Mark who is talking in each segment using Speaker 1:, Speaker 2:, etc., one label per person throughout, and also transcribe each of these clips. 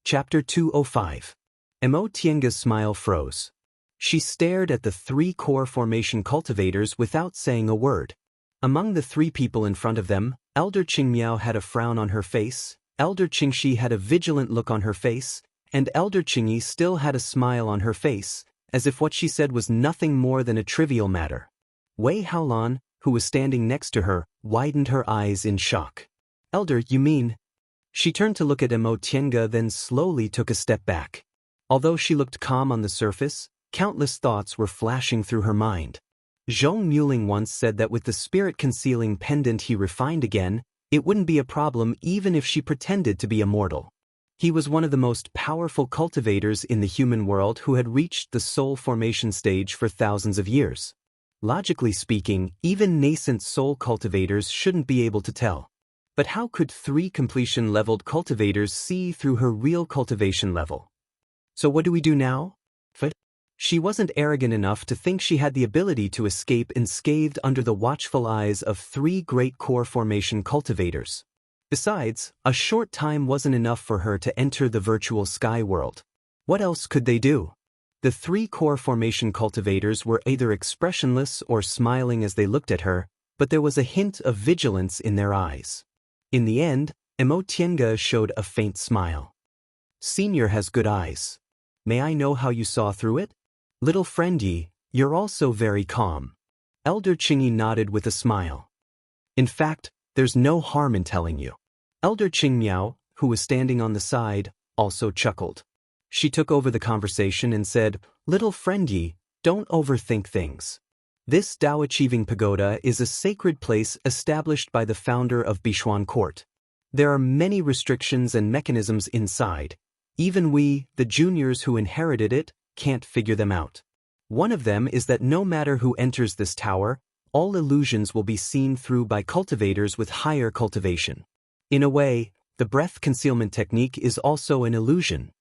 Speaker 1: Chapter 205. Emo Tienga's smile froze. She stared at the three core formation cultivators without saying a word. Among the three people in front of them, Elder Qingmiao had a frown on her face, Elder Qingxi had a vigilant look on her face, and Elder Qingyi still had a smile on her face, as if what she said was nothing more than a trivial matter. Wei Haolan, who was standing next to her, widened her eyes in shock. "Elder, you mean?" She turned to look at Emo Tienga, then slowly took a step back. Although she looked calm on the surface, countless thoughts were flashing through her mind. Zhong Muling once said that with the spirit-concealing pendant he refined again, it wouldn't be a problem even if she pretended to be immortal. He was one of the most powerful cultivators in the human world who had reached the soul formation stage for thousands of years. Logically speaking, even nascent soul cultivators shouldn't be able to tell. But how could three completion-leveled cultivators see through her real cultivation level? So what do we do now? She wasn't arrogant enough to think she had the ability to escape unscathed under the watchful eyes of three great core formation cultivators. Besides, a short time wasn't enough for her to enter the virtual sky world. What else could they do? The three core formation cultivators were either expressionless or smiling as they looked at her, but there was a hint of vigilance in their eyes. In the end, Emo Tienga showed a faint smile. "Senior has good eyes. May I know how you saw through it?" "Little friend Yi, you're also very calm." Elder Qingyi nodded with a smile. "In fact, there's no harm in telling you." Elder Qingmiao, who was standing on the side, also chuckled. She took over the conversation and said, "Little friend Yi, don't overthink things. This Dao-achieving pagoda is a sacred place established by the founder of Bishuan Court. There are many restrictions and mechanisms inside. Even we, the juniors who inherited it, can't figure them out. One of them is that no matter who enters this tower, all illusions will be seen through by cultivators with higher cultivation. In a way, the breath concealment technique is also an illusion."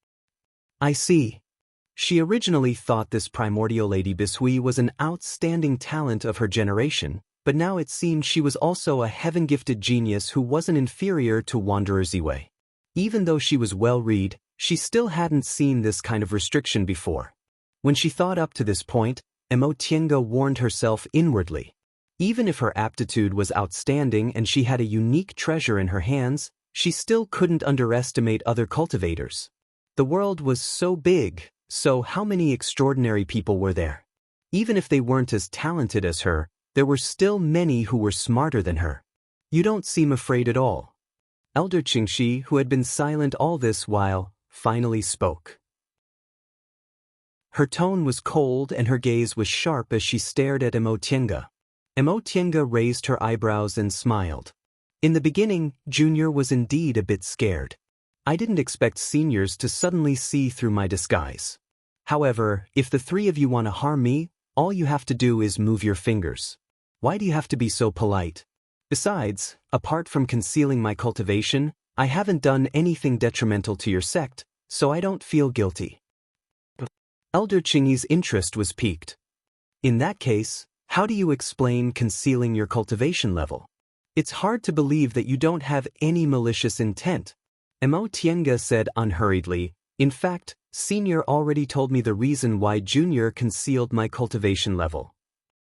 Speaker 1: "I see." She originally thought this primordial Lady Bishui was an outstanding talent of her generation, but now it seemed she was also a heaven-gifted genius who wasn't inferior to Wanderer Ziwei. Even though she was well-read, she still hadn't seen this kind of restriction before. When she thought up to this point, Emo Tienga warned herself inwardly. Even if her aptitude was outstanding and she had a unique treasure in her hands, she still couldn't underestimate other cultivators. The world was so big, so how many extraordinary people were there? Even if they weren't as talented as her, there were still many who were smarter than her. "You don't seem afraid at all." Elder Qingxi, who had been silent all this while, finally spoke. Her tone was cold and her gaze was sharp as she stared at Emo Tienga. Emo Tienga raised her eyebrows and smiled. "In the beginning, Junior was indeed a bit scared. I didn't expect seniors to suddenly see through my disguise. However, if the three of you want to harm me, all you have to do is move your fingers. Why do you have to be so polite? Besides, apart from concealing my cultivation, I haven't done anything detrimental to your sect, so I don't feel guilty." Elder Qingyi's interest was piqued. "In that case, how do you explain concealing your cultivation level? It's hard to believe that you don't have any malicious intent." Emo Tienga said unhurriedly, "In fact, Senior already told me the reason why Junior concealed my cultivation level."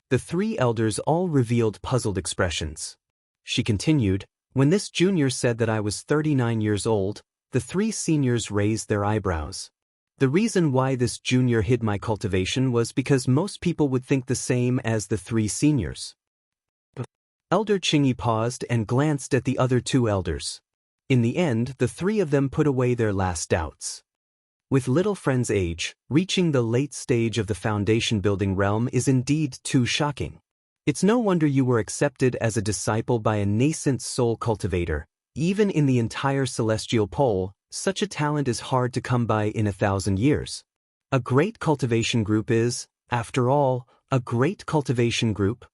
Speaker 1: The three elders all revealed puzzled expressions. She continued, "When this Junior said that I was 39 years old, the three seniors raised their eyebrows. The reason why this Junior hid my cultivation was because most people would think the same as the three seniors." Elder Qingyi paused and glanced at the other two elders. In the end, the three of them put away their last doubts. With little friend's age, reaching the late stage of the foundation-building realm is indeed too shocking. It's no wonder you were accepted as a disciple by a nascent soul cultivator. Even in the entire celestial pole, such a talent is hard to come by in 1,000 years. A great cultivation group is, after all, a great cultivation group.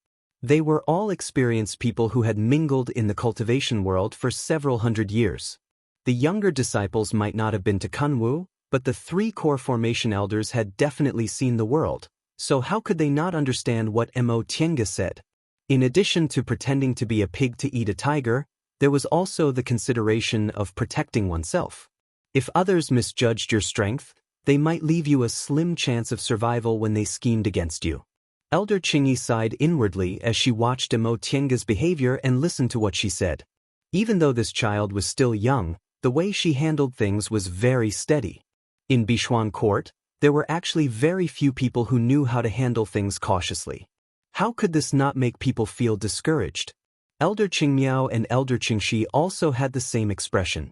Speaker 1: They were all experienced people who had mingled in the cultivation world for several hundred years. The younger disciples might not have been to Kunwu, but the three core formation elders had definitely seen the world, so how could they not understand what Emo Tienga said? In addition to pretending to be a pig to eat a tiger, there was also the consideration of protecting oneself. If others misjudged your strength, they might leave you a slim chance of survival when they schemed against you. Elder Qingyi sighed inwardly as she watched Imo Tiange's behavior and listened to what she said. Even though this child was still young, the way she handled things was very steady. In Bishuan Court, there were actually very few people who knew how to handle things cautiously. How could this not make people feel discouraged? Elder Qingmiao and Elder Qingxi also had the same expression.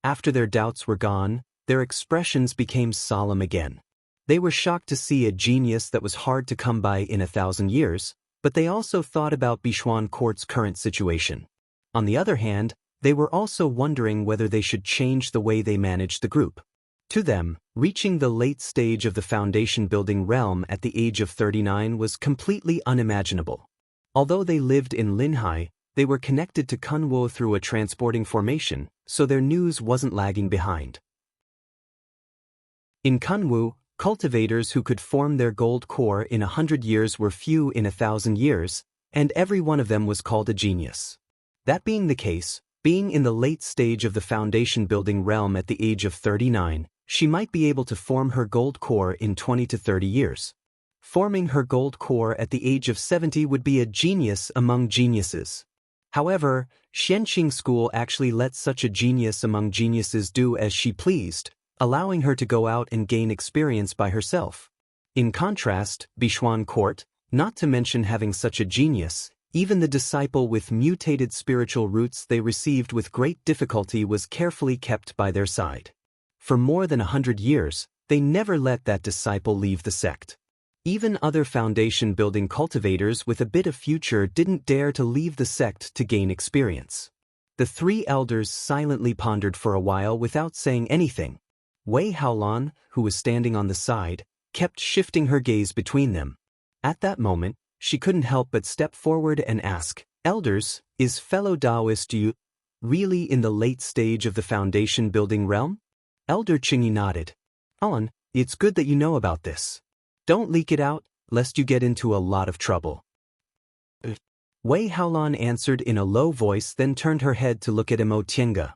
Speaker 1: After their doubts were gone, their expressions became solemn again. They were shocked to see a genius that was hard to come by in 1,000 years, but they also thought about Bishuan Court's current situation. On the other hand, they were also wondering whether they should change the way they managed the group. To them, reaching the late stage of the foundation-building realm at the age of 39 was completely unimaginable. Although they lived in Linhai, they were connected to Kunwo through a transporting formation, so their news wasn't lagging behind. In Kunwu, cultivators who could form their gold core in 100 years were few in 1,000 years, and every one of them was called a genius. That being the case, being in the late stage of the foundation-building realm at the age of 39, she might be able to form her gold core in 20 to 30 years. Forming her gold core at the age of 70 would be a genius among geniuses. However, Xianxing School actually let such a genius among geniuses do as she pleased, allowing her to go out and gain experience by herself. In contrast, Bishuan Court, not to mention having such a genius, even the disciple with mutated spiritual roots they received with great difficulty was carefully kept by their side. For more than 100 years, they never let that disciple leave the sect. Even other foundation-building cultivators with a bit of future didn't dare to leave the sect to gain experience. The three elders silently pondered for a while without saying anything. Wei Haolan, who was standing on the side, kept shifting her gaze between them. At that moment, she couldn't help but step forward and ask, "Elders, is fellow Daoist you really in the late stage of the foundation-building realm?" Elder Qingyi nodded. "Alan, it's good that you know about this. Don't leak it out, lest you get into a lot of trouble." Wei Haolan answered in a low voice, then turned her head to look at Imo Tiange.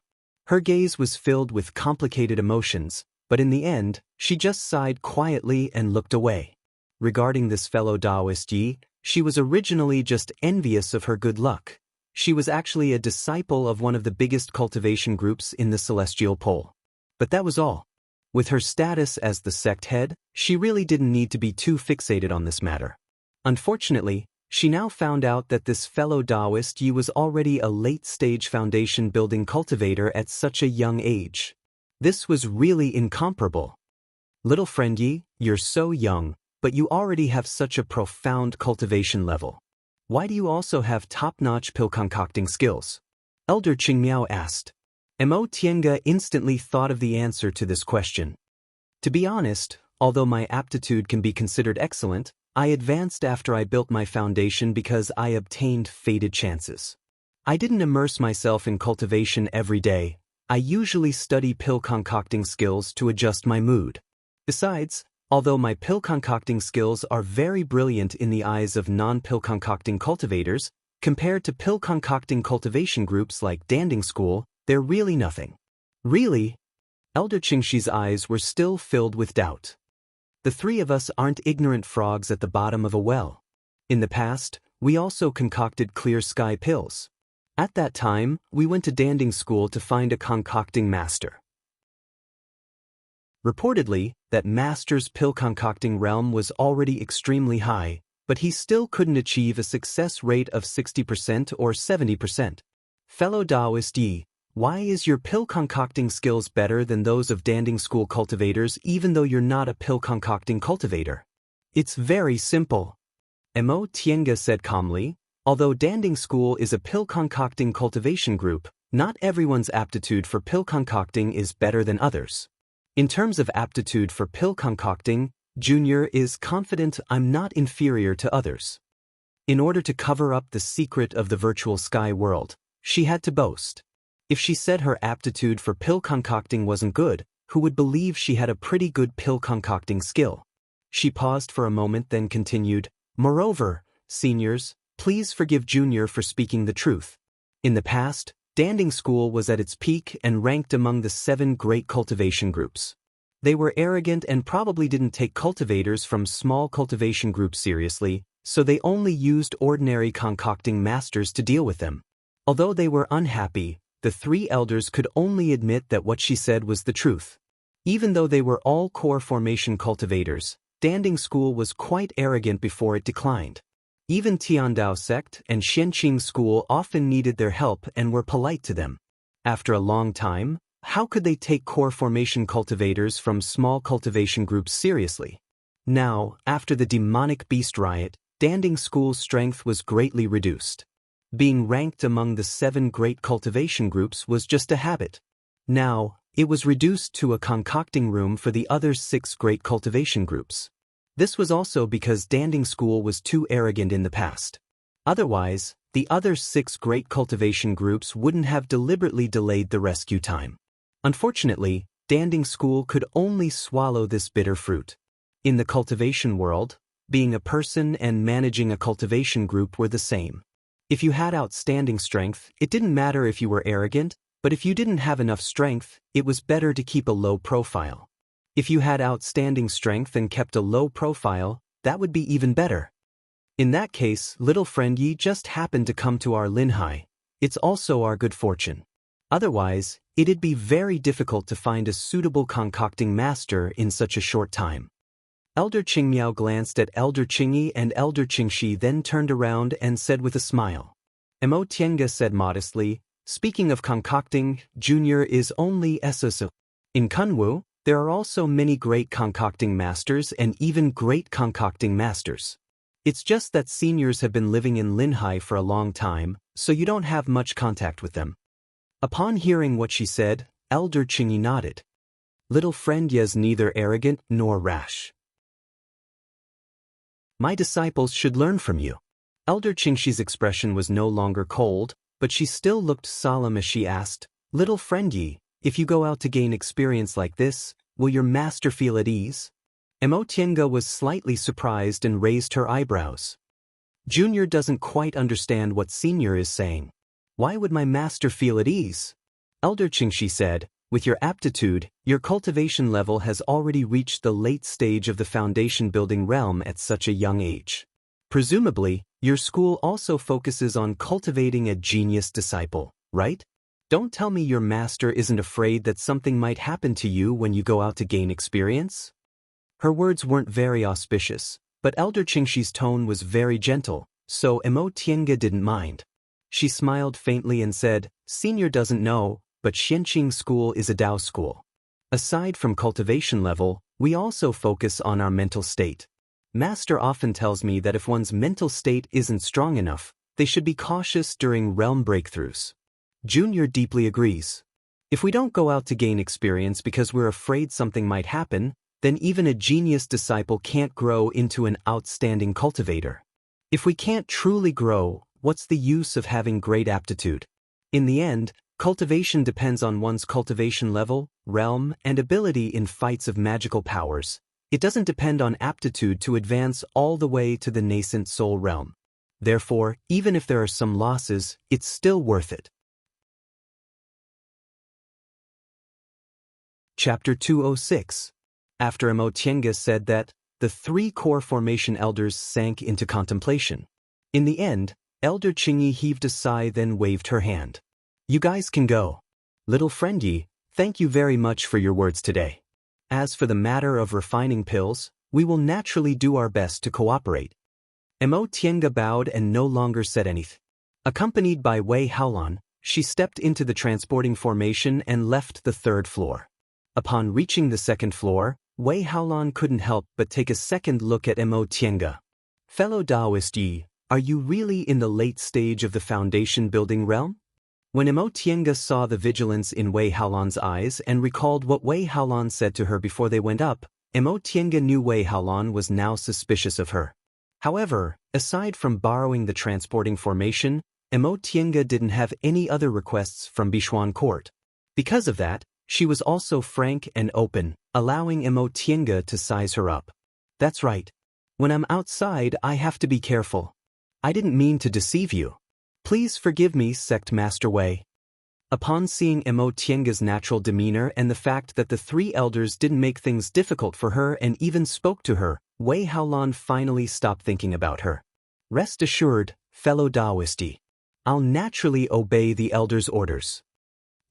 Speaker 1: Her gaze was filled with complicated emotions, but in the end, she just sighed quietly and looked away. Regarding this fellow Daoist Yi, she was originally just envious of her good luck. She was actually a disciple of one of the biggest cultivation groups in the Celestial Pole. But that was all. With her status as the sect head, she really didn't need to be too fixated on this matter. Unfortunately, she now found out that this fellow Daoist Yi was already a late-stage foundation-building cultivator at such a young age. This was really incomparable. "Little friend Yi, you're so young, but you already have such a profound cultivation level. Why do you also have top-notch pill concocting skills?" Elder Qingmiao asked. Imo Tiange instantly thought of the answer to this question. "To be honest, although my aptitude can be considered excellent, I advanced after I built my foundation because I obtained fated chances. I didn't immerse myself in cultivation every day. I usually study pill concocting skills to adjust my mood. Besides, although my pill concocting skills are very brilliant in the eyes of non-pill concocting cultivators, compared to pill concocting cultivation groups like Danding School, they're really nothing." "Really?" Elder Qingxi's eyes were still filled with doubt. "The three of us aren't ignorant frogs at the bottom of a well. In the past, we also concocted clear sky pills. At that time, we went to Danding School to find a concocting master. Reportedly, that master's pill concocting realm was already extremely high, but he still couldn't achieve a success rate of 60% or 70%. Fellow Daoist Yi, why is your pill concocting skills better than those of Danding School cultivators even though you're not a pill concocting cultivator?" "It's very simple," Imo Tiange said calmly. "Although Danding School is a pill concocting cultivation group, not everyone's aptitude for pill concocting is better than others. In terms of aptitude for pill concocting, Junior is confident I'm not inferior to others." In order to cover up the secret of the virtual sky world, she had to boast. If she said her aptitude for pill concocting wasn't good, who would believe she had a pretty good pill concocting skill? She paused for a moment, then continued, "Moreover, seniors, please forgive Junior for speaking the truth. In the past, Danding School was at its peak and ranked among the 7 great cultivation groups. They were arrogant and probably didn't take cultivators from small cultivation groups seriously, so they only used ordinary concocting masters to deal with them. Although they were unhappy, the 3 elders could only admit that what she said was the truth. Even though they were all core formation cultivators, Danding School was quite arrogant before it declined. Even Tiandao sect and Xianxia school often needed their help and were polite to them. After a long time, how could they take core formation cultivators from small cultivation groups seriously? Now, after the demonic beast riot, Danding School's strength was greatly reduced. Being ranked among the 7 great cultivation groups was just a habit. Now, it was reduced to a concocting room for the other 6 great cultivation groups. This was also because Danding School was too arrogant in the past. Otherwise, the other 6 great cultivation groups wouldn't have deliberately delayed the rescue time. Unfortunately, Danding School could only swallow this bitter fruit. In the cultivation world, being a person and managing a cultivation group were the same. If you had outstanding strength, it didn't matter if you were arrogant, but if you didn't have enough strength, it was better to keep a low profile. If you had outstanding strength and kept a low profile, that would be even better. In that case, little friend Yi just happened to come to our Linhai. It's also our good fortune. Otherwise, it'd be very difficult to find a suitable concocting master in such a short time. Elder Qingmiao glanced at Elder Qingyi and Elder Qingxi, then turned around and said with a smile. Mo Tiange said modestly, speaking of concocting, Junior is only SSO. In Kunwu, there are also many great concocting masters and even great concocting masters. It's just that seniors have been living in Linhai for a long time, so you don't have much contact with them. Upon hearing what she said, Elder Qingyi nodded. Little friend Ye's neither arrogant nor rash. My disciples should learn from you. Elder Qingxi's expression was no longer cold, but she still looked solemn as she asked, Little friend Yi, if you go out to gain experience like this, will your master feel at ease? Mo Tiange was slightly surprised and raised her eyebrows. Junior doesn't quite understand what Senior is saying. Why would my master feel at ease? Elder Qingxi said, with your aptitude, your cultivation level has already reached the late stage of the foundation building realm at such a young age. Presumably, your school also focuses on cultivating a genius disciple, right? Don't tell me your master isn't afraid that something might happen to you when you go out to gain experience? Her words weren't very auspicious, but Elder Qingxi's tone was very gentle, so Mo Tiange didn't mind. She smiled faintly and said, Senior doesn't know, but Xianxia school is a Dao school. Aside from cultivation level, we also focus on our mental state. Master often tells me that if one's mental state isn't strong enough, they should be cautious during realm breakthroughs. Junior deeply agrees. If we don't go out to gain experience because we're afraid something might happen, then even a genius disciple can't grow into an outstanding cultivator. If we can't truly grow, what's the use of having great aptitude? In the end, cultivation depends on one's cultivation level, realm, and ability in fights of magical powers. It doesn't depend on aptitude to advance all the way to the nascent soul realm. Therefore, even if there are some losses, it's still worth it. Chapter 206. After Mo Tiange said that, the 3 core formation elders sank into contemplation. In the end, Elder Qingyi heaved a sigh, then waved her hand. You guys can go. Little friend Yi, thank you very much for your words today. As for the matter of refining pills, we will naturally do our best to cooperate. Mo Tiange bowed and no longer said anything. Accompanied by Wei Haolan, she stepped into the transporting formation and left the 3rd floor. Upon reaching the 2nd floor, Wei Haolan couldn't help but take a second look at Mo Tiange. Fellow Daoist Yi, are you really in the late stage of the foundation building realm? When Mo Tiange saw the vigilance in Wei Haolan's eyes and recalled what Wei Haolan said to her before they went up, Mo Tiange knew Wei Haolan was now suspicious of her. However, aside from borrowing the transporting formation, Mo Tiange didn't have any other requests from Bishuan court. Because of that, she was also frank and open, allowing Mo Tiange to size her up. That's right. When I'm outside, I have to be careful. I didn't mean to deceive you. Please forgive me, Sect Master Wei. Upon seeing Emo Tienga's natural demeanor and the fact that the three elders didn't make things difficult for her and even spoke to her, Wei Haolan finally stopped thinking about her. Rest assured, fellow Daoist, I'll naturally obey the elders' orders.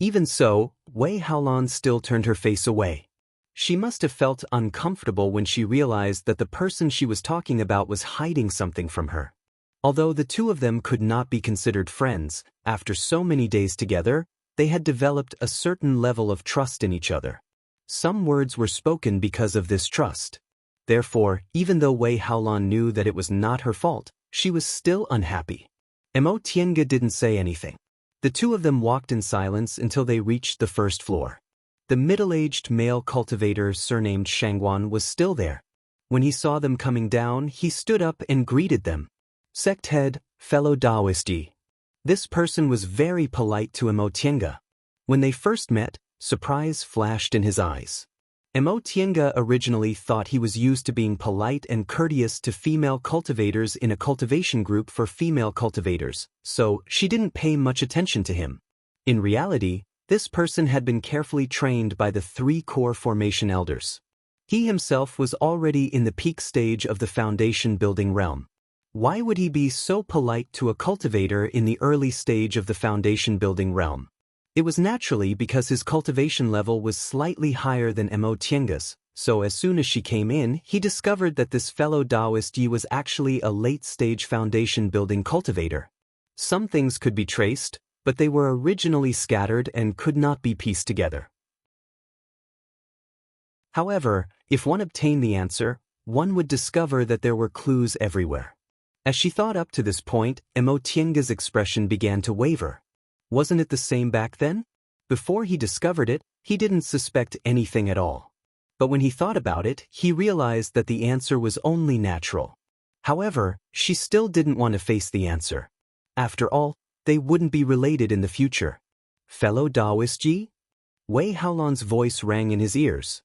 Speaker 1: Even so, Wei Haolan still turned her face away. She must have felt uncomfortable when she realized that the person she was talking about was hiding something from her. Although the two of them could not be considered friends, after so many days together, they had developed a certain level of trust in each other. Some words were spoken because of this trust. Therefore, even though Wei Haolan knew that it was not her fault, she was still unhappy. Emo Tienga didn't say anything. The two of them walked in silence until they reached the first floor. The middle-aged male cultivator surnamed Shangguan was still there. When he saw them coming down, he stood up and greeted them. Sect head, fellow Daoist. This person was very polite to Emo Tienga. When they first met, surprise flashed in his eyes. Emo Tienga originally thought he was used to being polite and courteous to female cultivators in a cultivation group for female cultivators, so she didn't pay much attention to him. In reality, this person had been carefully trained by the three core formation elders. He himself was already in the peak stage of the foundation building realm. Why would he be so polite to a cultivator in the early stage of the foundation building realm? It was naturally because his cultivation level was slightly higher than Emo Tienga's, so as soon as she came in, he discovered that this fellow Daoist was actually a late-stage foundation building cultivator. Some things could be traced, but they were originally scattered and could not be pieced together. However, if one obtained the answer, one would discover that there were clues everywhere. As she thought up to this point, Emo Tienga's expression began to waver. Wasn't it the same back then? Before he discovered it, he didn't suspect anything at all. But when he thought about it, he realized that the answer was only natural. However, she still didn't want to face the answer. After all, they wouldn't be related in the future. Fellow Daoist? Wei Haolan's voice rang in his ears.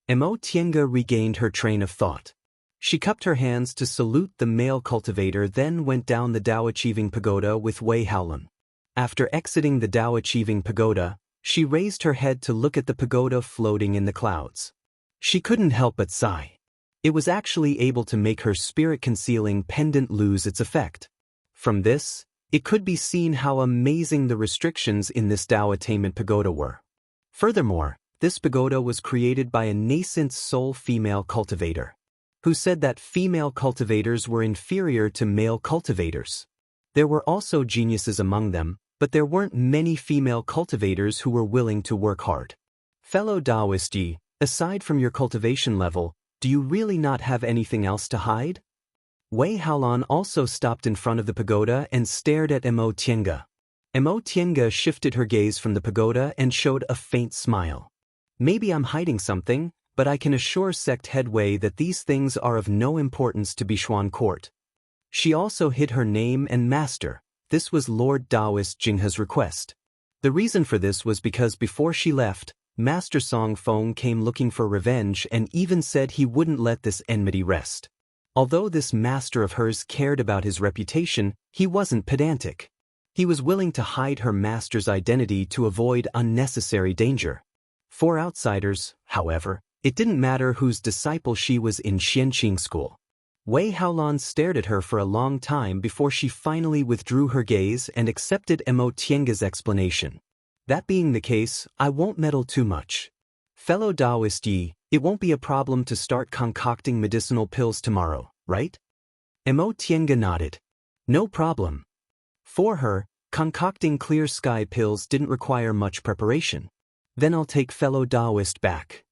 Speaker 1: Emo Tienga regained her train of thought. She cupped her hands to salute the male cultivator, then went down the Dao Achieving Pagoda with Wei Haolan. After exiting the Dao Achieving Pagoda, she raised her head to look at the pagoda floating in the clouds. She couldn't help but sigh. It was actually able to make her spirit-concealing pendant lose its effect. From this, it could be seen how amazing the restrictions in this Dao Attainment Pagoda were. Furthermore, this pagoda was created by a nascent soul female cultivator, who said that female cultivators were inferior to male cultivators. There were also geniuses among them, but there weren't many female cultivators who were willing to work hard. Fellow Daoist, aside from your cultivation level, do you really not have anything else to hide? Wei Haolan also stopped in front of the pagoda and stared at Emo Tienga. Emo Tienga shifted her gaze from the pagoda and showed a faint smile. Maybe I'm hiding something, but I can assure Sect Head Wei that these things are of no importance to Bishuan Court. She also hid her name and master. This was Lord Daoist Jinghe's request. The reason for this was because before she left, Master Song Feng came looking for revenge and even said he wouldn't let this enmity rest. Although this master of hers cared about his reputation, he wasn't pedantic. He was willing to hide her master's identity to avoid unnecessary danger. For outsiders, however, it didn't matter whose disciple she was in Xianxia school. Wei Haolan stared at her for a long time before she finally withdrew her gaze and accepted Emo Tienga's explanation. That being the case, I won't meddle too much. Fellow Daoist, it won't be a problem to start concocting medicinal pills tomorrow, right? Emo Tienga nodded. No problem. For her, concocting clear sky pills didn't require much preparation. Then I'll take fellow Daoist back.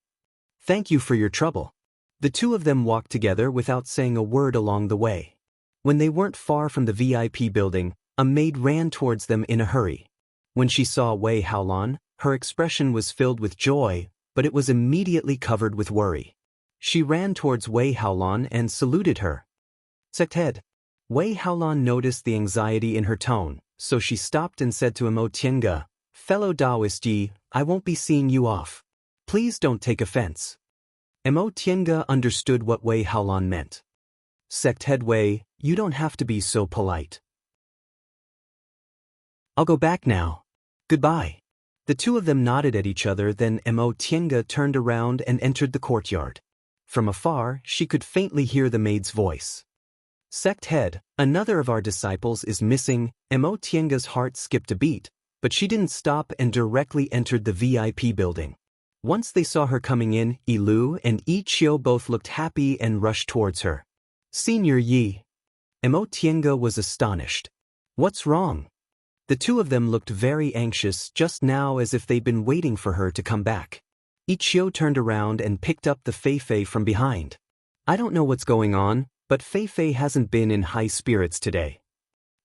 Speaker 1: Thank you for your trouble. The two of them walked together without saying a word along the way. When they weren't far from the VIP building, a maid ran towards them in a hurry. When she saw Wei Haolan, her expression was filled with joy, but it was immediately covered with worry. She ran towards Wei Haolan and saluted her. Sect Head. Wei Haolan noticed the anxiety in her tone, so she stopped and said to Emo Tienga, Fellow Daoist, I won't be seeing you off. Please don't take offense. Emo Tienga understood what Wei Haolan meant. Sect Head Wei, you don't have to be so polite. I'll go back now. Goodbye. The two of them nodded at each other, then Mo Tienga turned around and entered the courtyard. From afar, she could faintly hear the maid's voice. Sect head, another of our disciples is missing. Mo Tienga's heart skipped a beat, but she didn't stop and directly entered the VIP building. Once they saw her coming in, Yilu and Yi Qiu both looked happy and rushed towards her. Senior Yi. Mo Tienga was astonished. What's wrong? The two of them looked very anxious just now, as if they'd been waiting for her to come back. Yi Qiu turned around and picked up the Fei from behind. I don't know what's going on, but Fei hasn't been in high spirits today.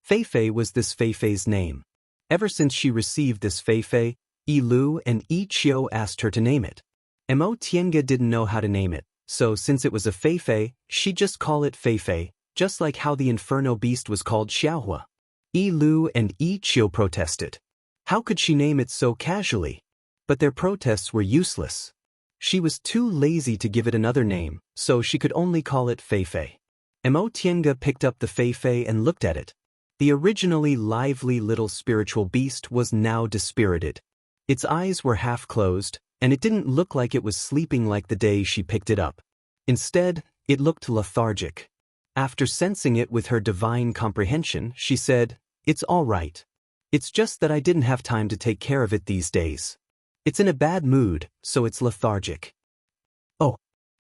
Speaker 1: Fei was this Fei's name. Ever since she received this Fei, Yilu and Yi Qiu asked her to name it. Mo Tienga didn't know how to name it, so since it was a Fei, she'd just call it Fei, just like how the Inferno beast was called Xiaohua. Yilu and Yi Qiu protested. How could she name it so casually? But their protests were useless. She was too lazy to give it another name, so she could only call it Fei. Mo Tienga picked up the Fei and looked at it. The originally lively little spiritual beast was now dispirited. Its eyes were half closed, and it didn't look like it was sleeping like the day she picked it up. Instead, it looked lethargic. After sensing it with her divine comprehension, she said, "It's all right. It's just that I didn't have time to take care of it these days. It's in a bad mood, so it's lethargic." Oh.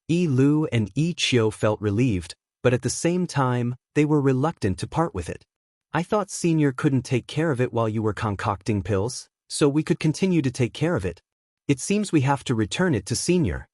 Speaker 1: Yilu and Yi Qiu felt relieved, but at the same time, they were reluctant to part with it. I thought Senior couldn't take care of it while you were concocting pills, so we could continue to take care of it. It seems we have to return it to Senior.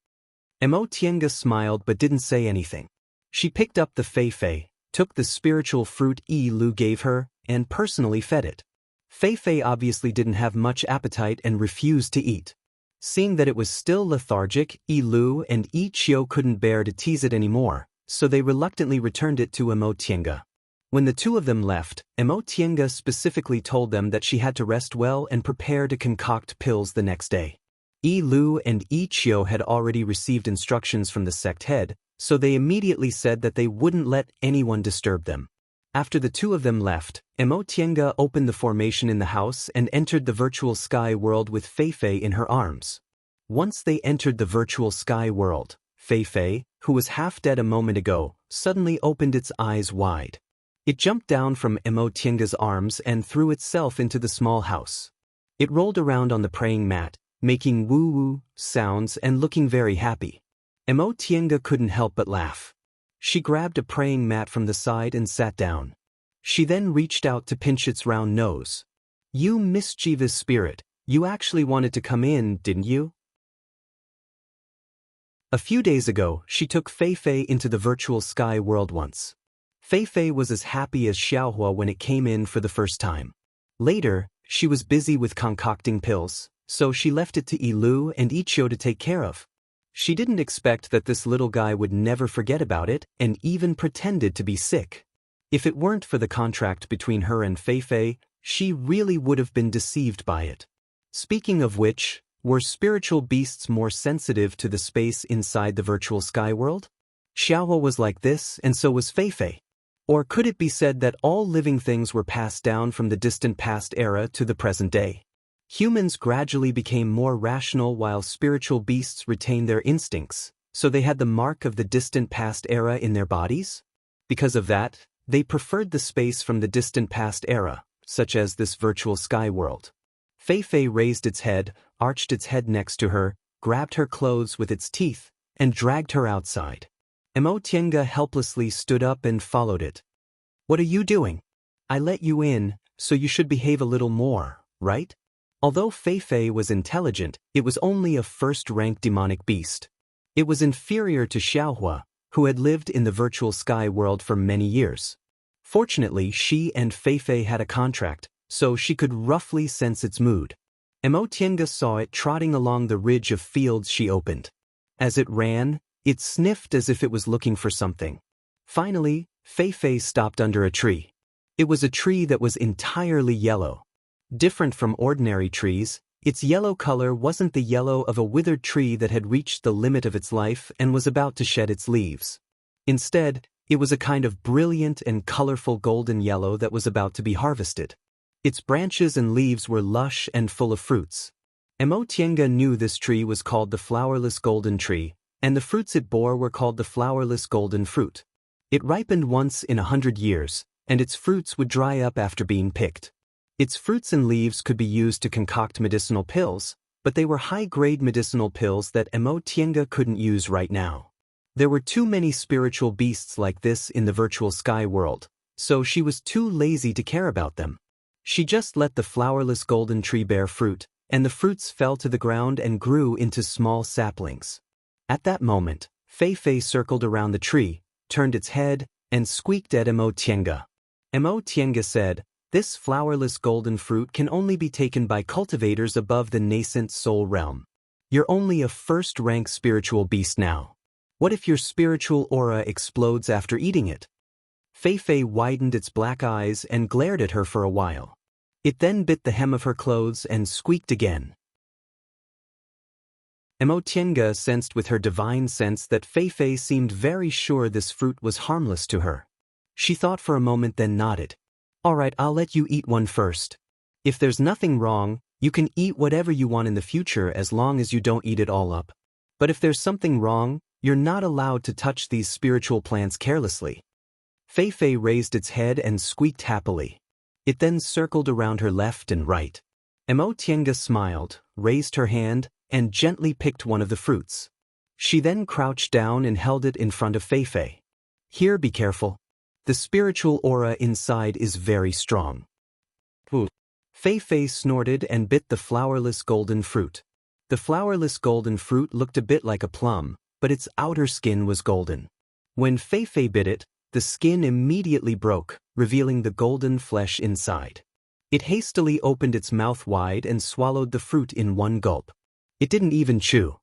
Speaker 1: Mo Tienga smiled but didn't say anything. She picked up the Fei, took the spiritual fruit Yilu gave her, and personally fed it. Fei obviously didn't have much appetite and refused to eat. Seeing that it was still lethargic, Yilu and Yi Qiu couldn't bear to tease it anymore, so they reluctantly returned it to Mo Tienga. When the two of them left, Mo Tienga specifically told them that she had to rest well and prepare to concoct pills the next day. Yilu and Yi Qiu had already received instructions from the sect head, so they immediately said that they wouldn't let anyone disturb them. After the two of them left, Mo Tienga opened the formation in the house and entered the virtual sky world with Fei in her arms. Once they entered the virtual sky world, Fei, who was half dead a moment ago, suddenly opened its eyes wide. It jumped down from Mo Tienga's arms and threw itself into the small house. It rolled around on the praying mat, making woo-woo sounds and looking very happy. Mo Tienga couldn't help but laugh. She grabbed a praying mat from the side and sat down. She then reached out to pinch its round nose. "You mischievous spirit, you actually wanted to come in, didn't you?" A few days ago, she took Fei into the virtual sky world once. Fei was as happy as Xiaohua when it came in for the first time. Later, she was busy with concocting pills, so she left it to Yilu and Yi Qiu to take care of. She didn't expect that this little guy would never forget about it and even pretended to be sick. If it weren't for the contract between her and Fei, she really would have been deceived by it. Speaking of which, were spiritual beasts more sensitive to the space inside the virtual sky world? Xiaohua was like this, and so was Fei. Or could it be said that all living things were passed down from the distant past era to the present day? Humans gradually became more rational while spiritual beasts retained their instincts, so they had the mark of the distant past era in their bodies? Because of that, they preferred the space from the distant past era, such as this virtual sky world. Fei raised its head, arched its head next to her, grabbed her clothes with its teeth, and dragged her outside. Mo Tienga helplessly stood up and followed it. "What are you doing? I let you in, so you should behave a little more, right?" Although Fei was intelligent, it was only a first-rank demonic beast. It was inferior to Xiaohua, who had lived in the virtual sky world for many years. Fortunately, she and Fei had a contract, so she could roughly sense its mood. Mo Tienga saw it trotting along the ridge of fields she opened. As it ran, it sniffed as if it was looking for something. Finally, Fei stopped under a tree. It was a tree that was entirely yellow. Different from ordinary trees, its yellow color wasn't the yellow of a withered tree that had reached the limit of its life and was about to shed its leaves. Instead, it was a kind of brilliant and colorful golden yellow that was about to be harvested. Its branches and leaves were lush and full of fruits. Tiange knew this tree was called the flowerless golden tree, and the fruits it bore were called the flowerless golden fruit. It ripened once in 100 years, and its fruits would dry up after being picked. Its fruits and leaves could be used to concoct medicinal pills, but they were high-grade medicinal pills that Tiange couldn't use right now. There were too many spiritual beasts like this in the virtual sky world, so she was too lazy to care about them. She just let the flowerless golden tree bear fruit, and the fruits fell to the ground and grew into small saplings. At that moment, Fei Fei circled around the tree, turned its head, and squeaked at Tiange. Tiange said, "This flowerless golden fruit can only be taken by cultivators above the nascent soul realm. You're only a first-rank spiritual beast now. What if your spiritual aura explodes after eating it?" Fei Fei widened its black eyes and glared at her for a while. It then bit the hem of her clothes and squeaked again. Tiange sensed with her divine sense that Fei Fei seemed very sure this fruit was harmless to her. She thought for a moment, then nodded. "All right, I'll let you eat one first. If there's nothing wrong, you can eat whatever you want in the future as long as you don't eat it all up. But if there's something wrong, you're not allowed to touch these spiritual plants carelessly." Fei Fei raised its head and squeaked happily. It then circled around her left and right. Tiange smiled, raised her hand, and gently picked one of the fruits. She then crouched down and held it in front of Fei Fei. "Here, be careful. The spiritual aura inside is very strong." Fei Fei snorted and bit the flowerless golden fruit. The flowerless golden fruit looked a bit like a plum, but its outer skin was golden. When Fei Fei bit it, the skin immediately broke, revealing the golden flesh inside. It hastily opened its mouth wide and swallowed the fruit in one gulp. It didn't even chew.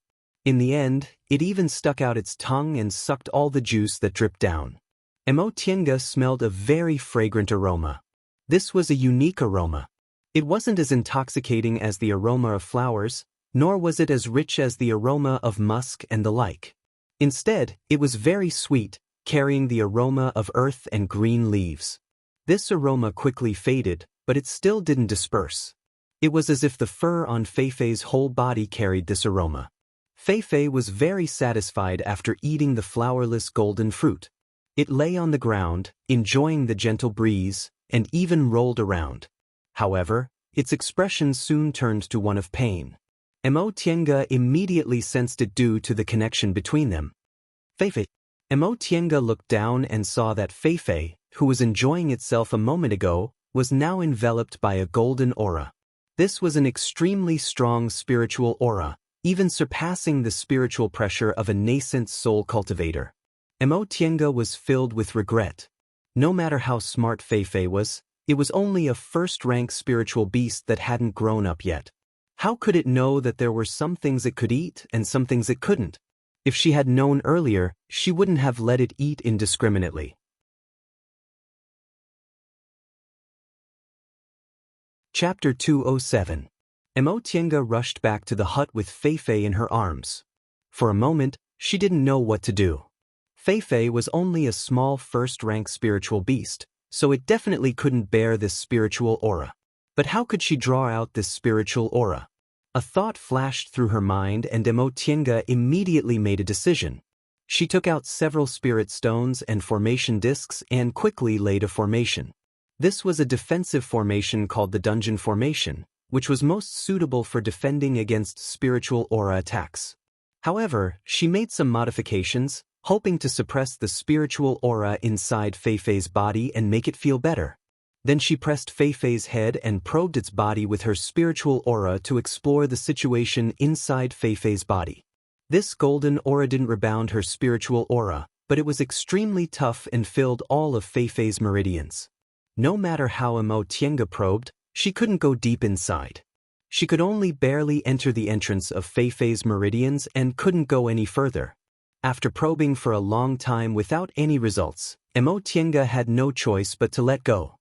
Speaker 1: In the end, it even stuck out its tongue and sucked all the juice that dripped down. Tiange smelled a very fragrant aroma. This was a unique aroma. It wasn't as intoxicating as the aroma of flowers, nor was it as rich as the aroma of musk and the like. Instead, it was very sweet, carrying the aroma of earth and green leaves. This aroma quickly faded, but it still didn't disperse. It was as if the fur on Fei Fei's whole body carried this aroma. Fei Fei was very satisfied after eating the flowerless golden fruit. It lay on the ground, enjoying the gentle breeze, and even rolled around. However, its expression soon turned to one of pain. Tiange immediately sensed it due to the connection between them. Fei Fei. Tiange looked down and saw that Fei Fei, who was enjoying itself a moment ago, was now enveloped by a golden aura. This was an extremely strong spiritual aura, even surpassing the spiritual pressure of a nascent soul cultivator. Tiange was filled with regret. No matter how smart Fei Fei was, it was only a first-rank spiritual beast that hadn't grown up yet. How could it know that there were some things it could eat and some things it couldn't? If she had known earlier, she wouldn't have let it eat indiscriminately. Chapter 207. Tiange rushed back to the hut with Fei Fei in her arms. For a moment, she didn't know what to do. Fei Fei was only a small first-rank spiritual beast, so it definitely couldn't bear this spiritual aura. But how could she draw out this spiritual aura? A thought flashed through her mind and Tiange immediately made a decision. She took out several spirit stones and formation discs and quickly laid a formation. This was a defensive formation called the dungeon formation, which was most suitable for defending against spiritual aura attacks. However, she made some modifications, hoping to suppress the spiritual aura inside Fei Fei's body and make it feel better. Then she pressed Fei Fei's head and probed its body with her spiritual aura to explore the situation inside Fei Fei's body. This golden aura didn't rebound her spiritual aura, but it was extremely tough and filled all of Fei Fei's meridians. No matter how Tiange probed, she couldn't go deep inside. She could only barely enter the entrance of Fei Fei's meridians and couldn't go any further. After probing for a long time without any results, Tiange had no choice but to let go.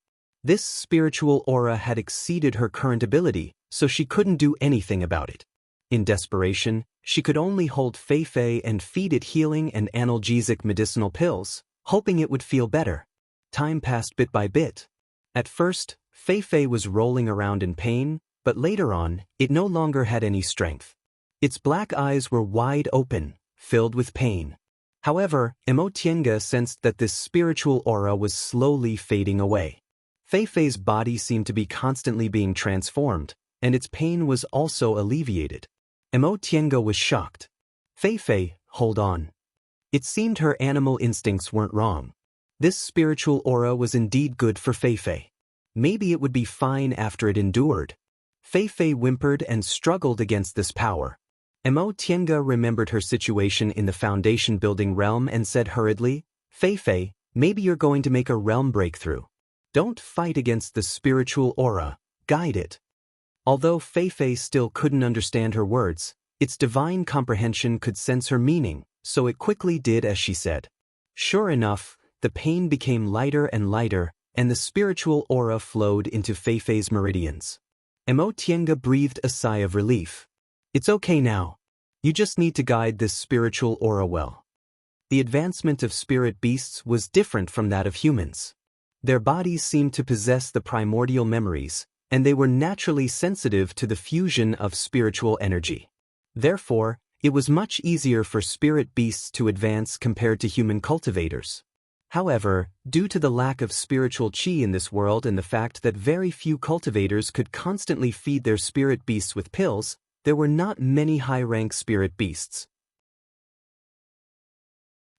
Speaker 1: This spiritual aura had exceeded her current ability, so she couldn't do anything about it. In desperation, she could only hold Fei Fei and feed it healing and analgesic medicinal pills, hoping it would feel better. Time passed bit by bit. At first, Fei Fei was rolling around in pain, but later on, it no longer had any strength. Its black eyes were wide open, filled with pain. However, Imotienga sensed that this spiritual aura was slowly fading away. Feifei's body seemed to be constantly being transformed, and its pain was also alleviated. Imotienga was shocked. Feifei, hold on. It seemed her animal instincts weren't wrong. This spiritual aura was indeed good for Feifei. Maybe it would be fine after it endured. Feifei whimpered and struggled against this power. Imotienga remembered her situation in the foundation-building realm and said hurriedly, Feifei, maybe you're going to make a realm breakthrough. Don't fight against the spiritual aura, guide it. Although Feifei still couldn't understand her words, its divine comprehension could sense her meaning, so it quickly did as she said. Sure enough, the pain became lighter and lighter, and the spiritual aura flowed into Feifei's meridians. Imotienga breathed a sigh of relief. It's okay now. You just need to guide this spiritual aura well. The advancement of spirit beasts was different from that of humans. Their bodies seemed to possess the primordial memories, and they were naturally sensitive to the fusion of spiritual energy. Therefore, it was much easier for spirit beasts to advance compared to human cultivators. However, due to the lack of spiritual qi in this world and the fact that very few cultivators could constantly feed their spirit beasts with pills, there were not many high-rank spirit beasts.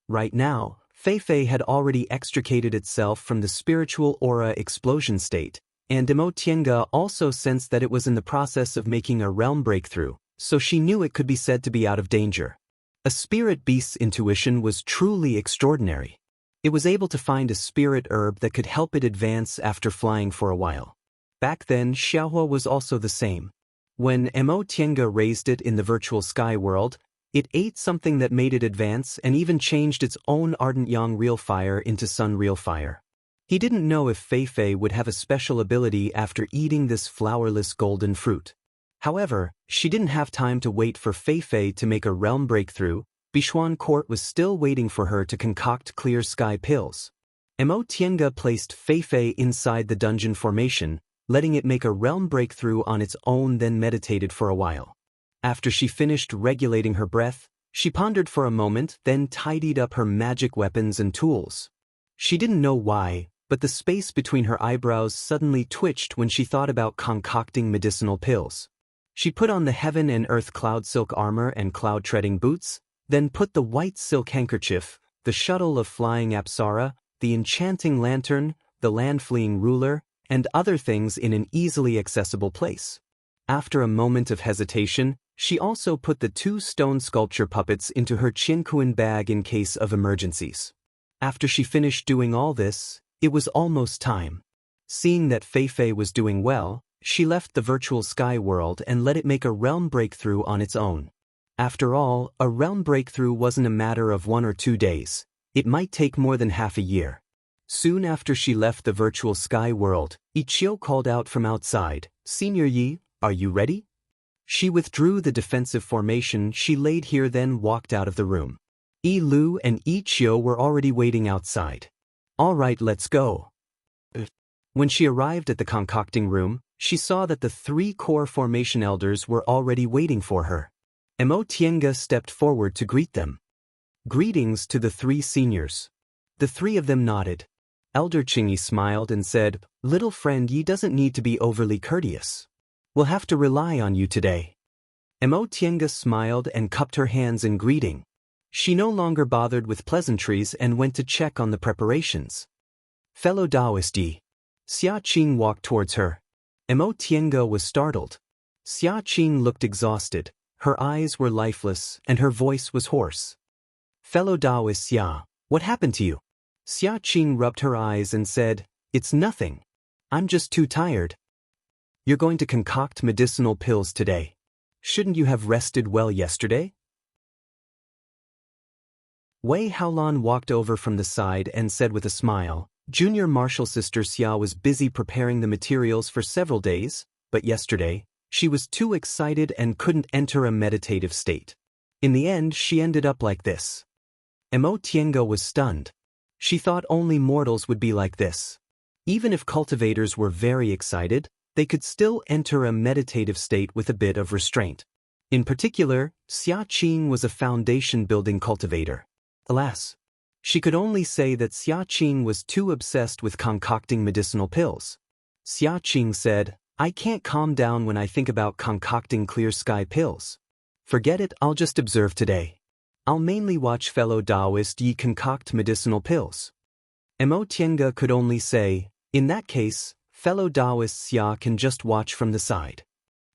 Speaker 1: Right now, Feifei had already extricated itself from the spiritual aura explosion state, and Imotienga also sensed that it was in the process of making a realm breakthrough, so she knew it could be said to be out of danger. A spirit beast's intuition was truly extraordinary. It was able to find a spirit herb that could help it advance after flying for a while. Back then, Xiaohua was also the same. When Imotienga raised it in the virtual sky world, it ate something that made it advance and even changed its own ardent yang real fire into sun real fire. He didn't know if Feifei would have a special ability after eating this flowerless golden fruit. However, she didn't have time to wait for Feifei to make a realm breakthrough. Bichuan Court was still waiting for her to concoct clear sky pills. Imotienga placed Feifei inside the dungeon formation, letting it make a realm breakthrough on its own, then meditated for a while. After she finished regulating her breath, she pondered for a moment, then tidied up her magic weapons and tools. She didn't know why, but the space between her eyebrows suddenly twitched when she thought about concocting medicinal pills. She put on the heaven and earth cloud silk armor and cloud treading boots, then put the white silk handkerchief, the shuttle of flying Apsara, the enchanting lantern, the land-fleeing ruler, and other things in an easily accessible place. After a moment of hesitation, she also put the 2 stone sculpture puppets into her Qinkuan bag in case of emergencies. After she finished doing all this, it was almost time. Seeing that Feifei was doing well, she left the virtual sky world and let it make a realm breakthrough on its own. After all, a realm breakthrough wasn't a matter of 1 or 2 days. It might take more than half a year. Soon after she left the virtual sky world, Ichio called out from outside, "Senior Yi, are you ready?" She withdrew the defensive formation she laid here, then walked out of the room. Yi Lu and Ichio were already waiting outside. "All right, let's go." When she arrived at the concocting room, she saw that the 3 core formation elders were already waiting for her. Imotienga stepped forward to greet them. "Greetings to the 3 seniors." The 3 of them nodded. Elder Qingyi smiled and said, "Little friend Yi doesn't need to be overly courteous. We'll have to rely on you today." Imotienga smiled and cupped her hands in greeting. She no longer bothered with pleasantries and went to check on the preparations. "Fellow Daoist Yi." Xia Qing walked towards her. Imotienga was startled. Xia Qing looked exhausted, her eyes were lifeless, and her voice was hoarse. "Fellow Daoist Xia, what happened to you?" Xia Qing rubbed her eyes and said, "It's nothing. I'm just too tired." "You're going to concoct medicinal pills today. Shouldn't you have rested well yesterday?" Wei Haolan walked over from the side and said with a smile, "Junior martial sister Xia was busy preparing the materials for several days, but yesterday, she was too excited and couldn't enter a meditative state. In the end, she ended up like this." Imotienga was stunned. She thought only mortals would be like this. Even if cultivators were very excited, they could still enter a meditative state with a bit of restraint. In particular, Xiaqing was a foundation-building cultivator. Alas, she could only say that Xiaqing was too obsessed with concocting medicinal pills. Xiaqing said, "I can't calm down when I think about concocting clear sky pills. Forget it, I'll just observe today. I'll mainly watch fellow Daoist Yi concoct medicinal pills." Mo Tiange could only say, "In that case, fellow Daoist Xia can just watch from the side."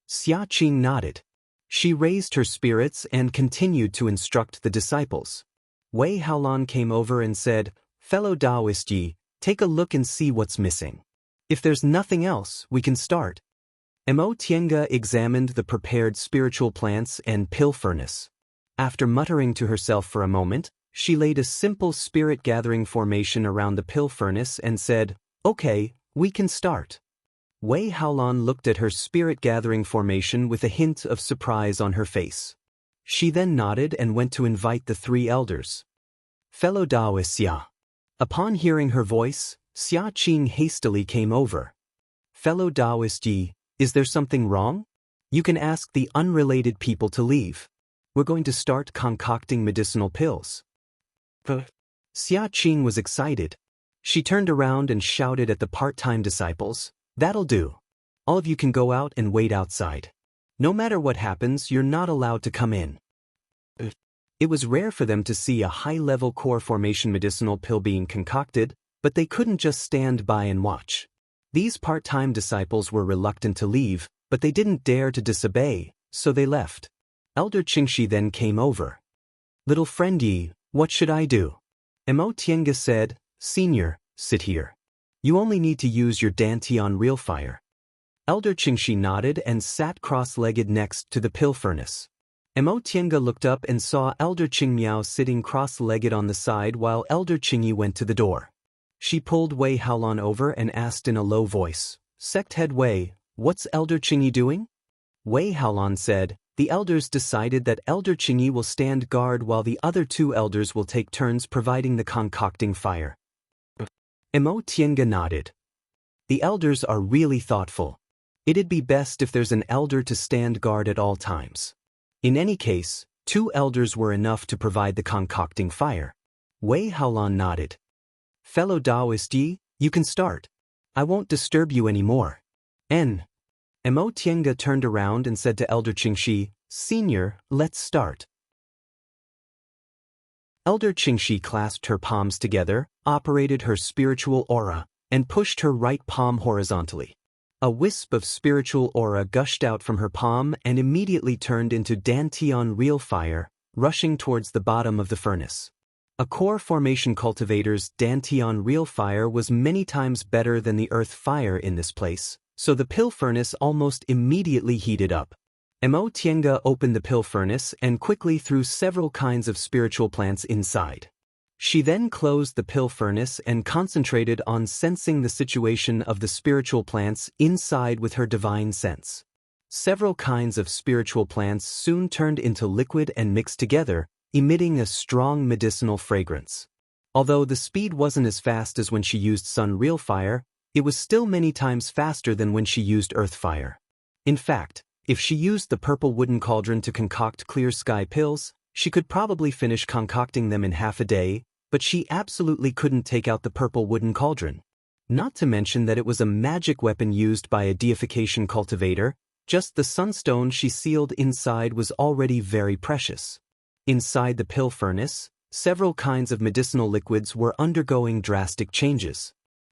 Speaker 1: Xiaqing nodded. She raised her spirits and continued to instruct the disciples. Wei Haolan came over and said, "Fellow Daoist Yi, take a look and see what's missing. If there's nothing else, we can start." Mo Tiange examined the prepared spiritual plants and pill furnace. After muttering to herself for a moment, she laid a simple spirit-gathering formation around the pill furnace and said, "Okay, we can start." Wei Haolan looked at her spirit-gathering formation with a hint of surprise on her face. She then nodded and went to invite the three elders. "Fellow Daoist Xia." Upon hearing her voice, Xiaqing hastily came over. "Fellow Daoist Yi, is there something wrong? You can ask the unrelated people to leave. We're going to start concocting medicinal pills." Xiaqing was excited. She turned around and shouted at the part-time disciples, "That'll do. All of you can go out and wait outside. No matter what happens, you're not allowed to come in." It was rare for them to see a high-level core formation medicinal pill being concocted, but they couldn't just stand by and watch. These part-time disciples were reluctant to leave, but they didn't dare to disobey, so they left. Elder Xianxia then came over. "Little friend Yi, what should I do?" Mo Tiange said, "Senior, sit here. You only need to use your dantian real fire." Elder Xianxia nodded and sat cross-legged next to the pill furnace. Mo Tiange looked up and saw Elder Qingmiao sitting cross-legged on the side while Elder Qingyi went to the door. She pulled Wei Haolan over and asked in a low voice, "Sect Head Wei, what's Elder Qingyi doing?" Wei Haolan said, "The elders decided that Elder Qingyi will stand guard while the other two elders will take turns providing the concocting fire." Mo Tiange nodded. "The elders are really thoughtful. It'd be best if there's an elder to stand guard at all times." In any case, 2 elders were enough to provide the concocting fire. Wei Haolan nodded. "Fellow Daoist Yi, you can start. I won't disturb you anymore." Mo Tiange turned around and said to Elder Xianxia, "Senior, let's start." Elder Xianxia clasped her palms together, operated her spiritual aura, and pushed her right palm horizontally. A wisp of spiritual aura gushed out from her palm and immediately turned into dantian real fire, rushing towards the bottom of the furnace. A core formation cultivator's dantian real fire was many times better than the earth fire in this place, so the pill furnace almost immediately heated up. Mo Tiange opened the pill furnace and quickly threw several kinds of spiritual plants inside. She then closed the pill furnace and concentrated on sensing the situation of the spiritual plants inside with her divine sense. Several kinds of spiritual plants soon turned into liquid and mixed together, emitting a strong medicinal fragrance. Although the speed wasn't as fast as when she used sun real fire, it was still many times faster than when she used earth fire. In fact, if she used the purple wooden cauldron to concoct clear sky pills, she could probably finish concocting them in half a day, but she absolutely couldn't take out the purple wooden cauldron. Not to mention that it was a magic weapon used by a deification cultivator, just the sunstone she sealed inside was already very precious. Inside the pill furnace, several kinds of medicinal liquids were undergoing drastic changes.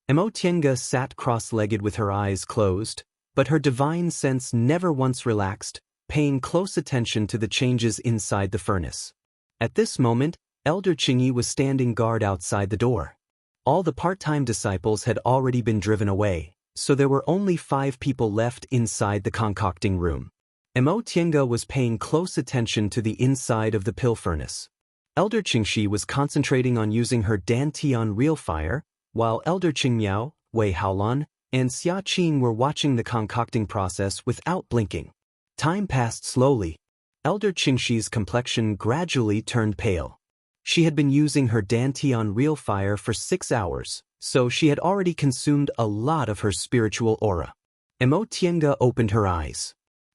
Speaker 1: Mo Tiange sat cross-legged with her eyes closed, but her divine sense never once relaxed, paying close attention to the changes inside the furnace. At this moment, Elder Qingyi was standing guard outside the door. All the part-time disciples had already been driven away, so there were only 5 people left inside the concocting room. Mo Tiange was paying close attention to the inside of the pill furnace. Elder Qingxi was concentrating on using her dantian real fire, while Elder Qingmiao, Wei Haolan, and Xiaqing were watching the concocting process without blinking. Time passed slowly. Elder Qingxi's complexion gradually turned pale. She had been using her dantian real fire for 6 hours, so she had already consumed a lot of her spiritual aura. Tienge opened her eyes.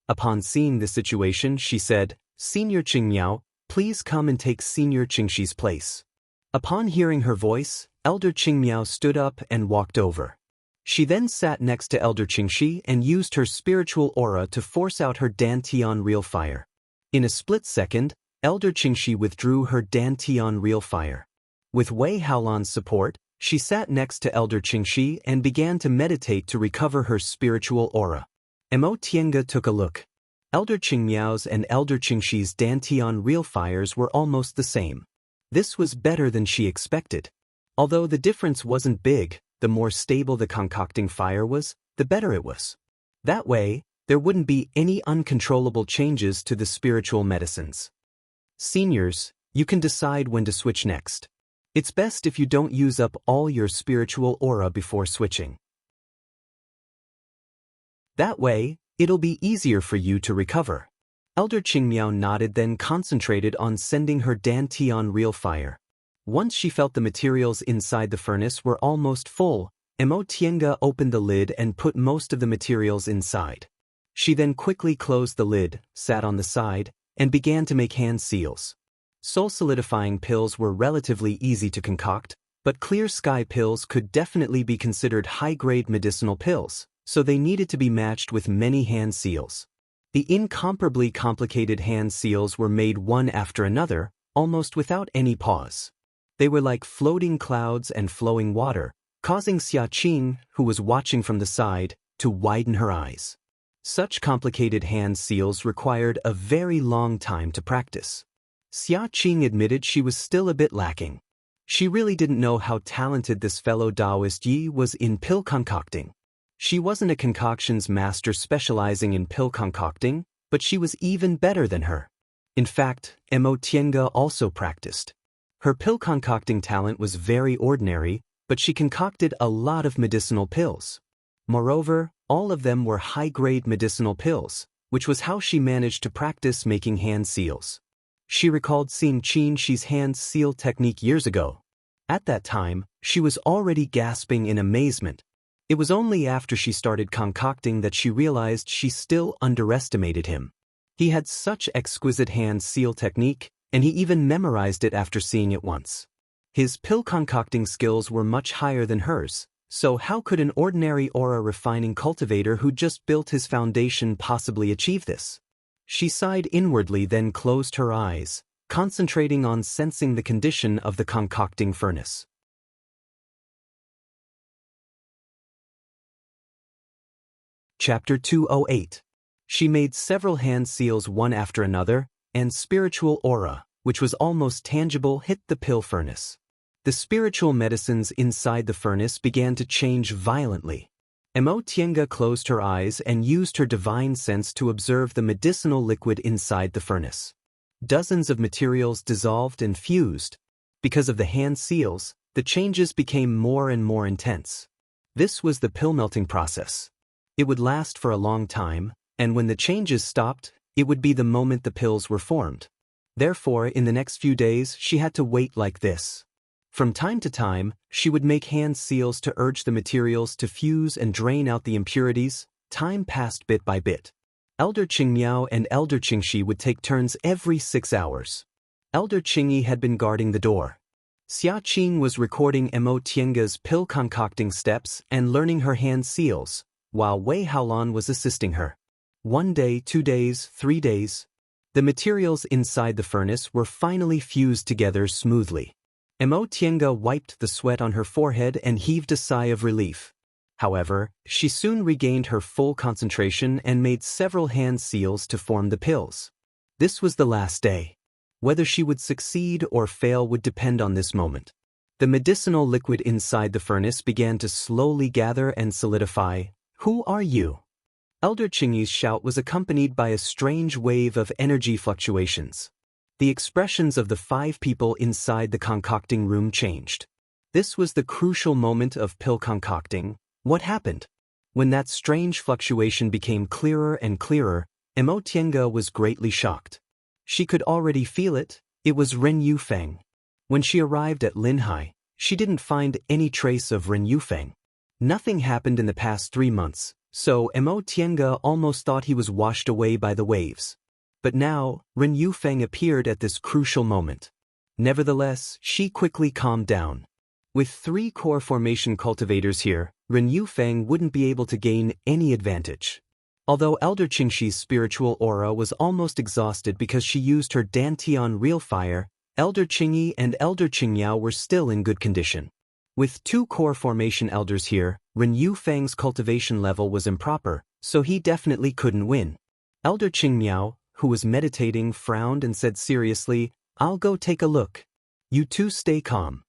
Speaker 1: Upon seeing the situation, she said, "Senior Qingmiao, please come and take Senior Qingxi's place." Upon hearing her voice, Elder Qingmiao stood up and walked over. She then sat next to Elder Qingxi and used her spiritual aura to force out her Dantian real fire. In a split second, Elder Qingxi withdrew her Dantian real fire. With Wei Haolan's support, she sat next to Elder Qingxi and began to meditate to recover her spiritual aura. Tienge took a look. Elder Qingmiao's and Elder Qingxi's Dantian real fires were almost the same. This was better than she expected. Although the difference wasn't big, the more stable the concocting fire was, the better it was. That way, there wouldn't be any uncontrollable changes to the spiritual medicines. Seniors, you can decide when to switch next. It's best if you don't use up all your spiritual aura before switching. That way, it'll be easier for you to recover. Elder Qingmiao nodded, then concentrated on sending her Dantian real fire. Once she felt the materials inside the furnace were almost full, Tienge opened the lid and put most of the materials inside. She then quickly closed the lid, sat on the side, and began to make hand seals. Soul-solidifying pills were relatively easy to concoct, but clear sky pills could definitely be considered high-grade medicinal pills, so they needed to be matched with many hand seals. The incomparably complicated hand seals were made one after another, almost without any pause. They were like floating clouds and flowing water, causing Xiaqing, who was watching from the side, to widen her eyes. Such complicated hand seals required a very long time to practice. Xiaqing admitted she was still a bit lacking. She really didn't know how talented this fellow Daoist Yi was in pill concocting. She wasn't a concoctions master specializing in pill concocting, but she was even better than her. In fact, Tienge also practiced. Her pill concocting talent was very ordinary, but she concocted a lot of medicinal pills. Moreover, all of them were high-grade medicinal pills, which was how she managed to practice making hand seals. She recalled seeing Qingxi's hand seal technique years ago. At that time, she was already gasping in amazement. It was only after she started concocting that she realized she still underestimated him. He had such exquisite hand seal technique, and he even memorized it after seeing it once. His pill concocting skills were much higher than hers, so how could an ordinary aura refining cultivator who just built his foundation possibly achieve this? She sighed inwardly, then closed her eyes, concentrating on sensing the condition of the concocting furnace. Chapter 208. She made several hand seals one after another, and spiritual aura, which was almost tangible, hit the pill furnace. The spiritual medicines inside the furnace began to change violently. Tienge closed her eyes and used her divine sense to observe the medicinal liquid inside the furnace. Dozens of materials dissolved and fused. Because of the hand seals, the changes became more and more intense. This was the pill melting process. It would last for a long time, and when the changes stopped, it would be the moment the pills were formed. Therefore, in the next few days, she had to wait like this. From time to time, she would make hand seals to urge the materials to fuse and drain out the impurities. Time passed bit by bit. Elder Qingmiao and Elder Qingxi would take turns every 6 hours. Elder Qingyi had been guarding the door. Xiaqing was recording Tienge's pill concocting steps and learning her hand seals, while Wei Haolan was assisting her. 1 day, 2 days, 3 days. The materials inside the furnace were finally fused together smoothly. Tienge wiped the sweat on her forehead and heaved a sigh of relief. However, she soon regained her full concentration and made several hand seals to form the pills. This was the last day. Whether she would succeed or fail would depend on this moment. The medicinal liquid inside the furnace began to slowly gather and solidify. "Who are you?" Elder Qingyi's shout was accompanied by a strange wave of energy fluctuations. The expressions of the 5 people inside the concocting room changed. This was the crucial moment of pill concocting. What happened? When that strange fluctuation became clearer and clearer, Tienge was greatly shocked. She could already feel it. It was Ren Yufeng. When she arrived at Linhai, she didn't find any trace of Ren Yufeng. Nothing happened in the past 3 months, so Mo Tiange almost thought he was washed away by the waves. But now, Ren Yufeng appeared at this crucial moment. Nevertheless, she quickly calmed down. With 3 core formation cultivators here, Ren Yufeng wouldn't be able to gain any advantage. Although Elder Qingxi's spiritual aura was almost exhausted because she used her Dantian real fire, Elder Qingyi and Elder Qingyao were still in good condition. With 2 core formation elders here, Ren Yufeng's cultivation level was improper, so he definitely couldn't win. Elder Qingmiao, who was meditating, frowned and said seriously, "I'll go take a look. You two stay calm."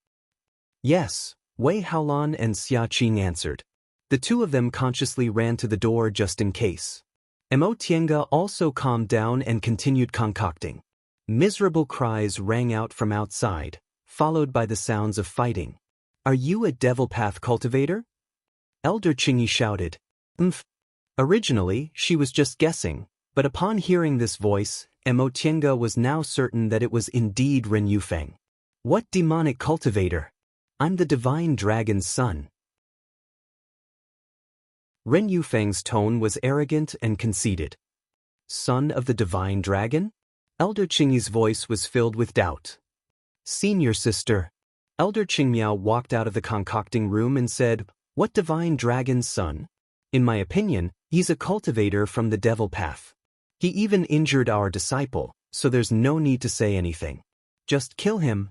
Speaker 1: "Yes," Wei Haolan and Xia Qing answered. The 2 of them consciously ran to the door just in case. Mo Tiange also calmed down and continued concocting. Miserable cries rang out from outside, followed by the sounds of fighting. "Are you a devil path cultivator?" Elder Qingyi shouted. Originally, she was just guessing, but upon hearing this voice, Mo Tiange was now certain that it was indeed Ren Yufeng. "What demonic cultivator? I'm the divine dragon's son." Ren Yufeng's tone was arrogant and conceited. "Son of the divine dragon?" Elder Qingyi's voice was filled with doubt. "Senior sister." Elder Qingmiao walked out of the concocting room and said, "What divine dragon's son? In my opinion, he's a cultivator from the devil path. He even injured our disciple, so there's no need to say anything. Just kill him."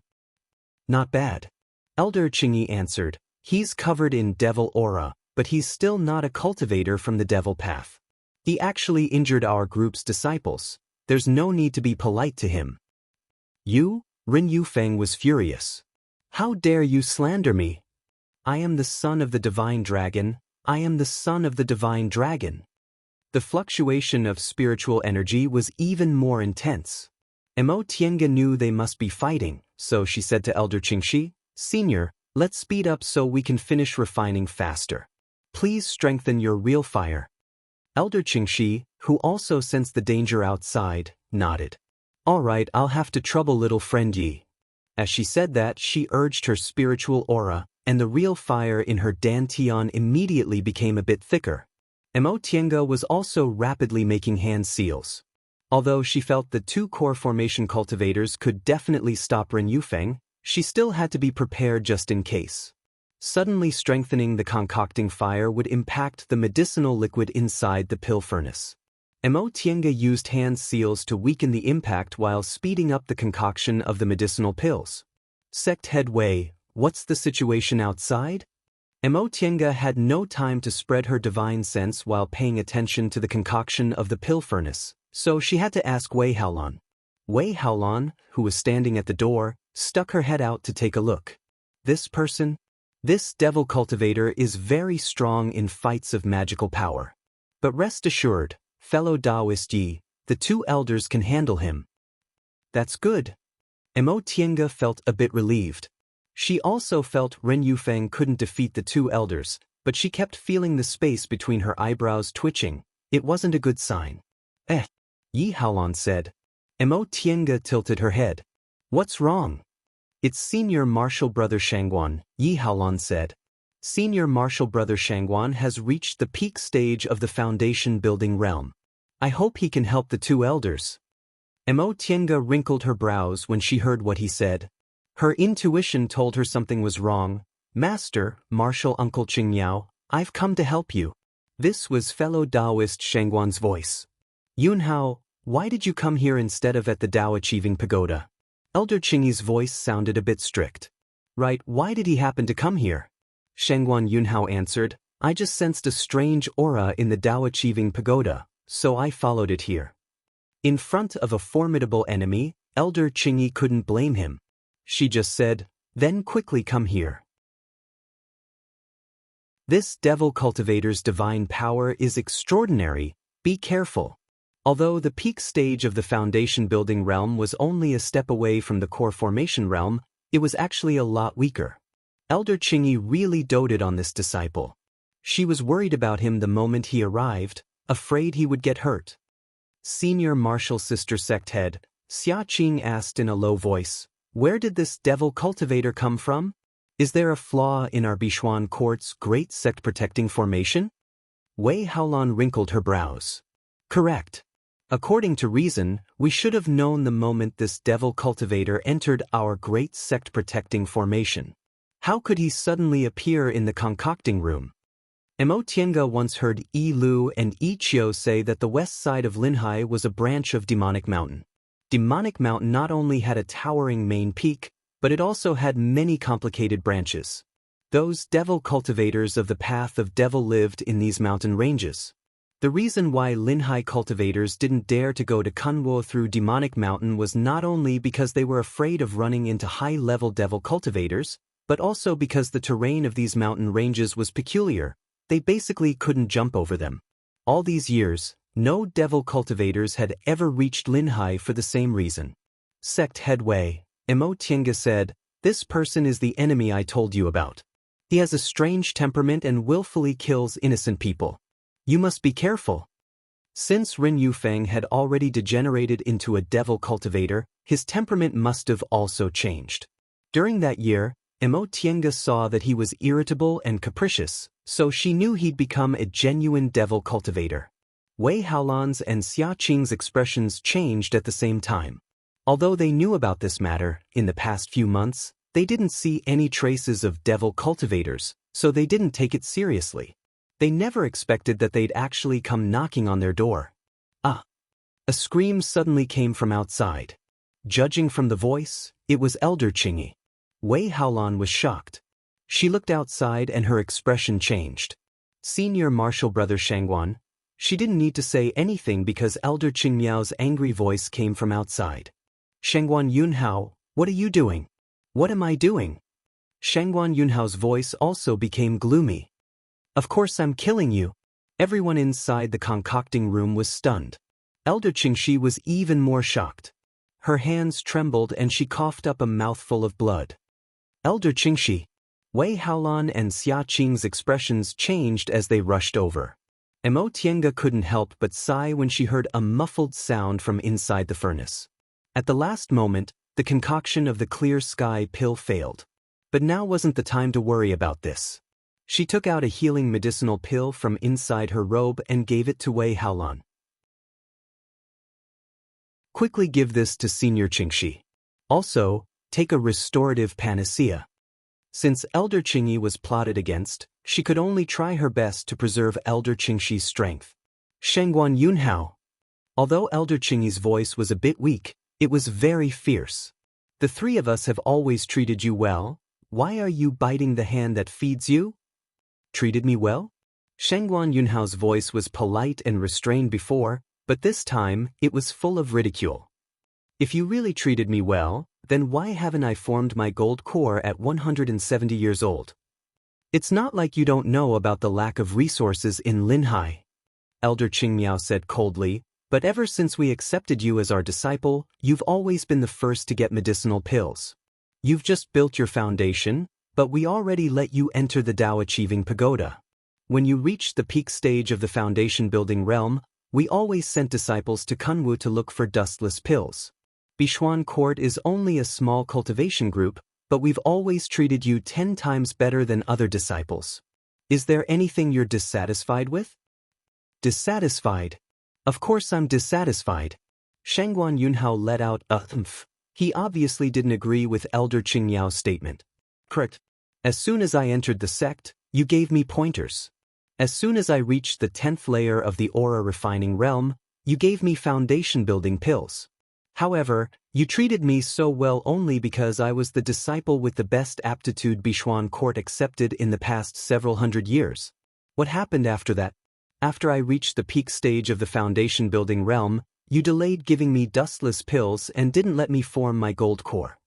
Speaker 1: "Not bad." Elder Qingyi answered, "He's covered in devil aura, but he's still not a cultivator from the devil path. He actually injured our group's disciples. There's no need to be polite to him." "You?" Ren Yufeng was furious. "How dare you slander me? I am the son of the divine dragon. I am the son of the divine dragon." The fluctuation of spiritual energy was even more intense. Mo Tiange knew they must be fighting, so she said to Elder Qingxi, "Senior, let's speed up so we can finish refining faster. Please strengthen your real fire." Elder Qingxi, who also sensed the danger outside, nodded. "All right, I'll have to trouble little friend Yi." As she said that, she urged her spiritual aura, and the real fire in her dantian immediately became a bit thicker. Mo Tiange was also rapidly making hand seals. Although she felt the 2 core formation cultivators could definitely stop Ren Yufeng, she still had to be prepared just in case. Suddenly strengthening the concocting fire would impact the medicinal liquid inside the pill furnace. Mo Tiange used hand seals to weaken the impact while speeding up the concoction of the medicinal pills. "Sect Head Wei, what's the situation outside?" Mo Tiange had no time to spread her divine sense while paying attention to the concoction of the pill furnace, so she had to ask Wei Haolan. Wei Haolan, who was standing at the door, stuck her head out to take a look. This devil cultivator is very strong in fights of magical power. But rest assured, fellow Daoist Yi, the 2 elders can handle him." "That's good." Mo Tiange felt a bit relieved. She also felt Ren Yufeng couldn't defeat the 2 elders, but she kept feeling the space between her eyebrows twitching. It wasn't a good sign. Yi Haolan said. Mo Tiange tilted her head. "What's wrong?" "It's Senior Martial Brother Shangguan," Yi Haolan said. "Senior Martial Brother Shangguan has reached the peak stage of the foundation building realm. I hope he can help the 2 elders." Mo Tiange wrinkled her brows when she heard what he said. Her intuition told her something was wrong. "Master, Martial Uncle Qingyao, I've come to help you." This was fellow Daoist Shangguan's voice. "Yunhao, why did you come here instead of at the Dao Achieving Pagoda?" Elder Qingyi's voice sounded a bit strict. "Right, why did he happen to come here?" Shangguan Yunhao answered, "I just sensed a strange aura in the Dao Achieving Pagoda, so I followed it here." In front of a formidable enemy, Elder Qingyi couldn't blame him. She just said, "Then quickly come here." "This devil cultivator's divine power is extraordinary. Be careful." Although the peak stage of the foundation building realm was only a step away from the core formation realm, it was actually a lot weaker. Elder Qingyi really doted on this disciple. She was worried about him the moment he arrived, afraid he would get hurt. Senior Martial Sister Sect Head, Xia Qing asked in a low voice, "Where did this devil cultivator come from? Is there a flaw in our Bichuan court's great sect protecting formation?" Wei Haolan wrinkled her brows. Correct. According to reason, we should have known the moment this devil cultivator entered our great sect-protecting formation. How could he suddenly appear in the concocting room? Mo Tiange once heard Yi Lu and Yi Qiu say that the west side of Linhai was a branch of Demonic Mountain. Demonic Mountain not only had a towering main peak, but it also had many complicated branches. Those devil cultivators of the path of devil lived in these mountain ranges. The reason why Linhai cultivators didn't dare to go to Kunwo through Demonic Mountain was not only because they were afraid of running into high-level devil cultivators, but also because the terrain of these mountain ranges was peculiar. They basically couldn't jump over them. All these years, no devil cultivators had ever reached Linhai for the same reason. Sect headway, Mo Tiange said, "This person is the enemy I told you about. He has a strange temperament and willfully kills innocent people. You must be careful." Since Rin Yufeng had already degenerated into a devil cultivator, his temperament must have also changed. During that year, Mo Tiange saw that he was irritable and capricious, so she knew he'd become a genuine devil cultivator. Wei Haolan's and Xia Qing's expressions changed at the same time. Although they knew about this matter, in the past few months, they didn't see any traces of devil cultivators, so they didn't take it seriously. They never expected that they'd actually come knocking on their door. Ah! A scream suddenly came from outside. Judging from the voice, it was Elder Qingyi. Wei Haolan was shocked. She looked outside and her expression changed. Senior Martial Brother Shangguan. She didn't need to say anything because Elder Qingmiao's angry voice came from outside. Shangguan Yunhao, what are you doing? What am I doing? Shangguan Yunhao's voice also became gloomy. Of course I'm killing you. Everyone inside the concocting room was stunned. Elder Qingxi was even more shocked. Her hands trembled and she coughed up a mouthful of blood. Elder Qingxi. Wei Haolan and Xia Qing's expressions changed as they rushed over. Mo Tiange couldn't help but sigh when she heard a muffled sound from inside the furnace. At the last moment, the concoction of the clear sky pill failed. But now wasn't the time to worry about this. She took out a healing medicinal pill from inside her robe and gave it to Wei Haolan. Quickly give this to Senior Qingxi. Also, take a restorative panacea. Since Elder Qingyi was plotted against, she could only try her best to preserve Elder Qingxi's strength. Shangguan Yunhao. Although Elder Qingyi's voice was a bit weak, it was very fierce. The three of us have always treated you well. Why are you biting the hand that feeds you? Treated me well? Shangguan Yunhao's voice was polite and restrained before, but this time, it was full of ridicule. If you really treated me well, then why haven't I formed my gold core at 170 years old? It's not like you don't know about the lack of resources in Linhai. Elder Qingmiao said coldly, but ever since we accepted you as our disciple, you've always been the first to get medicinal pills. You've just built your foundation, but we already let you enter the Dao Achieving Pagoda. When you reached the peak stage of the foundation building realm, we always sent disciples to Kunwu to look for dustless pills. Bishuan Court is only a small cultivation group, but we've always treated you 10 times better than other disciples. Is there anything you're dissatisfied with? Dissatisfied? Of course I'm dissatisfied. Shangguan Yunhao let out a humph. He obviously didn't agree with Elder Qingmiao's statement. Correct. As soon as I entered the sect, you gave me pointers. As soon as I reached the 10th layer of the aura refining realm, you gave me foundation building pills. However, you treated me so well only because I was the disciple with the best aptitude Bishuan Court accepted in the past several hundred years. What happened after that? After I reached the peak stage of the foundation building realm, you delayed giving me dustless pills and didn't let me form my gold core.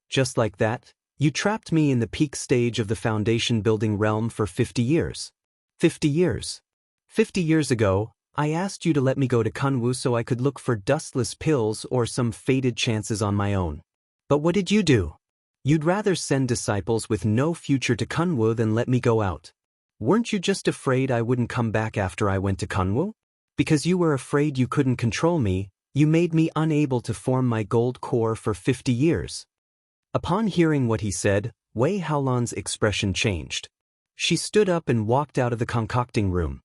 Speaker 1: Just like that, you trapped me in the peak stage of the foundation building realm for 50 years. 50 years. 50 years ago, I asked you to let me go to Kunwu so I could look for dustless pills or some fated chances on my own. But what did you do? You'd rather send disciples with no future to Kunwu than let me go out. Weren't you just afraid I wouldn't come back after I went to Kunwu? Because you were afraid you couldn't control me, you made me unable to form my gold core for 50 years. Upon hearing what he said, Wei Haolan's expression changed. She stood up and walked out of the concocting room.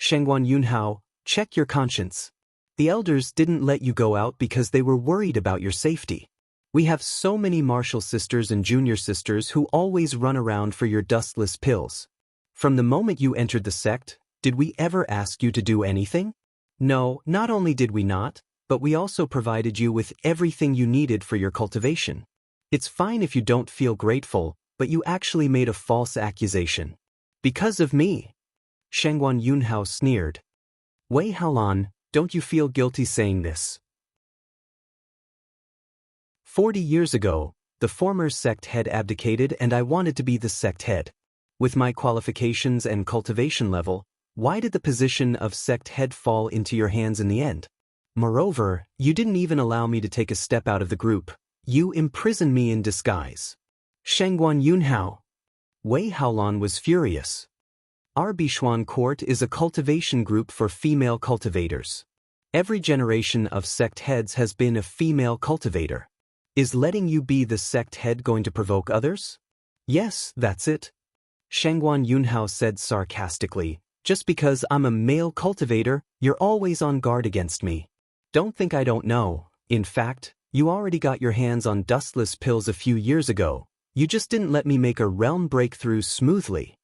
Speaker 1: Shangguan Yunhao, check your conscience. The elders didn't let you go out because they were worried about your safety. We have so many martial sisters and junior sisters who always run around for your dustless pills. From the moment you entered the sect, did we ever ask you to do anything? No, not only did we not, but we also provided you with everything you needed for your cultivation. It's fine if you don't feel grateful, but you actually made a false accusation. Because of me. Shangguan Yunhao sneered. Wei Haolan, don't you feel guilty saying this? 40 years ago, the former sect head abdicated and I wanted to be the sect head. With my qualifications and cultivation level, why did the position of sect head fall into your hands in the end? Moreover, you didn't even allow me to take a step out of the group. You imprisoned me in disguise. Shangguan Yunhao. Wei Haolan was furious. Our Bishuan court is a cultivation group for female cultivators. Every generation of sect heads has been a female cultivator. Is letting you be the sect head going to provoke others? Yes, that's it. Shangguan Yunhao said sarcastically, just because I'm a male cultivator, you're always on guard against me. Don't think I don't know. In fact, you already got your hands on dustless pills a few years ago. You just didn't let me make a realm breakthrough smoothly.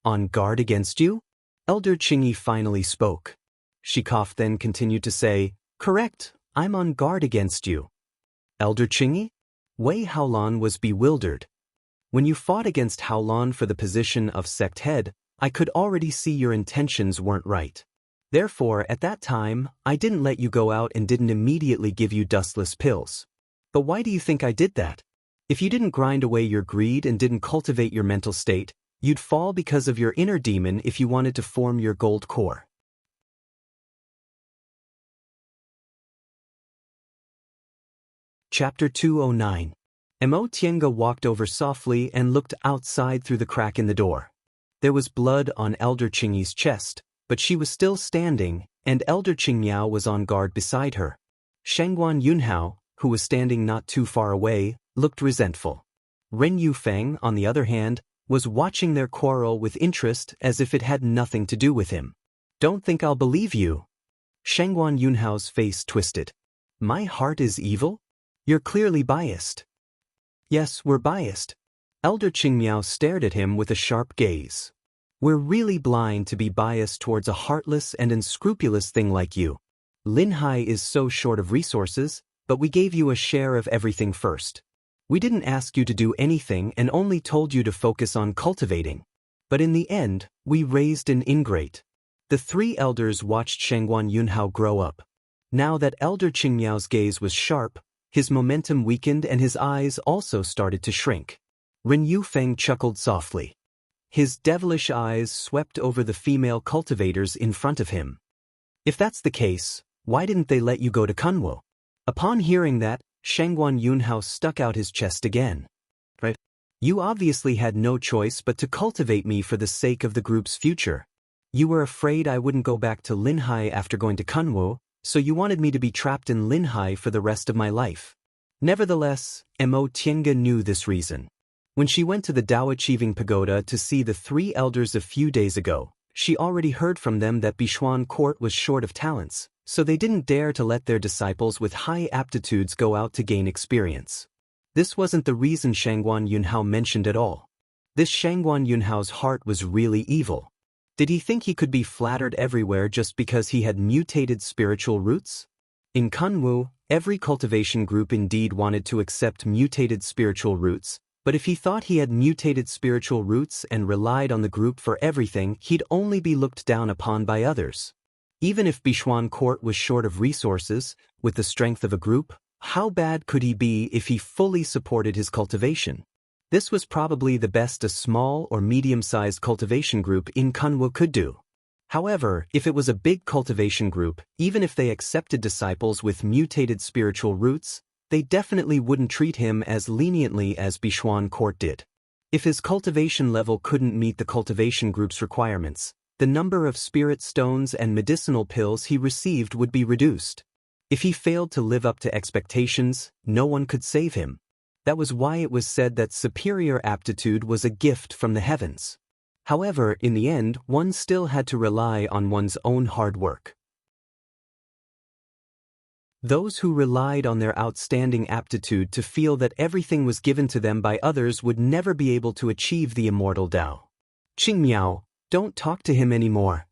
Speaker 1: On guard against you? Elder Qingyi finally spoke. She coughed, then continued to say, correct, I'm on guard against you. Elder Qingyi? Wei Haolan was bewildered. When you fought against Haolan for the position of sect head, I could already see your intentions weren't right. Therefore, at that time, I didn't let you go out and didn't immediately give you dustless pills. But why do you think I did that? If you didn't grind away your greed and didn't cultivate your mental state, you'd fall because of your inner demon if you wanted to form your gold core. Chapter 209. Mo Tiange walked over softly and looked outside through the crack in the door. There was blood on Elder Qingyi's chest, but she was still standing, and Elder Qingmiao was on guard beside her. Shangguan Yunhao, who was standing not too far away, looked resentful. Ren Yufeng, on the other hand, was watching their quarrel with interest as if it had nothing to do with him. Don't think I'll believe you. Shangguan Yunhao's face twisted. My heart is evil? You're clearly biased. Yes, we're biased. Elder Qingmiao stared at him with a sharp gaze. We're really blind to be biased towards a heartless and unscrupulous thing like you. Linhai is so short of resources, but we gave you a share of everything first. We didn't ask you to do anything and only told you to focus on cultivating. But in the end, we raised an ingrate. The three elders watched Shangguan Yunhao grow up. Now that Elder Qingmiao's gaze was sharp, his momentum weakened and his eyes also started to shrink. Ren Yufeng chuckled softly. His devilish eyes swept over the female cultivators in front of him. If that's the case, why didn't they let you go to Kunwo? Upon hearing that, Shangguan Yunhao stuck out his chest again. Right? You obviously had no choice but to cultivate me for the sake of the group's future. You were afraid I wouldn't go back to Linhai after going to Kunwo, so you wanted me to be trapped in Linhai for the rest of my life. Nevertheless, Mo Tiange knew this reason. When she went to the Dao Achieving Pagoda to see the three elders a few days ago, she already heard from them that Bishuan court was short of talents, so they didn't dare to let their disciples with high aptitudes go out to gain experience. This wasn't the reason Shangguan Yunhao mentioned at all. This Shangguan Yunhao's heart was really evil. Did he think he could be flattered everywhere just because he had mutated spiritual roots? In Kunwu, every cultivation group indeed wanted to accept mutated spiritual roots, but if he thought he had mutated spiritual roots and relied on the group for everything, he'd only be looked down upon by others. Even if Bishuan court was short of resources, with the strength of a group, how bad could he be if he fully supported his cultivation? This was probably the best a small or medium-sized cultivation group in Kunwu could do. However, if it was a big cultivation group, even if they accepted disciples with mutated spiritual roots, they definitely wouldn't treat him as leniently as Bishuan court did. If his cultivation level couldn't meet the cultivation group's requirements, the number of spirit stones and medicinal pills he received would be reduced. If he failed to live up to expectations, no one could save him. That was why it was said that superior aptitude was a gift from the heavens. However, in the end, one still had to rely on one's own hard work. Those who relied on their outstanding aptitude to feel that everything was given to them by others would never be able to achieve the immortal Dao. Qingmiao, don't talk to him anymore.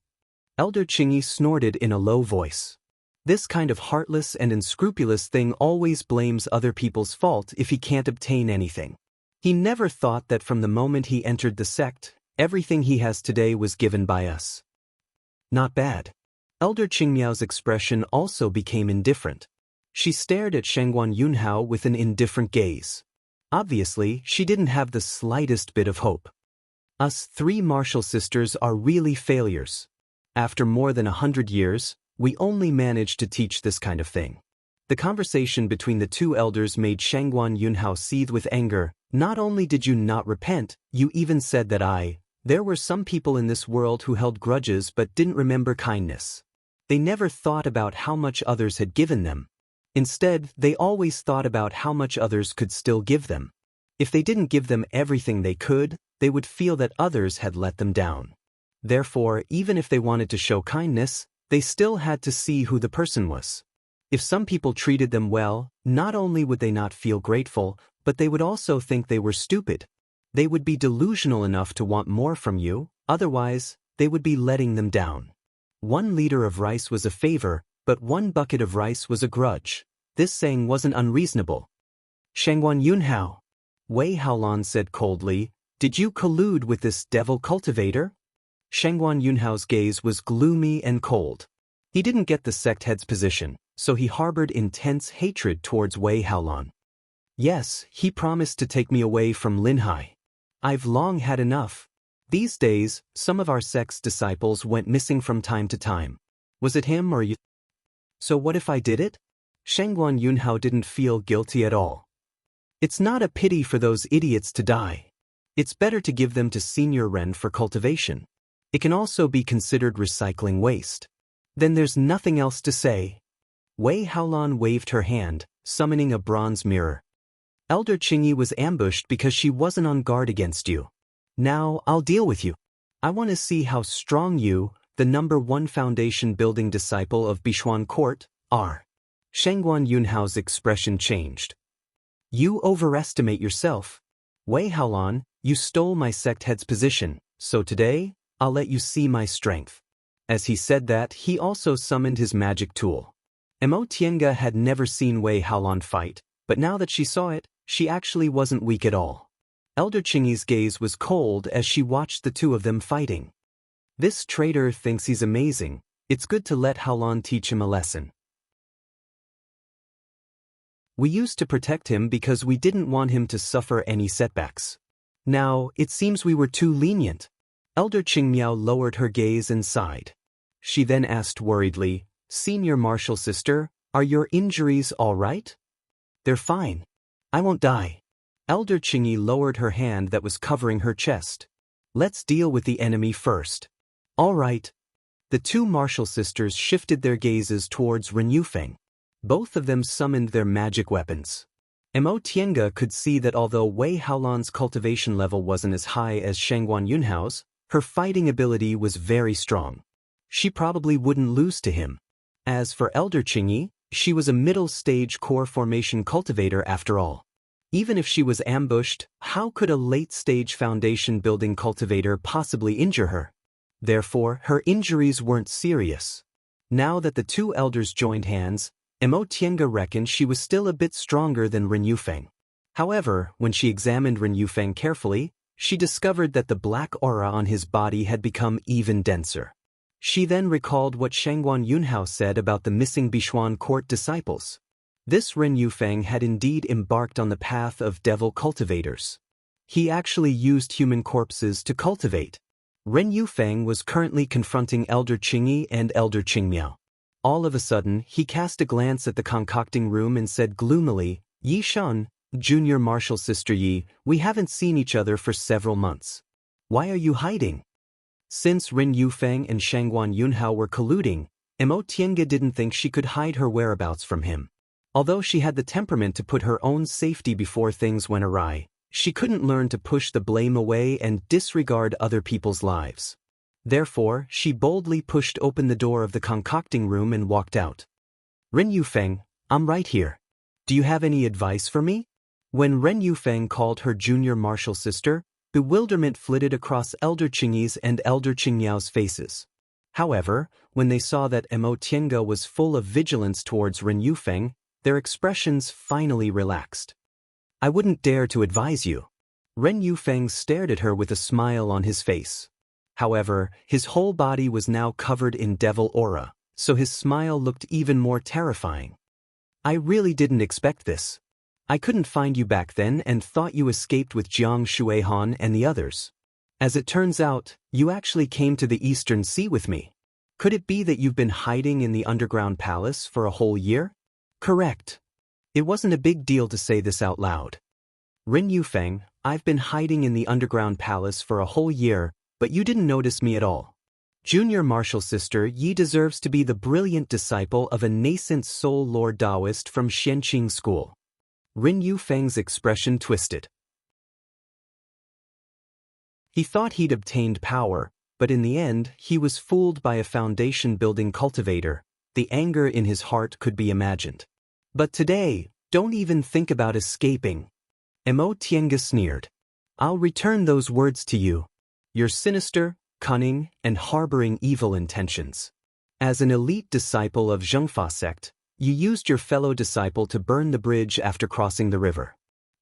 Speaker 1: Elder Qingyi snorted in a low voice. This kind of heartless and unscrupulous thing always blames other people's fault if he can't obtain anything. He never thought that from the moment he entered the sect, everything he has today was given by us. Not bad. Elder Qingmiao's expression also became indifferent. She stared at Shengguan Yunhao with an indifferent gaze. Obviously, she didn't have the slightest bit of hope. Us three martial sisters are really failures. After more than 100 years, we only managed to teach this kind of thing. The conversation between the two elders made Shengguan Yunhao seethe with anger. Not only did you not repent, you even said that there were some people in this world who held grudges but didn't remember kindness. They never thought about how much others had given them. Instead, they always thought about how much others could still give them. If they didn't give them everything they could, they would feel that others had let them down. Therefore, even if they wanted to show kindness, they still had to see who the person was. If some people treated them well, not only would they not feel grateful, but they would also think they were stupid. They would be delusional enough to want more from you, otherwise, they would be letting them down. 1 liter of rice was a favor, but 1 bucket of rice was a grudge. This saying wasn't unreasonable. Shengguan Yunhao, Wei Haolan said coldly, did you collude with this devil cultivator? Shengguan Yunhao's gaze was gloomy and cold. He didn't get the sect head's position, so he harbored intense hatred towards Wei Haolan. Yes, he promised to take me away from Linhai. I've long had enough. These days, some of our sect's disciples went missing from time to time. Was it him or you? So what if I did it? Shengguan Yunhao didn't feel guilty at all. It's not a pity for those idiots to die. It's better to give them to Senior Ren for cultivation. It can also be considered recycling waste. Then there's nothing else to say. Wei Haolan waved her hand, summoning a bronze mirror. Elder Qingyi was ambushed because she wasn't on guard against you. Now, I'll deal with you. I want to see how strong you, the #1 foundation building disciple of Bishuan Court, are. Shengguan Yunhao's expression changed. You overestimate yourself. Wei Haolan, you stole my sect head's position, so today, I'll let you see my strength. As he said that, he also summoned his magic tool. Mo Tiange had never seen Wei Haolan fight, but now that she saw it, she actually wasn't weak at all. Elder Qingyi's gaze was cold as she watched the two of them fighting. This traitor thinks he's amazing. It's good to let Haolan teach him a lesson. We used to protect him because we didn't want him to suffer any setbacks. Now, it seems we were too lenient. Elder Qingmiao lowered her gaze and sighed. She then asked worriedly, Senior Martial Sister, are your injuries all right? They're fine. I won't die. Elder Qingyi lowered her hand that was covering her chest. Let's deal with the enemy first. All right. The two martial sisters shifted their gazes towards Ren Yufeng. Both of them summoned their magic weapons. Mo Tiange could see that although Wei Haolan's cultivation level wasn't as high as Shengguan Yunhao's, her fighting ability was very strong. She probably wouldn't lose to him. As for Elder Qingyi, she was a middle-stage core formation cultivator after all. Even if she was ambushed, how could a late-stage foundation-building cultivator possibly injure her? Therefore, her injuries weren't serious. Now that the two elders joined hands, Mo Tiange reckoned she was still a bit stronger than Ren Yufeng. However, when she examined Ren Yufeng carefully, she discovered that the black aura on his body had become even denser. She then recalled what Shengguan Yunhao said about the missing Bishuan Court disciples. This Ren Yufeng had indeed embarked on the path of devil cultivators. He actually used human corpses to cultivate. Ren Yufeng was currently confronting Elder Qingyi and Elder Qingmiao. All of a sudden, he cast a glance at the concocting room and said gloomily, Yi Shan, Junior Martial Sister Yi, we haven't seen each other for several months. Why are you hiding? Since Ren Yufeng and Shengguan Yunhao were colluding, Mo Tiange didn't think she could hide her whereabouts from him. Although she had the temperament to put her own safety before things went awry, She couldn't learn to push the blame away and disregard other people's lives. Therefore, she boldly pushed open the door of the concocting room and walked out. Ren Yufeng, I'm right here. Do you have any advice for me? When Ren Yufeng called her junior martial sister, bewilderment flitted across Elder Qingyi's and Elder Qingyao's faces. However, when they saw that Emo Tiange was full of vigilance towards Ren Yufeng, their expressions finally relaxed. I wouldn't dare to advise you. Ren Yufeng stared at her with a smile on his face. However, his whole body was now covered in devil aura, so his smile looked even more terrifying. I really didn't expect this. I couldn't find you back then and thought you escaped with Jiang Shuihan and the others. As it turns out, you actually came to the Eastern Sea with me. Could it be that you've been hiding in the underground palace for a whole year? Correct. It wasn't a big deal to say this out loud. Ren Yufeng, I've been hiding in the underground palace for a whole year, but you didn't notice me at all. Junior martial sister Yi deserves to be the brilliant disciple of a nascent soul lord Daoist from Xianqing school. Ren Yufeng's expression twisted. He thought he'd obtained power, but in the end, he was fooled by a foundation-building cultivator. The anger in his heart could be imagined. But today, don't even think about escaping. Emo Tiange sneered. I'll return those words to you. You're sinister, cunning, and harboring evil intentions. As an elite disciple of Zhengfa sect, you used your fellow disciple to burn the bridge after crossing the river.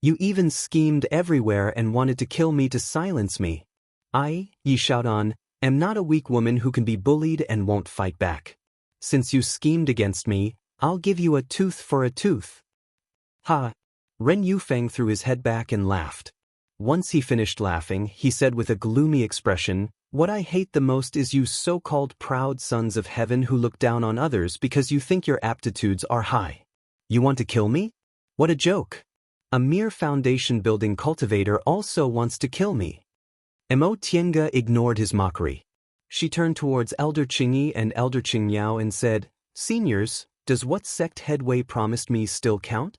Speaker 1: You even schemed everywhere and wanted to kill me to silence me. I, Yi Xiaodan, am not a weak woman who can be bullied and won't fight back. Since you schemed against me, I'll give you a tooth for a tooth. Ha! Ren Yufeng threw his head back and laughed. Once he finished laughing, he said with a gloomy expression, What I hate the most is you so-called proud sons of heaven who look down on others because you think your aptitudes are high. You want to kill me? What a joke! A mere foundation-building cultivator also wants to kill me. Emo Tiange ignored his mockery. She turned towards Elder Qingyi and Elder Qingyao and said, Seniors, does what sect head Wei promised me still count?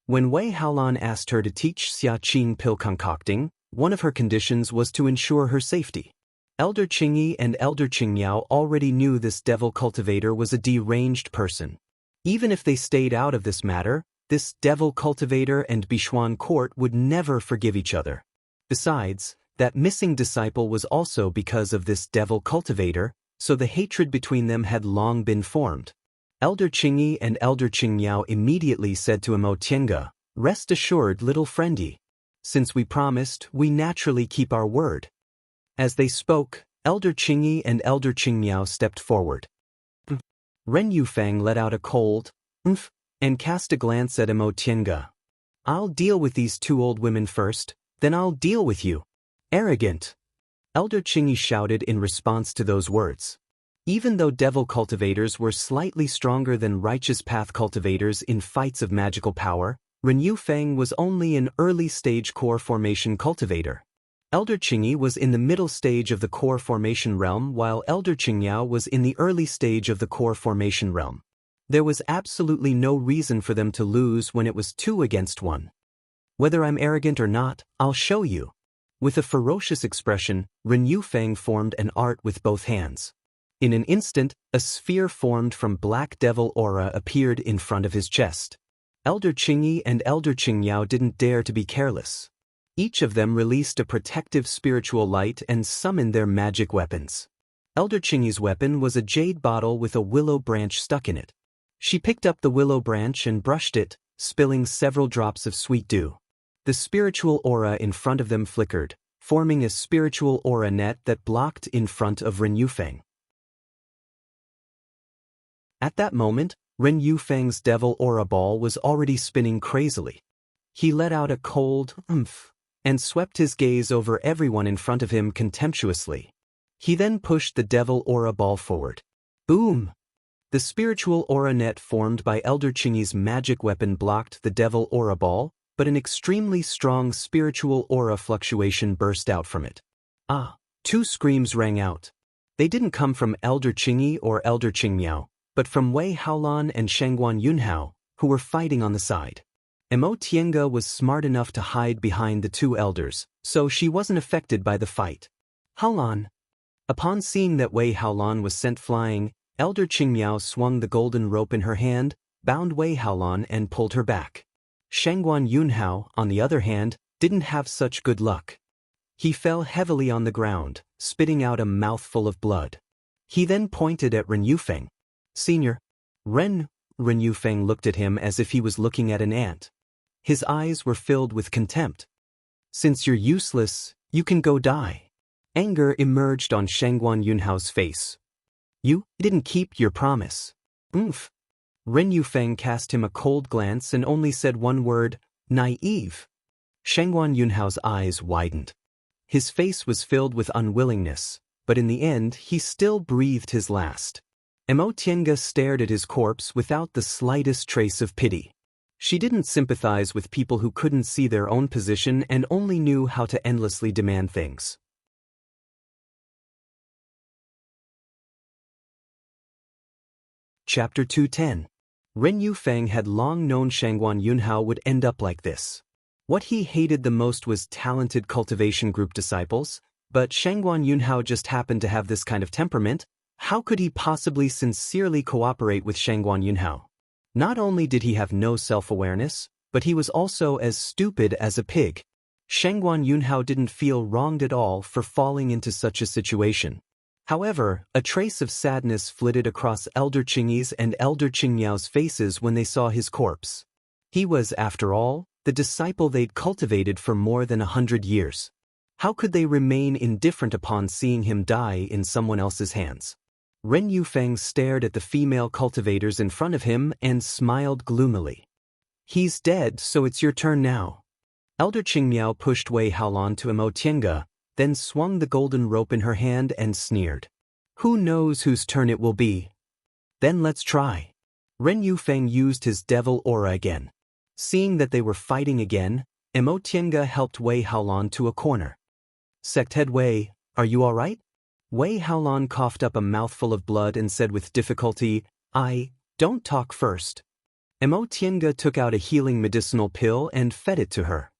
Speaker 1: When Wei Haolan asked her to teach Xia Qing pill concocting, one of her conditions was to ensure her safety. Elder Qingyi and Elder Qingyao already knew this devil cultivator was a deranged person. Even if they stayed out of this matter, this devil cultivator and Bichuan court would never forgive each other. Besides, that missing disciple was also because of this devil cultivator, so the hatred between them had long been formed. Elder Qingyi and Elder Qingyao immediately said to Emo Tiange, Rest assured, little friendy. Since we promised, we naturally keep our word. As they spoke, Elder Qingyi and Elder Qingyao stepped forward. Ren Yufeng let out a cold, and cast a glance at Emo Tiange. I'll deal with these two old women first, then I'll deal with you. Arrogant! Elder Qingyi shouted in response to those words. Even though devil cultivators were slightly stronger than righteous path cultivators in fights of magical power, Ren Yufeng was only an early-stage core formation cultivator. Elder Qingyi was in the middle stage of the core formation realm while Elder Qingyao was in the early stage of the core formation realm. There was absolutely no reason for them to lose when it was 2 against 1. Whether I'm arrogant or not, I'll show you. With a ferocious expression, Ren Yufeng formed an art with both hands. In an instant, a sphere formed from black devil aura appeared in front of his chest. Elder Qingyi and Elder Qingyao didn't dare to be careless. Each of them released a protective spiritual light and summoned their magic weapons. Elder Qingyi's weapon was a jade bottle with a willow branch stuck in it. She picked up the willow branch and brushed it, spilling several drops of sweet dew. The spiritual aura in front of them flickered, forming a spiritual aura net that blocked in front of Ren Yufeng. At that moment, Ren Yufeng's devil aura ball was already spinning crazily. He let out a cold "umph" and swept his gaze over everyone in front of him contemptuously. He then pushed the devil aura ball forward. Boom! The spiritual aura net formed by Elder Qingyi's magic weapon blocked the devil aura ball, but an extremely strong spiritual aura fluctuation burst out from it. Ah! 2 screams rang out. They didn't come from Elder Qingyi or Elder Qingyao, but from Wei Haolan and Shangguan Yunhao, who were fighting on the side. Tiange was smart enough to hide behind the two elders, so she wasn't affected by the fight. Haolan. Upon seeing that Wei Haolan was sent flying, Elder Qingmiao swung the golden rope in her hand, bound Wei Haolan and pulled her back. Shangguan Yunhao, on the other hand, didn't have such good luck. He fell heavily on the ground, spitting out a mouthful of blood. He then pointed at Ren Yufeng. Senior. Ren Yufeng looked at him as if he was looking at an ant. His eyes were filled with contempt. Since you're useless, you can go die. Anger emerged on Shangguan Yunhao's face. You didn't keep your promise. Oomph. Ren Yufeng cast him a cold glance and only said one word, naive. Shangguan Yunhao's eyes widened. His face was filled with unwillingness, but in the end he still breathed his last. Tiange stared at his corpse without the slightest trace of pity. She didn't sympathize with people who couldn't see their own position and only knew how to endlessly demand things. Chapter 210. Ren Yufeng had long known Shangguan Yunhao would end up like this. What he hated the most was talented cultivation group disciples, but Shangguan Yunhao just happened to have this kind of temperament. How could he possibly sincerely cooperate with Shangguan Yunhao? Not only did he have no self-awareness, but he was also as stupid as a pig. Shangguan Yunhao didn't feel wronged at all for falling into such a situation. However, a trace of sadness flitted across Elder Qingyi's and Elder Qingmiao's faces when they saw his corpse. He was, after all, the disciple they'd cultivated for more than 100 years. How could they remain indifferent upon seeing him die in someone else's hands? Ren Yufeng stared at the female cultivators in front of him and smiled gloomily. He's dead, so it's your turn now. Elder Qingmiao pushed Wei Haolan to Tiange, then swung the golden rope in her hand and sneered. Who knows whose turn it will be? Then let's try. Ren Yufeng used his devil aura again. Seeing that they were fighting again, Tiange helped Wei Haolan to a corner. Secthead Wei, are you all right? Wei Haolan coughed up a mouthful of blood and said with difficulty, don't talk first. Tiange took out a healing medicinal pill and fed it to her.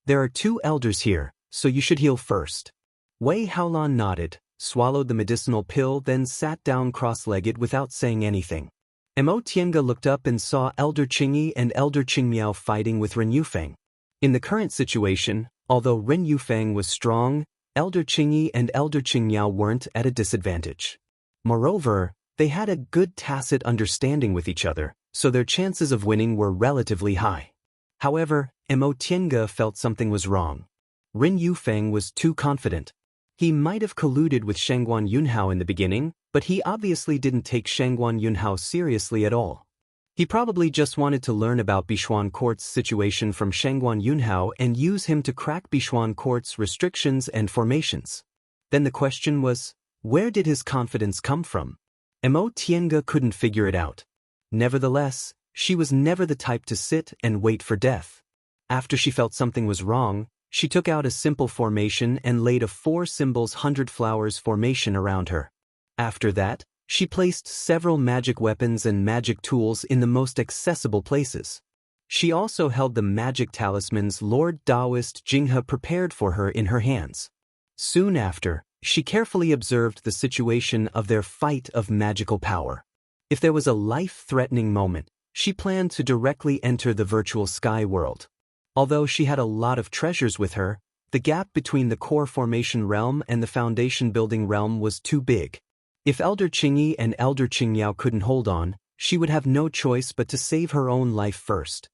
Speaker 1: There are 2 elders here, so you should heal first. Wei Haolan nodded, swallowed the medicinal pill, then sat down cross-legged without saying anything. Tiange looked up and saw Elder Qingyi and Elder Qingmiao fighting with Ren Yufeng. In the current situation, although Ren Yufeng was strong, Elder Qingyi and Elder Qingmiao weren't at a disadvantage. Moreover, they had a good tacit understanding with each other, so their chances of winning were relatively high. However, Tiange felt something was wrong. Ren Yufeng was too confident. He might have colluded with Shangguan Yunhao in the beginning, but he obviously didn't take Shangguan Yunhao seriously at all. He probably just wanted to learn about Bishuan Court's situation from Shangguan Yunhao and use him to crack Bishuan Court's restrictions and formations. Then the question was, where did his confidence come from? Tiange couldn't figure it out. Nevertheless, she was never the type to sit and wait for death. After she felt something was wrong, she took out a simple formation and laid a 4 symbols 100 flowers formation around her. After that, she placed several magic weapons and magic tools in the most accessible places. She also held the magic talismans Lord Daoist Jinghe prepared for her in her hands. Soon after, she carefully observed the situation of their fight of magical power. If there was a life-threatening moment, she planned to directly enter the virtual sky world. Although she had a lot of treasures with her, the gap between the core formation realm and the foundation building realm was too big. If Elder Qingyi and Elder Qingmiao couldn't hold on, she would have no choice but to save her own life first.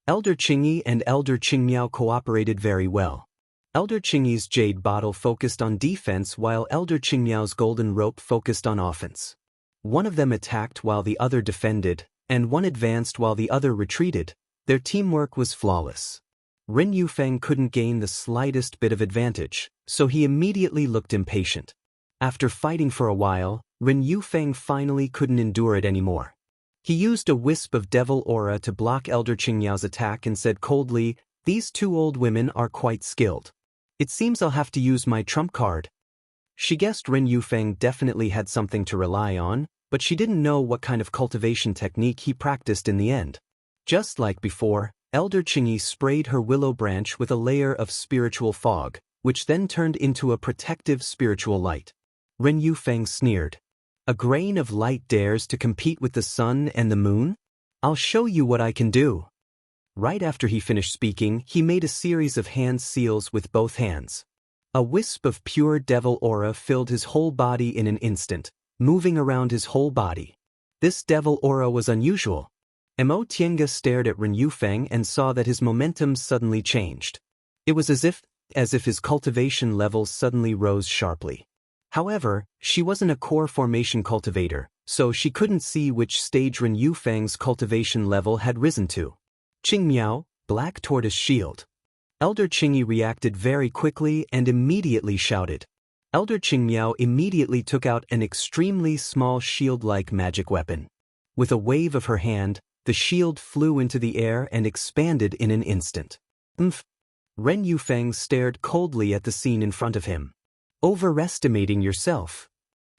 Speaker 1: Elder Qingyi and Elder Qingmiao cooperated very well. Elder Qingyi's jade bottle focused on defense while Elder Qingmiao's golden rope focused on offense. One of them attacked while the other defended, and one advanced while the other retreated. Their teamwork was flawless. Ren Yufeng couldn't gain the slightest bit of advantage, so he immediately looked impatient. After fighting for a while, Ren Yufeng finally couldn't endure it anymore. He used a wisp of devil aura to block Elder Qingmiao's attack and said coldly, "These 2 old women are quite skilled. It seems I'll have to use my trump card." She guessed Ren Yufeng definitely had something to rely on, but she didn't know what kind of cultivation technique he practiced in the end. Just like before, Elder Qingyi sprayed her willow branch with a layer of spiritual fog, which then turned into a protective spiritual light. Ren Yufeng sneered. A grain of light dares to compete with the sun and the moon? I'll show you what I can do. Right after he finished speaking, he made a series of hand seals with both hands. A wisp of pure devil aura filled his whole body in an instant, moving around his whole body. This devil aura was unusual. Mo Tiange stared at Ren Yufeng and saw that his momentum suddenly changed. It was as if his cultivation levels suddenly rose sharply. However, she wasn't a core formation cultivator, so she couldn't see which stage Ren Yufeng's cultivation level had risen to. Qingmiao, Black Tortoise Shield. Elder Qingyi reacted very quickly and immediately shouted. Elder Qingmiao immediately took out an extremely small shield-like magic weapon. With a wave of her hand, the shield flew into the air and expanded in an instant. Ren Yufeng stared coldly at the scene in front of him. Overestimating yourself.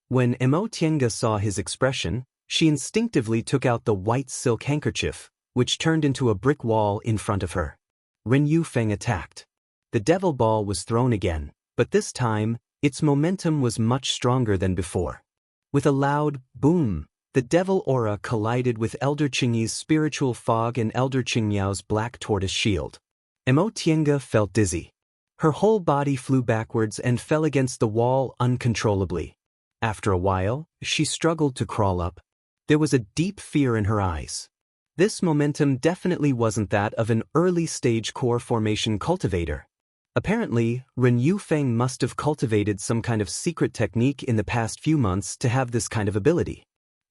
Speaker 1: When Mo Tiange saw his expression, she instinctively took out the white silk handkerchief, which turned into a brick wall in front of her. Ren Yufeng attacked. The devil ball was thrown again, but this time, its momentum was much stronger than before. With a loud boom, the devil aura collided with Elder Qingyi's spiritual fog and Elder Qingmiao's black tortoise shield. Mo Tiange felt dizzy. Her whole body flew backwards and fell against the wall uncontrollably. After a while, she struggled to crawl up. There was a deep fear in her eyes. This momentum definitely wasn't that of an early-stage core formation cultivator. Apparently, Ren Yufeng must have cultivated some kind of secret technique in the past few months to have this kind of ability.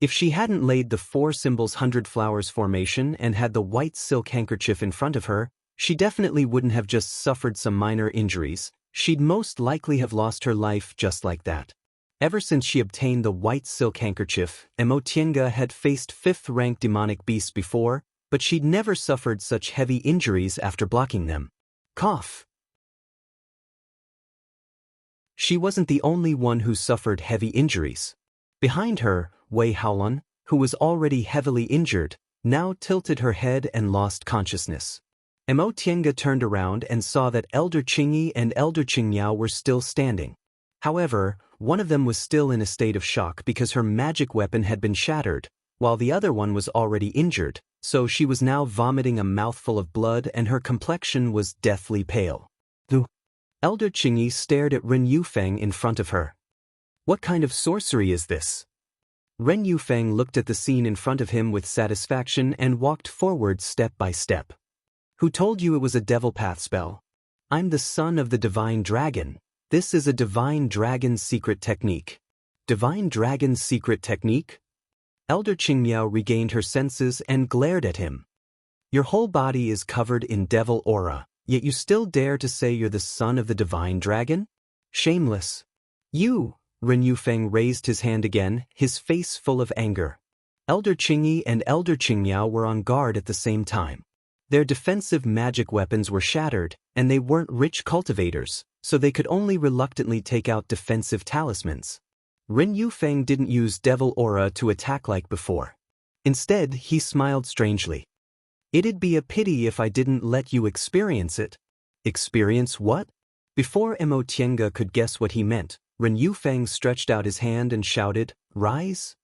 Speaker 1: If she hadn't laid the 4 symbols 100 flowers formation and had the white silk handkerchief in front of her, she definitely wouldn't have just suffered some minor injuries, she'd most likely have lost her life just like that. Ever since she obtained the white silk handkerchief, Mo Tiange had faced 5th-rank demonic beasts before, but she'd never suffered such heavy injuries after blocking them. Cough. She wasn't the only one who suffered heavy injuries. Behind her, Wei Haolan, who was already heavily injured, now tilted her head and lost consciousness. Mo Tiange turned around and saw that Elder Qingyi and Elder Qingmiao were still standing. However, one of them was still in a state of shock because her magic weapon had been shattered, while the other one was already injured, so she was now vomiting a mouthful of blood and her complexion was deathly pale. The Elder Qingyi stared at Ren Yufeng in front of her. What kind of sorcery is this? Ren Yufeng looked at the scene in front of him with satisfaction and walked forward step by step. Who told you it was a devil path spell? I'm the son of the divine dragon. This is a divine dragon's secret technique. Divine dragon's secret technique? Elder Qingmiao regained her senses and glared at him. Your whole body is covered in devil aura, yet you still dare to say you're the son of the divine dragon? Shameless. You! Ren Yufeng raised his hand again, his face full of anger. Elder Qingyi and Elder Qingmiao were on guard at the same time. Their defensive magic weapons were shattered, and they weren't rich cultivators, so they could only reluctantly take out defensive talismans. Ren Yufeng didn't use devil aura to attack like before. Instead, he smiled strangely. It'd be a pity if I didn't let you experience it. Experience what? Before Mo Tiange could guess what he meant, Ren Yufeng stretched out his hand and shouted, "Rise!"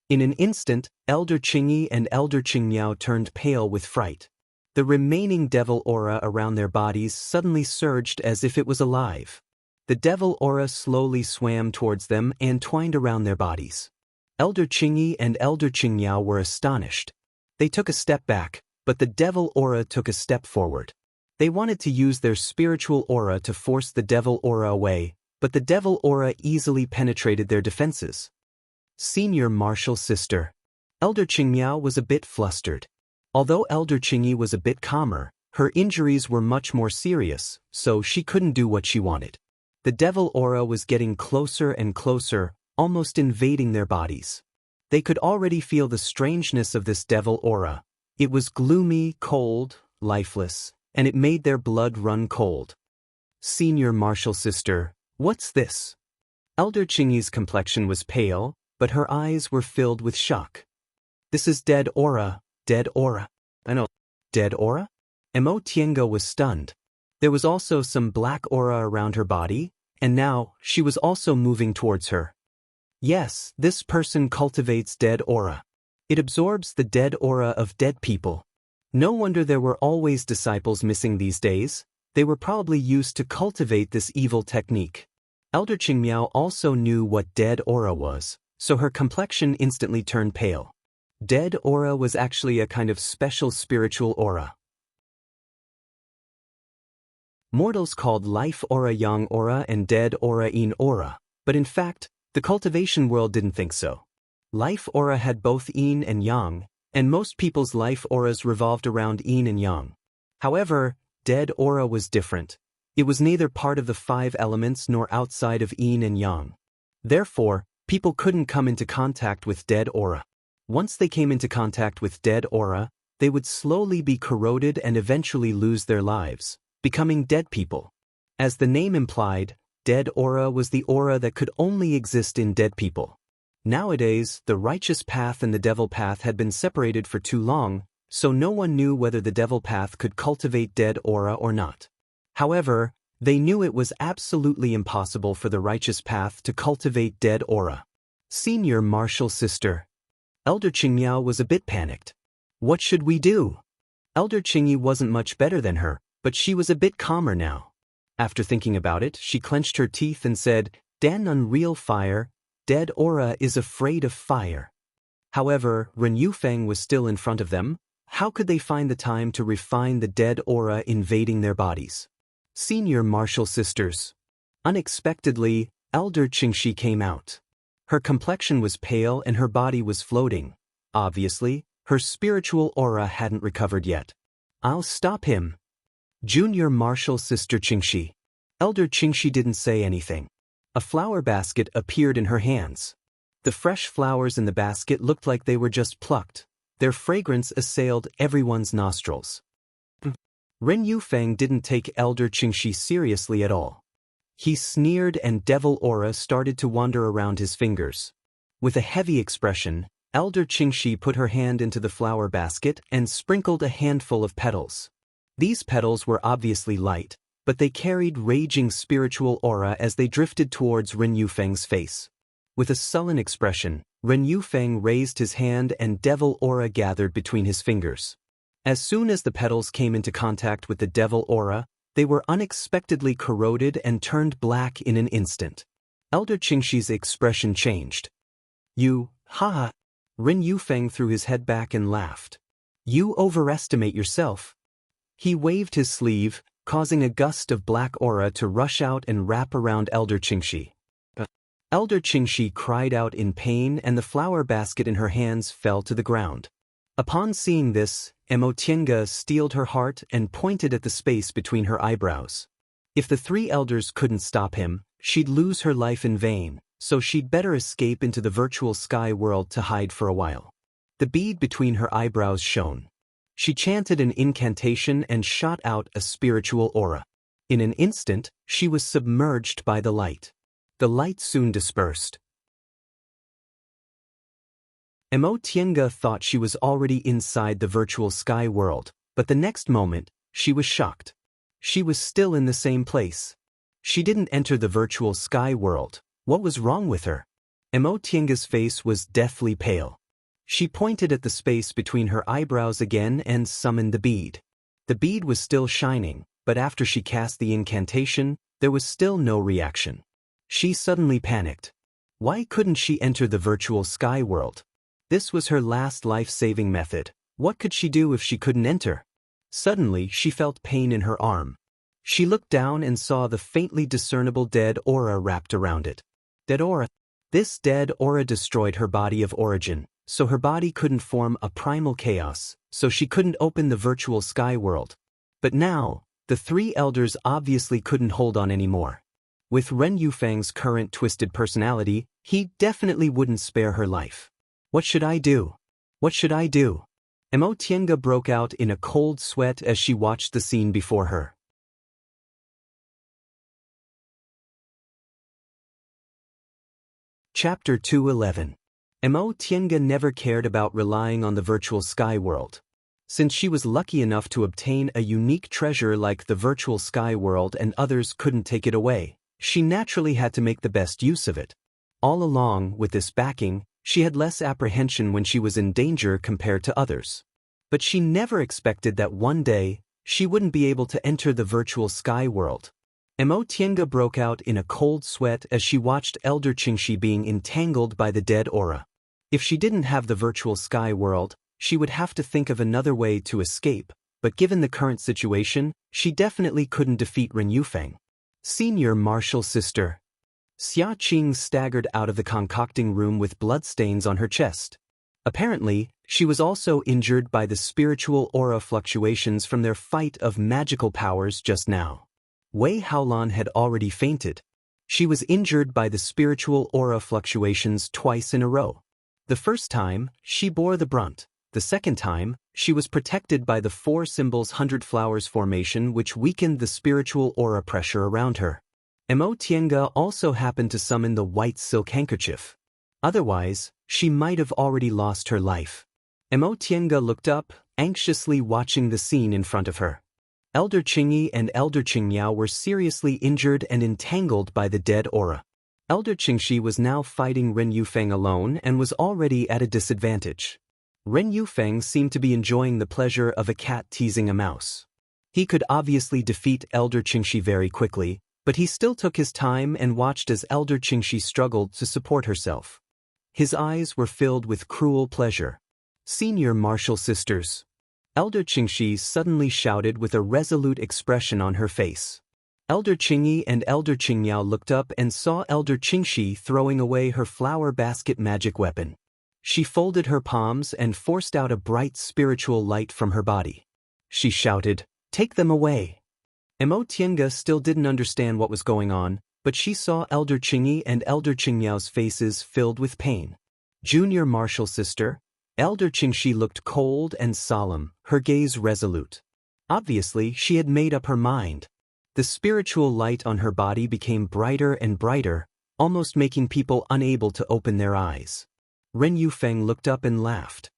Speaker 1: In an instant, Elder Qingyi and Elder Qingmiao turned pale with fright. The remaining devil aura around their bodies suddenly surged as if it was alive. The devil aura slowly swam towards them and twined around their bodies. Elder Qingyi and Elder Qingmiao were astonished. They took a step back, but the devil aura took a step forward. They wanted to use their spiritual aura to force the devil aura away, but the devil aura easily penetrated their defenses. Senior martial sister. Elder Qingmiao was a bit flustered. Although Elder Qingyi was a bit calmer, her injuries were much more serious, so she couldn't do what she wanted. The devil aura was getting closer and closer, almost invading their bodies. They could already feel the strangeness of this devil aura. It was gloomy, cold, lifeless, and it made their blood run cold. Senior martial sister, what's this? Elder Qingyi's complexion was pale, but her eyes were filled with shock. This is dead aura, dead aura. I know. Dead aura? Mo Tiange was stunned. There was also some black aura around her body, and now she was also moving towards her. Yes, this person cultivates dead aura. It absorbs the dead aura of dead people. No wonder there were always disciples missing these days. They were probably used to cultivate this evil technique. Elder Qingmiao also knew what dead aura was, so her complexion instantly turned pale. Dead aura was actually a kind of special spiritual aura. Mortals called life aura yang aura and dead aura yin aura, but in fact, the cultivation world didn't think so. Life aura had both yin and yang, and most people's life auras revolved around yin and yang. However, dead aura was different. It was neither part of the 5 elements nor outside of yin and yang. Therefore, people couldn't come into contact with dead aura. Once they came into contact with dead aura, they would slowly be corroded and eventually lose their lives, becoming dead people. As the name implied, dead aura was the aura that could only exist in dead people. Nowadays, the righteous path and the devil path had been separated for too long, so no one knew whether the devil path could cultivate dead aura or not. However, they knew it was absolutely impossible for the righteous path to cultivate dead aura. Senior martial sister. Elder Qingmiao was a bit panicked. What should we do? Elder Qingyi wasn't much better than her, but she was a bit calmer now. After thinking about it, she clenched her teeth and said, "Dan unreal fire, dead aura is afraid of fire." However, Ren Yufeng was still in front of them. How could they find the time to refine the dead aura invading their bodies? Senior martial sisters. Unexpectedly, Elder Qingxi came out. Her complexion was pale and her body was floating. Obviously, her spiritual aura hadn't recovered yet. "I'll stop him." Junior martial sister Qingxi. Elder Qingxi didn't say anything. A flower basket appeared in her hands. The fresh flowers in the basket looked like they were just plucked. Their fragrance assailed everyone's nostrils. Ren Yufeng didn't take Elder Qingxi seriously at all. He sneered and devil aura started to wander around his fingers. With a heavy expression, Elder Qingxi put her hand into the flower basket and sprinkled a handful of petals. These petals were obviously light, but they carried raging spiritual aura as they drifted towards Ren Yufeng's face. With a sullen expression, Ren Yufeng raised his hand and devil aura gathered between his fingers. As soon as the petals came into contact with the devil aura, they were unexpectedly corroded and turned black in an instant. Elder Qingxi's expression changed. "You, haha." Ren Yufeng threw his head back and laughed. "You overestimate yourself." He waved his sleeve, causing a gust of black aura to rush out and wrap around Elder Qingxi. Elder Qingxi cried out in pain and the flower basket in her hands fell to the ground. Upon seeing this, Mo Tiange steeled her heart and pointed at the space between her eyebrows. If the 3 elders couldn't stop him, she'd lose her life in vain, so she'd better escape into the virtual sky world to hide for a while. The bead between her eyebrows shone. She chanted an incantation and shot out a spiritual aura. In an instant, she was submerged by the light. The light soon dispersed. Mo Tiange thought she was already inside the virtual sky world, but the next moment, she was shocked. She was still in the same place. She didn't enter the virtual sky world. What was wrong with her? Mo Tiange's face was deathly pale. She pointed at the space between her eyebrows again and summoned the bead. The bead was still shining, but after she cast the incantation, there was still no reaction. She suddenly panicked. Why couldn't she enter the virtual sky world? This was her last life-saving method. What could she do if she couldn't enter? Suddenly, she felt pain in her arm. She looked down and saw the faintly discernible dead aura wrapped around it. Dead aura. This dead aura destroyed her body of origin, so her body couldn't form a primal chaos, so she couldn't open the virtual sky world. But now, the 3 elders obviously couldn't hold on anymore. With Ren Yufeng's current twisted personality, he definitely wouldn't spare her life. What should I do? What should I do? Mo Tiange broke out in a cold sweat as she watched the scene before her. Chapter 211. Mo Tiange never cared about relying on the virtual sky world. Since she was lucky enough to obtain a unique treasure like the virtual sky world and others couldn't take it away, she naturally had to make the best use of it. All along, with this backing, she had less apprehension when she was in danger compared to others. But she never expected that one day, she wouldn't be able to enter the virtual sky world. Mo Tiange broke out in a cold sweat as she watched Elder Xianxia being entangled by the dead aura. If she didn't have the virtual sky world, she would have to think of another way to escape, but given the current situation, she definitely couldn't defeat Ren Yufeng. Senior Martial Sister. Xia Qing staggered out of the concocting room with bloodstains on her chest. Apparently, she was also injured by the spiritual aura fluctuations from their fight of magical powers just now. Wei Haolan had already fainted. She was injured by the spiritual aura fluctuations twice in a row. The first time, she bore the brunt. The second time, she was protected by the 4 symbols 100 flowers formation which weakened the spiritual aura pressure around her. Mo Tiange also happened to summon the white silk handkerchief. Otherwise, she might have already lost her life. Mo Tiange looked up, anxiously watching the scene in front of her. Elder Qingyi and Elder Qingmiao were seriously injured and entangled by the dead aura. Elder Xianxia was now fighting Ren Yufeng alone and was already at a disadvantage. Ren Yufeng seemed to be enjoying the pleasure of a cat teasing a mouse. He could obviously defeat Elder Xianxia very quickly, but he still took his time and watched as Elder Xianxia struggled to support herself. His eyes were filled with cruel pleasure. Senior Martial Sisters. Elder Xianxia suddenly shouted with a resolute expression on her face. Elder Qingyi and Elder Qingmiao looked up and saw Elder Xianxia throwing away her flower basket magic weapon. She folded her palms and forced out a bright spiritual light from her body. She shouted, "Take them away!" Mo Tiange still didn't understand what was going on, but she saw Elder Qingyi and Elder Qingmiao's faces filled with pain. Junior Martial Sister. Elder Xianxia looked cold and solemn, her gaze resolute. Obviously, she had made up her mind. The spiritual light on her body became brighter and brighter, almost making people unable to open their eyes. Ren Yufeng looked up and laughed.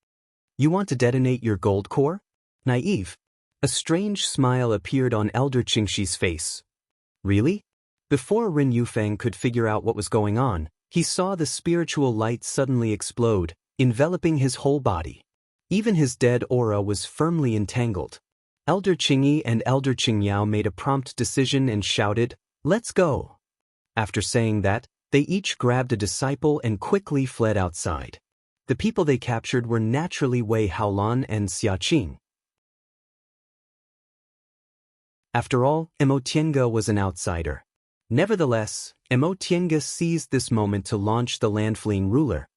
Speaker 1: "You want to detonate your gold core? Naive." A strange smile appeared on Elder Xianxia's face. "Really?" Before Ren Yufeng could figure out what was going on, he saw the spiritual light suddenly explode, enveloping his whole body. Even his dead aura was firmly entangled. Elder Qingyi and Elder Qingmiao made a prompt decision and shouted, "Let's go." After saying that, they each grabbed a disciple and quickly fled outside. The people they captured were naturally Wei Haolan and Xia Qing. After all, Mo Tiange was an outsider. Nevertheless, Mo Tiange seized this moment to launch the land-fleeing ruler.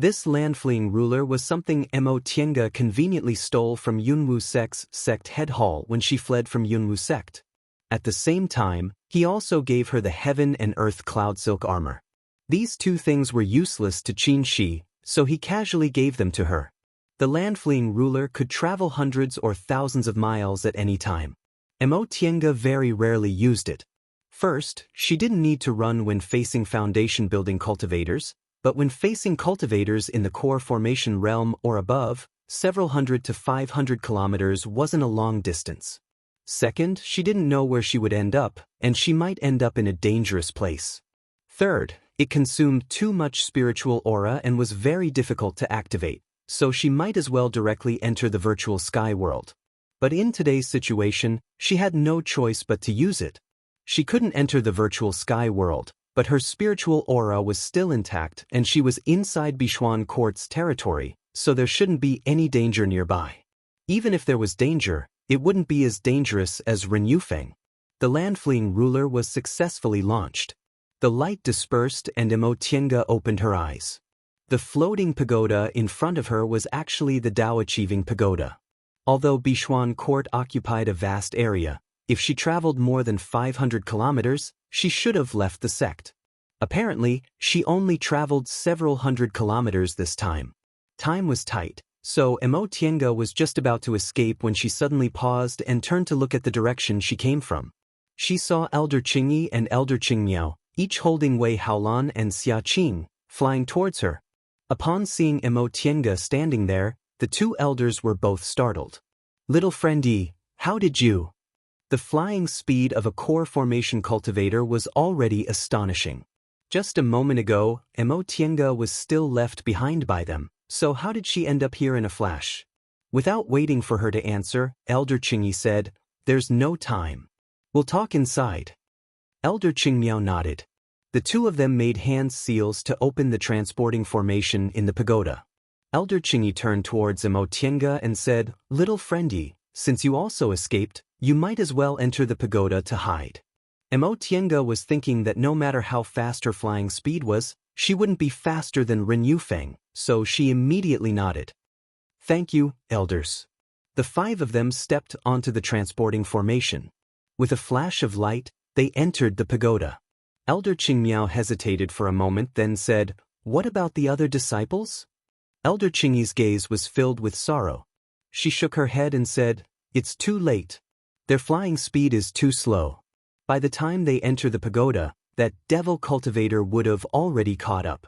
Speaker 1: This land-fleeing ruler was something Mo Tiange conveniently stole from Yunwu Sect's sect head hall when she fled from Yunwu Sect. At the same time, he also gave her the heaven and earth cloud silk armor. These two things were useless to Qin Shi, so he casually gave them to her. The land-fleeing ruler could travel hundreds or thousands of miles at any time. Mo Tiange very rarely used it. First, she didn't need to run when facing foundation-building cultivators, but when facing cultivators in the core formation realm or above, several hundred to 500 kilometers wasn't a long distance. Second, she didn't know where she would end up, and she might end up in a dangerous place. Third, it consumed too much spiritual aura and was very difficult to activate, so she might as well directly enter the virtual sky world. But in today's situation, she had no choice but to use it. She couldn't enter the virtual sky world, but her spiritual aura was still intact and she was inside Bichuan Court's territory, so there shouldn't be any danger nearby. Even if there was danger, it wouldn't be as dangerous as Ren Yufeng. The land-fleeing ruler was successfully launched. The light dispersed and Mo Tiange opened her eyes. The floating pagoda in front of her was actually the Dao-achieving pagoda. Although Bichuan Court occupied a vast area, if she traveled more than 500 kilometers, she should have left the sect. Apparently, she only traveled several hundred kilometers this time. Time was tight, so Mo Tiange was just about to escape when she suddenly paused and turned to look at the direction she came from. She saw Elder Qingyi and Elder Qingmiao, each holding Wei Haolan and Xia Qing, flying towards her. Upon seeing Tiange standing there, the two elders were both startled. Little friendy, how did you? The flying speed of a core formation cultivator was already astonishing. Just a moment ago, Tiange was still left behind by them, so how did she end up here in a flash? Without waiting for her to answer, Elder Qingyi said, "There's no time. We'll talk inside." Elder Qingmiao nodded. The two of them made hand seals to open the transporting formation in the pagoda. Elder Qingyi turned towards Tiange and said, "Little friendy, since you also escaped, you might as well enter the pagoda to hide." Tiange was thinking that no matter how fast her flying speed was, she wouldn't be faster than Ren Yufeng, so she immediately nodded. "Thank you, elders." The five of them stepped onto the transporting formation. With a flash of light, they entered the pagoda. Elder Qingmiao hesitated for a moment, then said, "What about the other disciples?" Elder Qingyi's gaze was filled with sorrow. She shook her head and said, "It's too late. Their flying speed is too slow. By the time they enter the pagoda, that devil cultivator would have already caught up."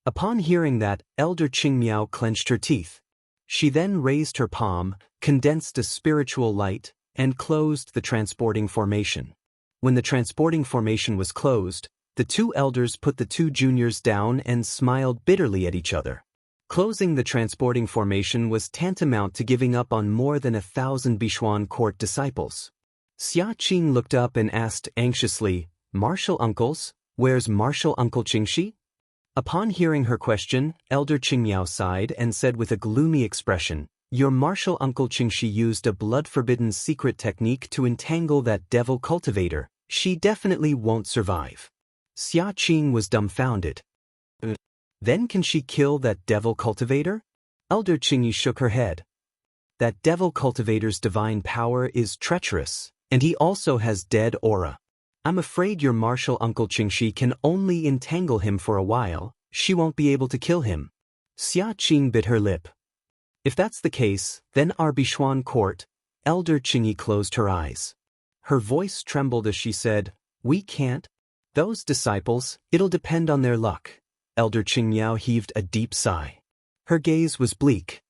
Speaker 1: Upon hearing that, Elder Qingmiao clenched her teeth. She then raised her palm, condensed a spiritual light, and closed the transporting formation. When the transporting formation was closed, the two elders put the two juniors down and smiled bitterly at each other. Closing the transporting formation was tantamount to giving up on more than 1,000 Bichuan court disciples. Xia Qing looked up and asked anxiously, "Martial uncles, where's Martial Uncle Qingxi?" Upon hearing her question, Elder Qingmiao sighed and said with a gloomy expression, "Your martial uncle Qingxi used a blood-forbidden secret technique to entangle that devil cultivator. She definitely won't survive." Xia Qing was dumbfounded. Then can she kill that devil cultivator? Elder Qingyi shook her head. That devil cultivator's divine power is treacherous, and he also has dead aura. I'm afraid your martial uncle Qingxi can only entangle him for a while. She won't be able to kill him. Xia Qing bit her lip. If that's the case, then our Bichuan court. Elder Qingyi closed her eyes. Her voice trembled as she said, "We can't. Those disciples, it'll depend on their luck." Elder Qingmiao heaved a deep sigh. Her gaze was bleak.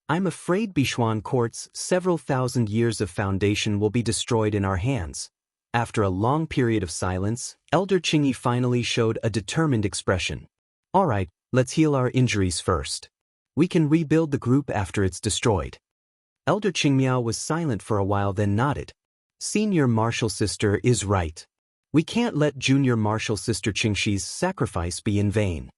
Speaker 1: "I'm afraid Bichuan court's several thousand years of foundation will be destroyed in our hands." After a long period of silence, Elder Qingyi finally showed a determined expression. "All right, let's heal our injuries first. We can rebuild the group after it's destroyed." Elder Qingmiao was silent for a while, then nodded. "Senior martial sister is right. We can't let junior martial sister Qingxi's sacrifice be in vain."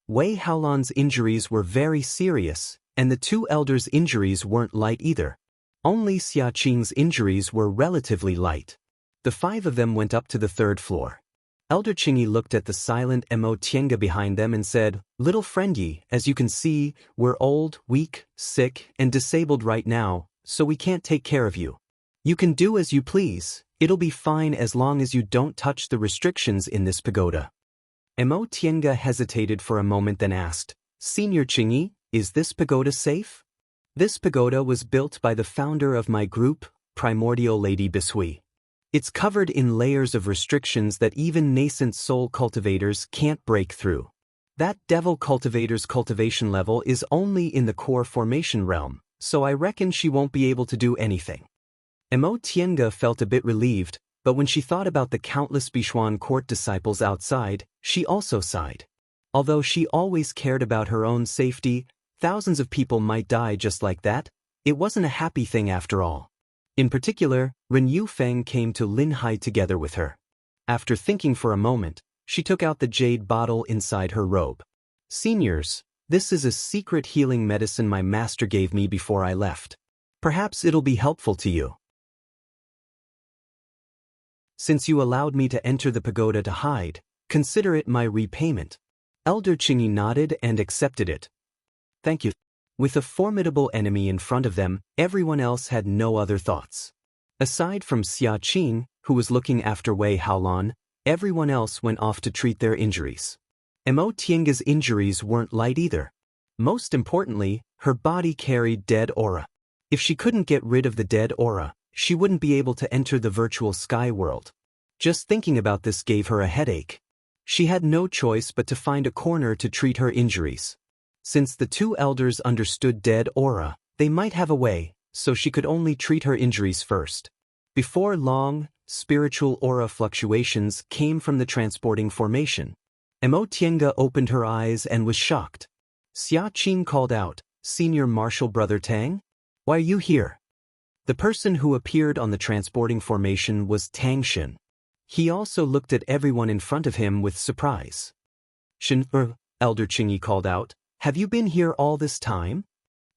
Speaker 1: Wei Haolan's injuries were very serious, and the two elders' injuries weren't light either. Only Xia Qing's injuries were relatively light. The five of them went up to the third floor. Elder Qingyi looked at the silent Tiange behind them and said, "Little friendy, as you can see, we're old, weak, sick, and disabled right now, so we can't take care of you. You can do as you please. It'll be fine as long as you don't touch the restrictions in this pagoda." Tiange hesitated for a moment, then asked, "Senior Qingyi, is this pagoda safe?" "This pagoda was built by the founder of my group, Primordial Lady Bishui. It's covered in layers of restrictions that even nascent soul cultivators can't break through. That devil cultivator's cultivation level is only in the core formation realm, so I reckon she won't be able to do anything." Tiange felt a bit relieved, but when she thought about the countless Bichuan court disciples outside, she also sighed. Although she always cared about her own safety, thousands of people might die just like that. It wasn't a happy thing after all. In particular, Ren Yufeng came to Linhai together with her. After thinking for a moment, she took out the jade bottle inside her robe. "Seniors, this is a secret healing medicine my master gave me before I left. Perhaps it'll be helpful to you. Since you allowed me to enter the pagoda to hide, consider it my repayment." Elder Qingyi nodded and accepted it. "Thank you." With a formidable enemy in front of them, everyone else had no other thoughts. Aside from Xia Qing, who was looking after Wei Haolan, everyone else went off to treat their injuries. Tiange's injuries weren't light either. Most importantly, her body carried dead aura. If she couldn't get rid of the dead aura, she wouldn't be able to enter the virtual sky world. Just thinking about this gave her a headache. She had no choice but to find a corner to treat her injuries. Since the two elders understood dead aura, they might have a way, so she could only treat her injuries first. Before long, spiritual aura fluctuations came from the transporting formation. Emotienga opened her eyes and was shocked. Xiaqing called out, "Senior Martial Brother Tang? Why are you here?" The person who appeared on the transporting formation was Tang Shen. He also looked at everyone in front of him with surprise. "Shen, Elder Qingyi called out, "have you been here all this time?"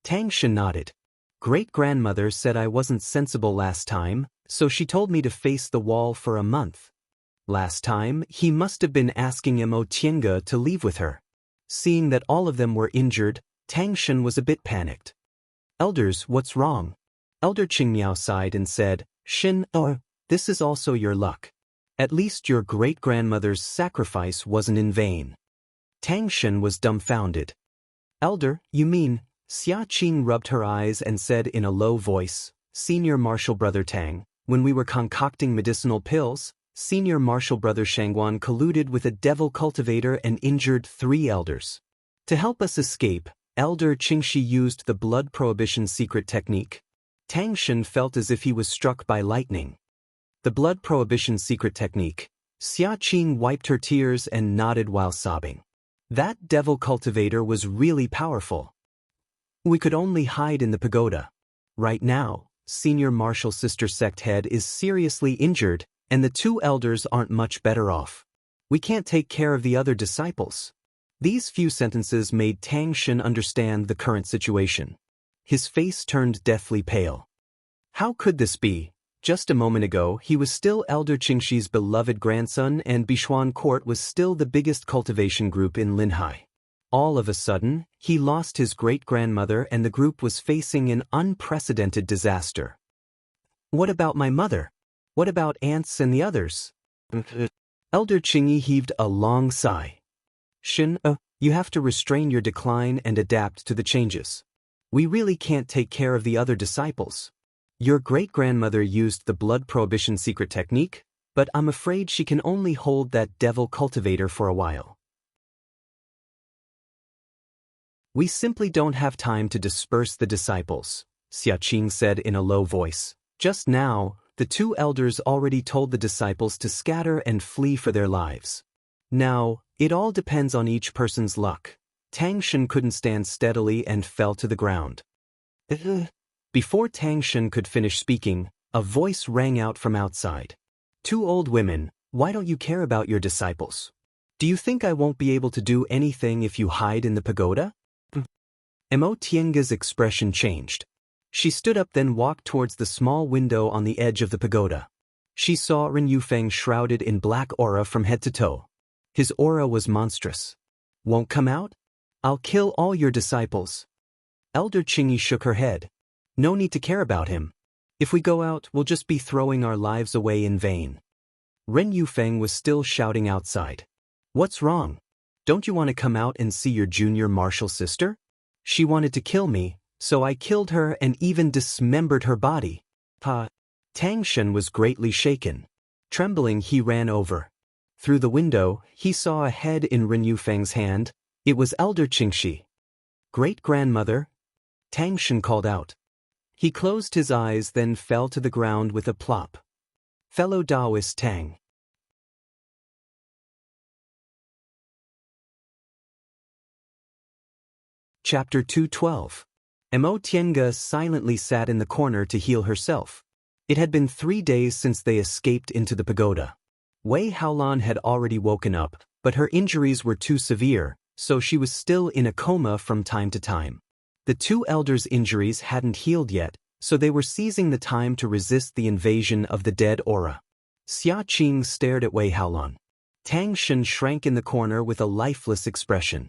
Speaker 1: Tang Shen nodded. "Great-grandmother said I wasn't sensible last time, so she told me to face the wall for a month." Last time, he must have been asking Emotienga to leave with her. Seeing that all of them were injured, Tang Shen was a bit panicked. "Elders, what's wrong?" Elder Qingmiao sighed and said, "Shen, this is also your luck. At least your great-grandmother's sacrifice wasn't in vain." Tang Shen was dumbfounded. "Elder, you mean?" Xiaqing rubbed her eyes and said in a low voice, "Senior Martial Brother Tang, when we were concocting medicinal pills, Senior Martial Brother Shangguan colluded with a devil cultivator and injured 3 elders. To help us escape, Elder Qingxi used the blood prohibition secret technique." Tang Shen felt as if he was struck by lightning. The blood prohibition secret technique. Xiaqing wiped her tears and nodded while sobbing. That devil cultivator was really powerful. "We could only hide in the pagoda. Right now, Senior Martial Sister Sect Head is seriously injured, and the 2 elders aren't much better off. We can't take care of the other disciples." These few sentences made Tang Shen understand the current situation. His face turned deathly pale. How could this be? Just a moment ago, he was still Elder Qingxi's beloved grandson, and Bishuan Court was still the biggest cultivation group in Linhai. All of a sudden, he lost his great-grandmother and the group was facing an unprecedented disaster. "What about my mother? What about aunts and the others?" Elder Qingyi heaved a long sigh. "Shen, you have to restrain your decline and adapt to the changes. We really can't take care of the other disciples. Your great-grandmother used the blood prohibition secret technique, but I'm afraid she can only hold that devil cultivator for a while. We simply don't have time to disperse the disciples," Xiaqing said in a low voice. Just now, the 2 elders already told the disciples to scatter and flee for their lives. Now, it all depends on each person's luck. Tang Shen couldn't stand steadily and fell to the ground. Before Tang Shen could finish speaking, a voice rang out from outside. "2 old women, why don't you care about your disciples? Do you think I won't be able to do anything if you hide in the pagoda?" Emotienga's expression changed. She stood up then walked towards the small window on the edge of the pagoda. She saw Ren Yufeng shrouded in black aura from head to toe. His aura was monstrous. "Won't come out? I'll kill all your disciples." Elder Qingyi shook her head. "No need to care about him. If we go out, we'll just be throwing our lives away in vain." Ren Yufeng was still shouting outside. "What's wrong? Don't you want to come out and see your junior martial sister? She wanted to kill me, so I killed her and even dismembered her body." Tang Shen was greatly shaken. Trembling, he ran over. Through the window, he saw a head in Ren Yufeng's hand. It was Elder Qingxi. "Great-grandmother?" Tang Shen called out. He closed his eyes then fell to the ground with a plop. "Fellow Daoist Tang." Chapter 212. Emotienga silently sat in the corner to heal herself. It had been 3 days since they escaped into the pagoda. Wei Haolan had already woken up, but her injuries were too severe, so she was still in a coma from time to time. The 2 elders' injuries hadn't healed yet, so they were seizing the time to resist the invasion of the dead aura. Xiaqing stared at Wei Haolan. Tang Shen shrank in the corner with a lifeless expression.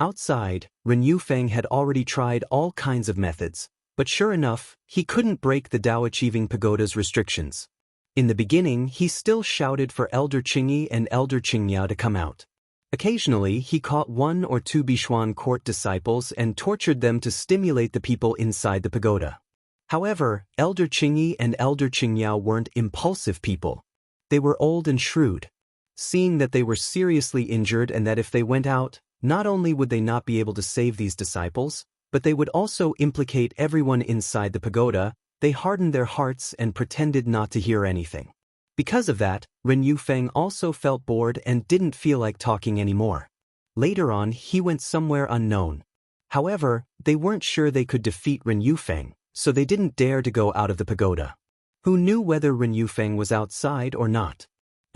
Speaker 1: Outside, Ren Yufeng had already tried all kinds of methods, but sure enough, he couldn't break the Dao Achieving Pagoda's restrictions. In the beginning, he still shouted for Elder Qingyi and Elder Qingmiao to come out. Occasionally, he caught 1 or 2 Bishuan Court disciples and tortured them to stimulate the people inside the pagoda. However, Elder Qingyi and Elder Qingmiao weren't impulsive people. They were old and shrewd. seeing that they were seriously injured and that if they went out, not only would they not be able to save these disciples, but they would also implicate everyone inside the pagoda. They hardened their hearts and pretended not to hear anything. Because of that, Ren Yufeng also felt bored and didn't feel like talking anymore. Later on, he went somewhere unknown. However, they weren't sure they could defeat Ren Yufeng, so they didn't dare to go out of the pagoda. Who knew whether Ren Yufeng was outside or not?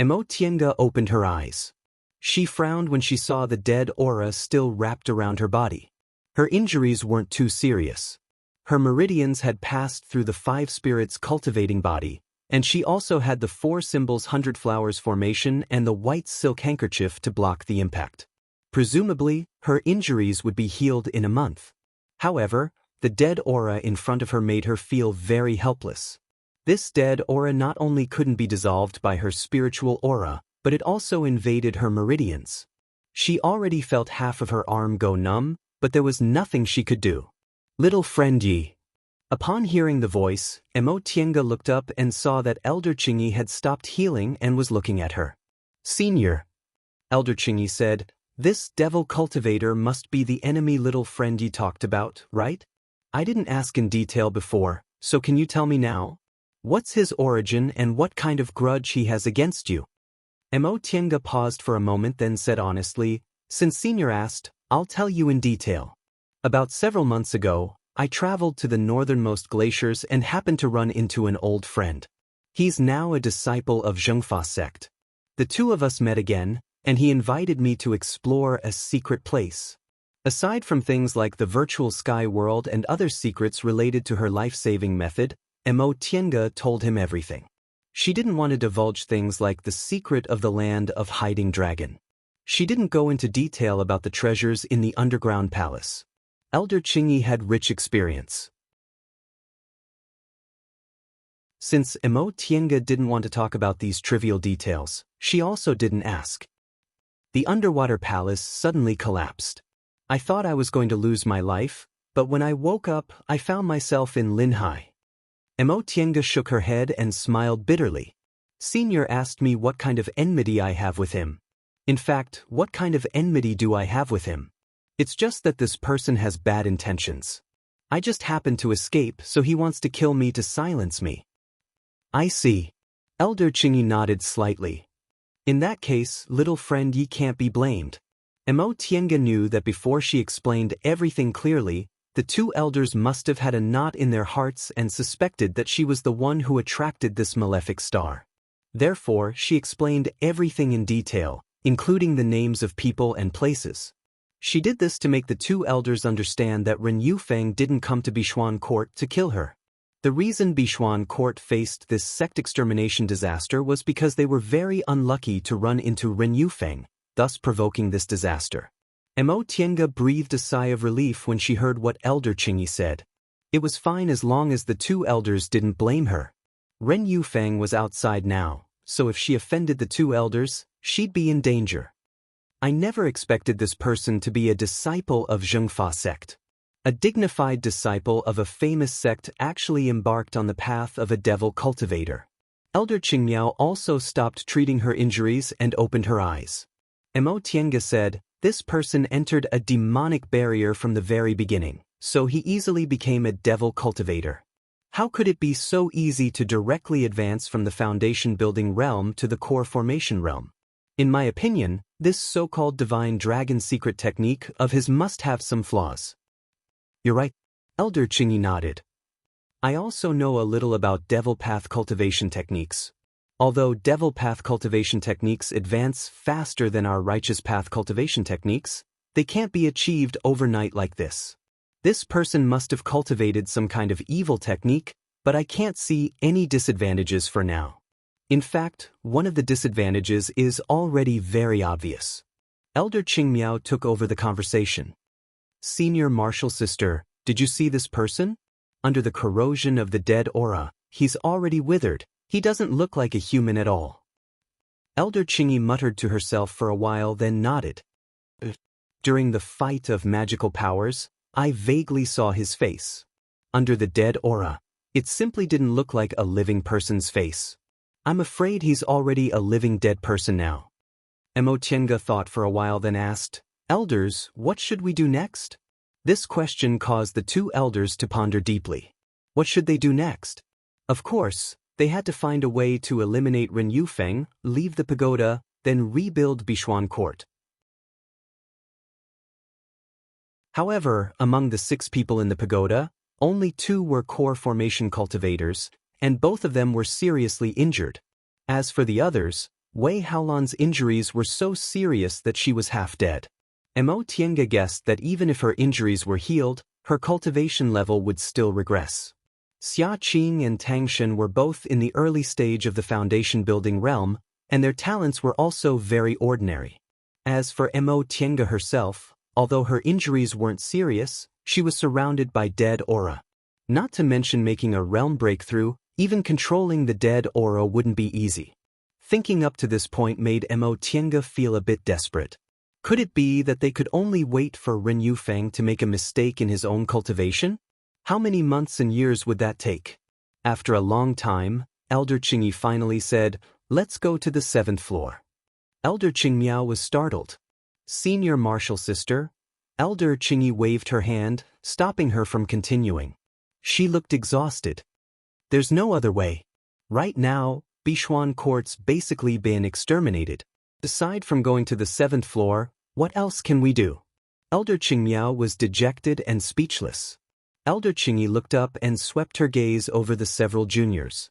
Speaker 1: Emo Tienga opened her eyes. She frowned when she saw the dead aura still wrapped around her body. Her injuries weren't too serious. Her meridians had passed through the 5 spirits cultivating body, and she also had the 4 symbols 100 flowers formation and the white silk handkerchief to block the impact. Presumably, her injuries would be healed in a month. However, the dead aura in front of her made her feel very helpless. This dead aura not only couldn't be dissolved by her spiritual aura, but it also invaded her meridians. She already felt half of her arm go numb, but there was nothing she could do. Little friend Yi. Upon hearing the voice, Emo Tienga looked up and saw that Elder Qingyi had stopped healing and was looking at her. Senior. Elder Qingyi said, "This devil cultivator must be the enemy little friend you talked about, right? I didn't ask in detail before, so can you tell me now? What's his origin and what kind of grudge he has against you?" Emo Tienga paused for a moment then said honestly, "Since Senior asked, I'll tell you in detail. About several months ago, I traveled to the northernmost glaciers and happened to run into an old friend. He's now a disciple of Zhengfa sect. The two of us met again, and he invited me to explore a secret place. Aside from things like the virtual sky world and other secrets related to her life-saving method, Emo Tienga told him everything. She didn't want to divulge things like the secret of the land of hiding dragon. She didn't go into detail about the treasures in the underground palace. Elder Qingyi had rich experience. Since Emo Tienga didn't want to talk about these trivial details, she also didn't ask. The underwater palace suddenly collapsed. I thought I was going to lose my life, but when I woke up, I found myself in Linhai. Emo Tienga shook her head and smiled bitterly. Senior asked me what kind of enmity I have with him. In fact, what kind of enmity do I have with him? It's just that this person has bad intentions. I just happened to escape, so he wants to kill me to silence me. I see. Elder Qingyi nodded slightly. In that case, little friend Yi can't be blamed. Emo Tienga knew that before she explained everything clearly, the two elders must have had a knot in their hearts and suspected that she was the one who attracted this malefic star. Therefore, she explained everything in detail, including the names of people and places. She did this to make the two elders understand that Ren Yufeng didn't come to Bishuan Court to kill her. The reason Bishuan Court faced this sect extermination disaster was because they were very unlucky to run into Ren Yufeng, thus provoking this disaster. Emo Tienga breathed a sigh of relief when she heard what Elder Qingyi said. It was fine as long as the two elders didn't blame her. Ren Yufeng was outside now, so if she offended the two elders, she'd be in danger. I never expected this person to be a disciple of Zhengfa sect. A dignified disciple of a famous sect actually embarked on the path of a devil cultivator. Elder Qingmiao also stopped treating her injuries and opened her eyes. Emo Tienga said, "This person entered a demonic barrier from the very beginning, so he easily became a devil cultivator. How could it be so easy to directly advance from the foundation building realm to the core formation realm? In my opinion, this so-called divine dragon secret technique of his must have some flaws." "You're right." Elder Qingyi nodded. "I also know a little about devil path cultivation techniques. Although devil path cultivation techniques advance faster than our righteous path cultivation techniques, they can't be achieved overnight like this. This person must have cultivated some kind of evil technique, but I can't see any disadvantages for now. In fact, one of the disadvantages is already very obvious." Elder Qingmiao took over the conversation. "Senior Martial Sister, did you see this person? Under the corrosion of the dead aura, he's already withered. He doesn't look like a human at all." Elder Qingyi muttered to herself for a while then nodded. "During the fight of magical powers, I vaguely saw his face. Under the dead aura, it simply didn't look like a living person's face. I'm afraid he's already a living dead person now. Mo Tiange thought for a while, then asked, "Elders, what should we do next?" This question caused the two elders to ponder deeply. What should they do next? Of course, they had to find a way to eliminate Ren Yufeng, leave the pagoda, then rebuild Bishuan Court. However, among the 6 people in the pagoda, only 2 were core formation cultivators, and both of them were seriously injured. As for the others, Wei Haolan's injuries were so serious that she was half dead. Mo Tiange guessed that even if her injuries were healed, her cultivation level would still regress. Xia Qing and Tang Shen were both in the early stage of the foundation building realm, and their talents were also very ordinary. As for Mo Tiange herself, although her injuries weren't serious, she was surrounded by dead aura. Not to mention making a realm breakthrough, even controlling the dead aura wouldn't be easy. Thinking up to this point made Mo Tiange feel a bit desperate. Could it be that they could only wait for Ren Yufeng to make a mistake in his own cultivation? How many months and years would that take? After a long time, Elder Qingyi finally said, "Let's go to the 7th floor." Elder Qingmiao was startled. "Senior martial sister?" Elder Qingyi waved her hand, stopping her from continuing. She looked exhausted. "There's no other way. Right now, Bishuan Court's basically been exterminated. Aside from going to the 7th floor, what else can we do?" Elder Qingmiao was dejected and speechless. Elder Qingyi looked up and swept her gaze over the several juniors.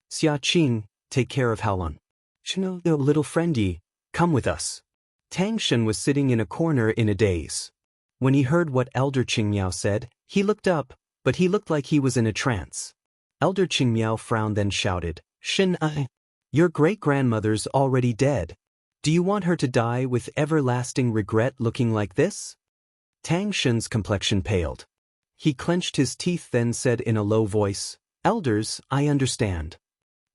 Speaker 1: "Xia Qing, take care of Haolan. Shino, little friendy, come with us." Tang Shen was sitting in a corner in a daze. When he heard what Elder Qingmiao said, he looked up, but he looked like he was in a trance. Elder Qingmiao frowned, then shouted, "Shen, your great-grandmother's already dead. Do you want her to die with everlasting regret looking like this?" Tang Shen's complexion paled. He clenched his teeth, then said in a low voice, "Elders, I understand."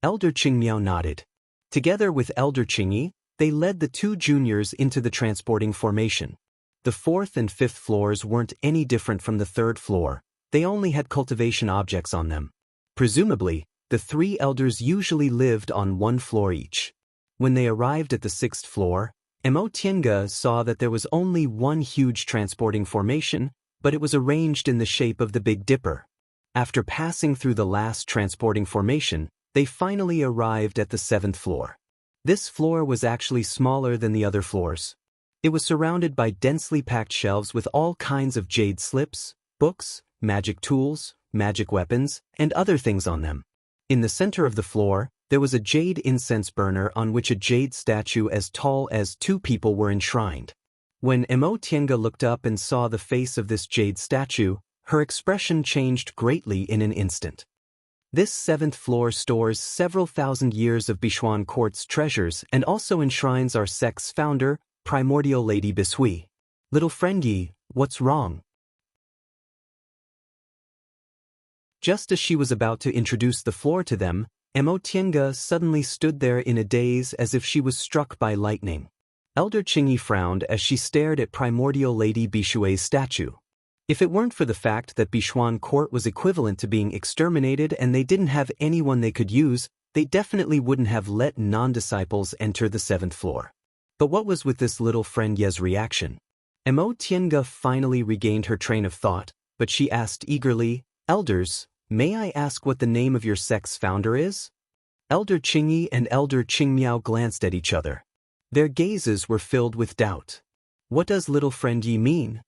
Speaker 1: Elder Qingmiao nodded. Together with Elder Qingyi, they led the 2 juniors into the transporting formation. The 4th and 5th floors weren't any different from the 3rd floor. They only had cultivation objects on them. Presumably, the 3 elders usually lived on 1 floor each. When they arrived at the 6th floor, Mo Tiange saw that there was only one huge transporting formation, but it was arranged in the shape of the Big Dipper. After passing through the last transporting formation, they finally arrived at the 7th floor. This floor was actually smaller than the other floors. It was surrounded by densely packed shelves with all kinds of jade slips, books, magic tools, magic weapons, and other things on them. In the center of the floor, there was a jade incense burner on which a jade statue as tall as 2 people were enshrined. When Mo Tiange looked up and saw the face of this jade statue, her expression changed greatly in an instant. This 7th floor stores several thousand years of Bishuan Court's treasures and also enshrines our sect's founder, Primordial Lady Bishui. "Little friendy, what's wrong?" Just as she was about to introduce the floor to them, Mo Tiange suddenly stood there in a daze as if she was struck by lightning. Elder Qingyi frowned as she stared at Primordial Lady Bishui's statue. If it weren't for the fact that Bishuan Court was equivalent to being exterminated and they didn't have anyone they could use, they definitely wouldn't have let non-disciples enter the 7th floor. But what was with this little friend Ye's reaction? Mo Tiange finally regained her train of thought, but she asked eagerly, "Elders, may I ask what the name of your sect's founder is?" Elder Qingyi and Elder Qingmiao glanced at each other. Their gazes were filled with doubt. "What does little friend Yi mean?"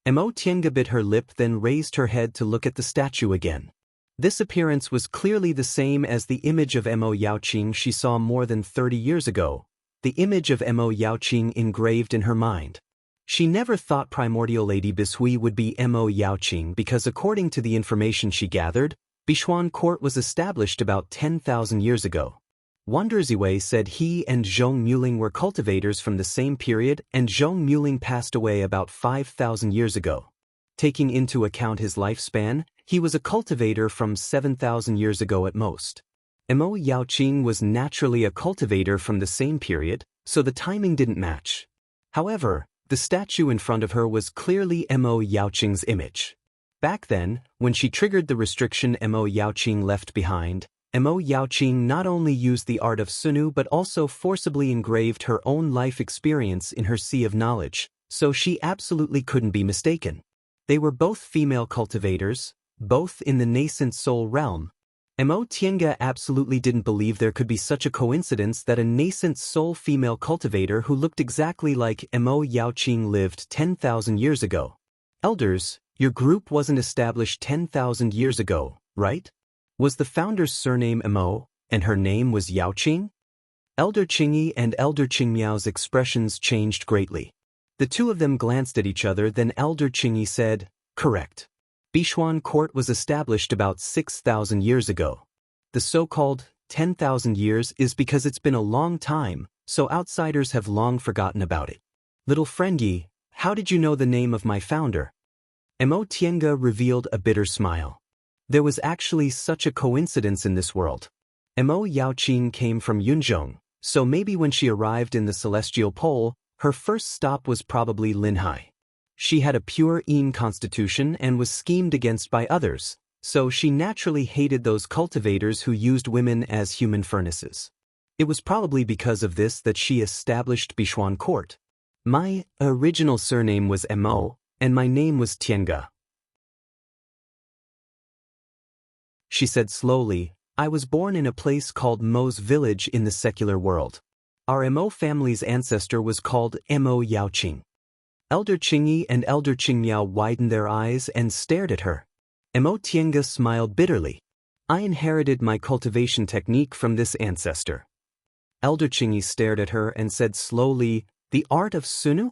Speaker 1: Mo Tiange bit her lip, then raised her head to look at the statue again. This appearance was clearly the same as the image of Mo Yaoqing she saw more than 30 years ago, the image of Mo Yaoqing engraved in her mind. She never thought Primordial Lady Bishui would be Mo Yaoqing because according to the information she gathered, Bishuan Court was established about 10,000 years ago. Wander Ziwei said he and Zhong Muling were cultivators from the same period, and Zhong Muling passed away about 5,000 years ago. Taking into account his lifespan, he was a cultivator from 7,000 years ago at most. Mo Yaoqing was naturally a cultivator from the same period, so the timing didn't match. However, the statue in front of her was clearly Mo Yaoqing's image. Back then, when she triggered the restriction Mo Yaoqing left behind, Mo Yaoqing not only used the art of Sunu but also forcibly engraved her own life experience in her sea of knowledge, so she absolutely couldn't be mistaken. They were both female cultivators, both in the nascent soul realm. Mo Tiange absolutely didn't believe there could be such a coincidence that a nascent soul female cultivator who looked exactly like Mo Yaoqing lived 10,000 years ago. Elders, your group wasn't established 10,000 years ago, right? Was the founder's surname Mo, and her name was Yaoqing? Elder Qingyi and Elder Qingmiao's expressions changed greatly. The two of them glanced at each other, then Elder Qingyi said, "Correct. Bishuan Court was established about 6,000 years ago. The so-called 10,000 years is because it's been a long time, so outsiders have long forgotten about it. Little friend Yi, how did you know the name of my founder?" Mo Tiange revealed a bitter smile. There was actually such a coincidence in this world. Mo Yaoqing came from Yunzhong, so maybe when she arrived in the celestial pole, her first stop was probably Linhai. She had a pure Yin constitution and was schemed against by others, so she naturally hated those cultivators who used women as human furnaces. It was probably because of this that she established Bishuan Court. My original surname was Mo, and my name was Tiange. She said slowly, I was born in a place called Mo's village in the secular world. Our Mo family's ancestor was called Mo Yaoqing. Elder Qingyi and Elder Qingmiao widened their eyes and stared at her. Mo Tiange smiled bitterly. I inherited my cultivation technique from this ancestor. Elder Qingyi stared at her and said slowly, the art of Sunu?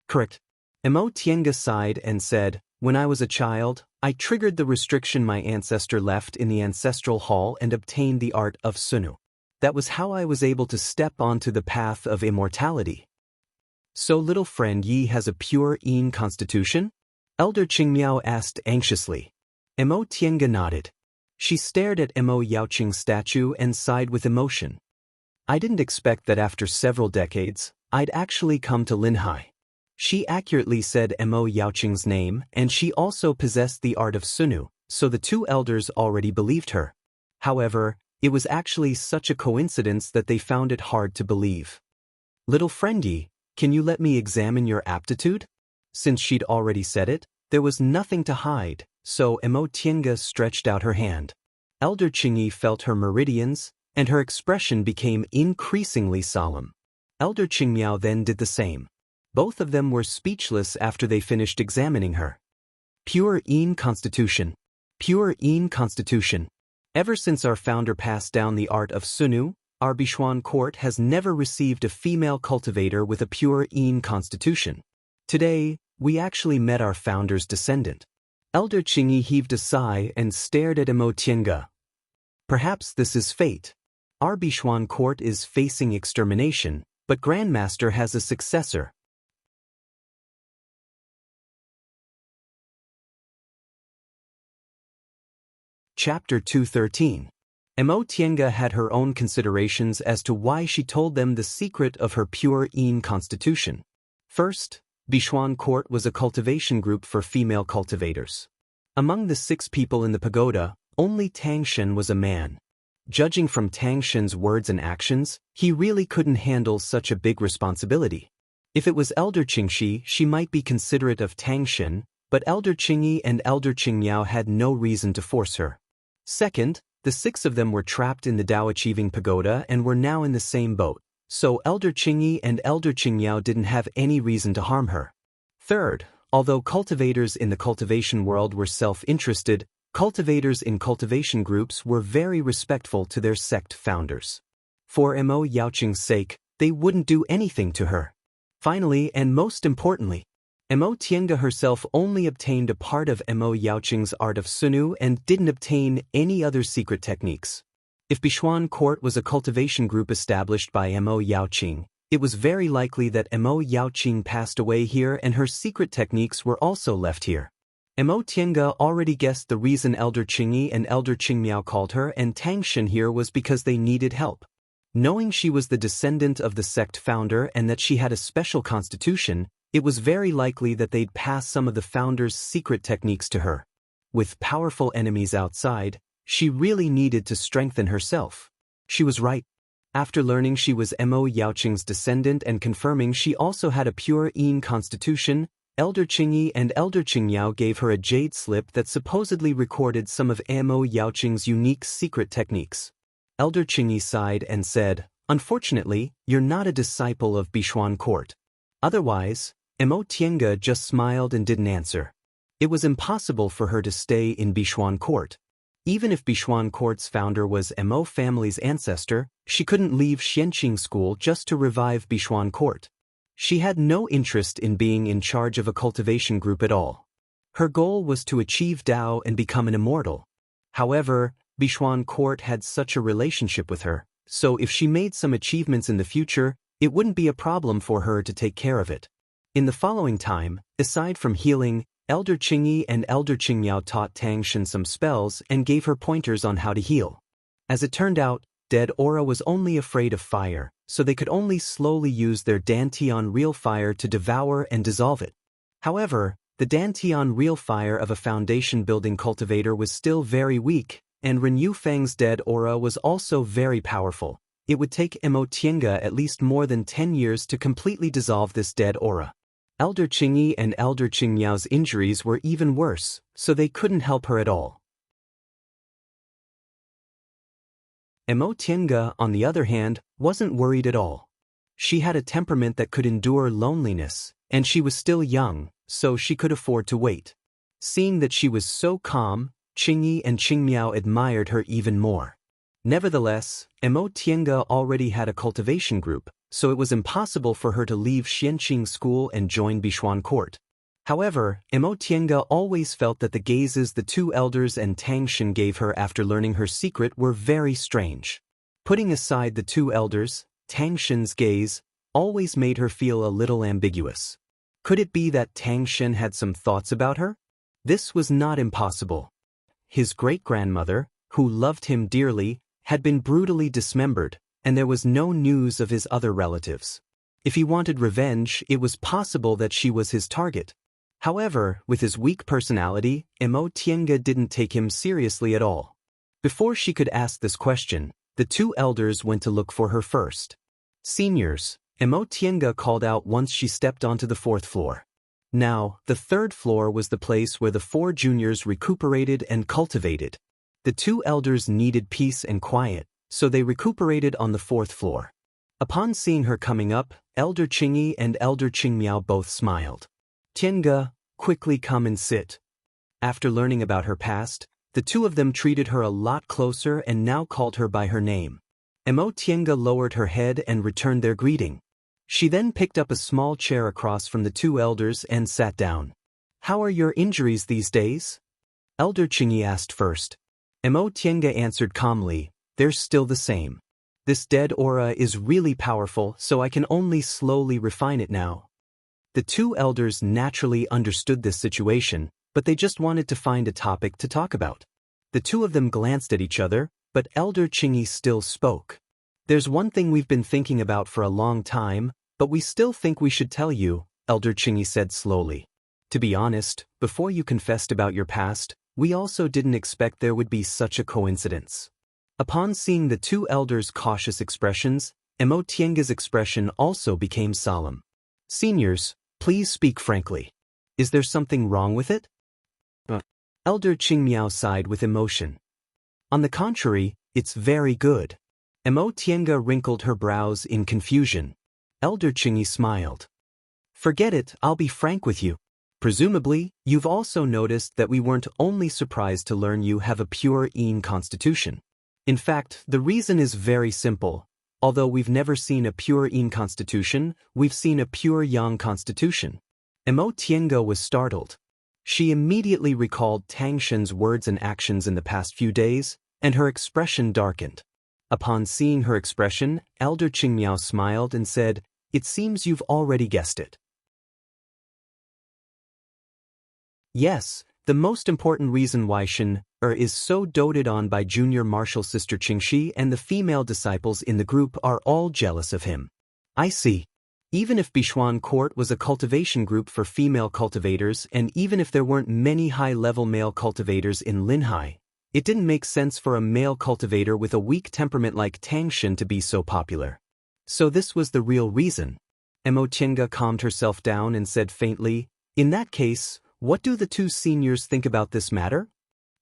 Speaker 1: Correct. Mo Tiange sighed and said, when I was a child, I triggered the restriction my ancestor left in the ancestral hall and obtained the art of Sunu. That was how I was able to step onto the path of immortality. So little friend Yi has a pure Yin constitution? Elder Qingmiao asked anxiously. Mo Tiange nodded. She stared at Mo Yaoqing's statue and sighed with emotion. I didn't expect that after several decades, I'd actually come to Linhai. She accurately said Mo Yaoqing's name, and she also possessed the art of Sunu, so the two elders already believed her. However, it was actually such a coincidence that they found it hard to believe. Little friend Yi, can you let me examine your aptitude? Since she'd already said it, there was nothing to hide, so Mo Tiange stretched out her hand. Elder Qingyi felt her meridians, and her expression became increasingly solemn. Elder Qingmiao then did the same. Both of them were speechless after they finished examining her. Pure Yin constitution. Pure Yin constitution. Ever since our founder passed down the art of Sunu, our Bishuan court has never received a female cultivator with a pure Yin constitution. Today, we actually met our founder's descendant. Elder Qingyi heaved a sigh and stared at Mo Tiange. Perhaps this is fate. Our Bishuan court is facing extermination, but Grandmaster has a successor. Chapter 213. Mo Tiange had her own considerations as to why she told them the secret of her pure Yin constitution. First, Bishuan Court was a cultivation group for female cultivators. Among the 6 people in the pagoda, only Tang Shen was a man. Judging from Tang Shen's words and actions, he really couldn't handle such a big responsibility. If it was Elder Qingxi, she might be considerate of Tang Shen, but Elder Qingyi and Elder Qingmiao had no reason to force her. Second, the 6 of them were trapped in the Dao Achieving Pagoda and were now in the same boat, so Elder Qingyi and Elder Qingmiao didn't have any reason to harm her. Third, although cultivators in the cultivation world were self-interested, cultivators in cultivation groups were very respectful to their sect founders. For Mo Yaoqing's sake, they wouldn't do anything to her. Finally, and most importantly, Mo Tiange herself only obtained a part of Mo Yaoqing's art of Sunu and didn't obtain any other secret techniques. If Bishuan Court was a cultivation group established by Mo Yaoqing, it was very likely that Mo Yaoqing passed away here and her secret techniques were also left here. Mo Tiange already guessed the reason Elder Qingyi and Elder Qingmiao called her and Tang Shen here was because they needed help. Knowing she was the descendant of the sect founder and that she had a special constitution, it was very likely that they'd pass some of the founder's secret techniques to her. With powerful enemies outside, She really needed to strengthen herself. She was right. After learning she was Mo Yaoqing's descendant and confirming she also had a pure Yin constitution, Elder Qingyi and Elder Qingyao gave her a jade slip that supposedly recorded some of Mo Yaoqing's unique secret techniques. Elder Qingyi sighed and said, "Unfortunately, you're not a disciple of Bishuan court." Otherwise, Mo Tiange just smiled and didn't answer. It was impossible for her to stay in Bishuan court. Even if Bishuan court's founder was Mo family's ancestor, she couldn't leave Xianxia school just to revive Bishuan court. She had no interest in being in charge of a cultivation group at all. Her goal was to achieve Dao and become an immortal. However, Bishuan court had such a relationship with her, so if she made some achievements in the future, it wouldn't be a problem for her to take care of it. In the following time, aside from healing, Elder Qingyi and Elder Qingyao taught Tangshan some spells and gave her pointers on how to heal. As it turned out, Dead Aura was only afraid of fire, so they could only slowly use their Dantian real fire to devour and dissolve it. However, the Dantian real fire of a foundation-building cultivator was still very weak, and Ren Yufeng's Dead Aura was also very powerful. It would take Mo Tiange at least more than 10 years to completely dissolve this Dead Aura. Elder Qingyi and Elder Qingyao's injuries were even worse, so they couldn't help her at all. Mo Tiange, on the other hand, wasn't worried at all. She had a temperament that could endure loneliness, and she was still young, so she could afford to wait. Seeing that she was so calm, Qingyi and Qingmiao admired her even more. Nevertheless, Mo Tiange already had a cultivation group, so it was impossible for her to leave Xianxia school and join Bishuan court. However, Mo Tiange always felt that the gazes the two elders and Tangshan gave her after learning her secret were very strange. Putting aside the two elders, Tangshan's gaze always made her feel a little ambiguous. Could it be that Tangshan had some thoughts about her? This was not impossible. His great-grandmother, who loved him dearly, had been brutally dismembered, and there was no news of his other relatives. If he wanted revenge, it was possible that she was his target. However, with his weak personality, Mo Tiange didn't take him seriously at all. Before she could ask this question, the two elders went to look for her first. "Seniors," Mo Tiange called out once she stepped onto the 4th floor. Now, the 3rd floor was the place where the 4 juniors recuperated and cultivated. The two elders needed peace and quiet, so they recuperated on the 4th floor. Upon seeing her coming up, Elder Qingyi and Elder Qingmiao both smiled. "Tiange, quickly come and sit." After learning about her past, the two of them treated her a lot closer and now called her by her name. Mo Tiange lowered her head and returned their greeting. She then picked up a small chair across from the two elders and sat down. "How are your injuries these days?" Elder Qingyi asked first. Mo Tiange answered calmly, "They're still the same. This dead aura is really powerful, so I can only slowly refine it now." The two elders naturally understood this situation, but they just wanted to find a topic to talk about. The two of them glanced at each other, but Elder Qingyi still spoke. "There's one thing we've been thinking about for a long time, but we still think we should tell you," Elder Qingyi said slowly. "To be honest, before you confessed about your past, we also didn't expect there would be such a coincidence." Upon seeing the two elders' cautious expressions, Mo Tiange's expression also became solemn. "Seniors, please speak frankly. Is there something wrong with it?" Elder Qingmiao sighed with emotion. "On the contrary, it's very good." Mo Tiange wrinkled her brows in confusion. Elder Qingyi smiled. "Forget it, I'll be frank with you. Presumably, you've also noticed that we weren't only surprised to learn you have a pure Yin constitution. In fact, the reason is very simple. Although we've never seen a pure Yin constitution, we've seen a pure Yang constitution." Mo Tiange was startled. She immediately recalled Tangshan's words and actions in the past few days, and her expression darkened. Upon seeing her expression, Elder Qingmiao smiled and said, "It seems you've already guessed it." Yes, the most important reason why Shen-Er is so doted on by junior martial sister Qingxi and the female disciples in the group are all jealous of him. I see. Even if Bishuan Court was a cultivation group for female cultivators and even if there weren't many high-level male cultivators in Linhai, It didn't make sense for a male cultivator with a weak temperament like Tang Shen to be so popular. So this was the real reason. Mo Tiange calmed herself down and said faintly, "In that case, what do the two seniors think about this matter?"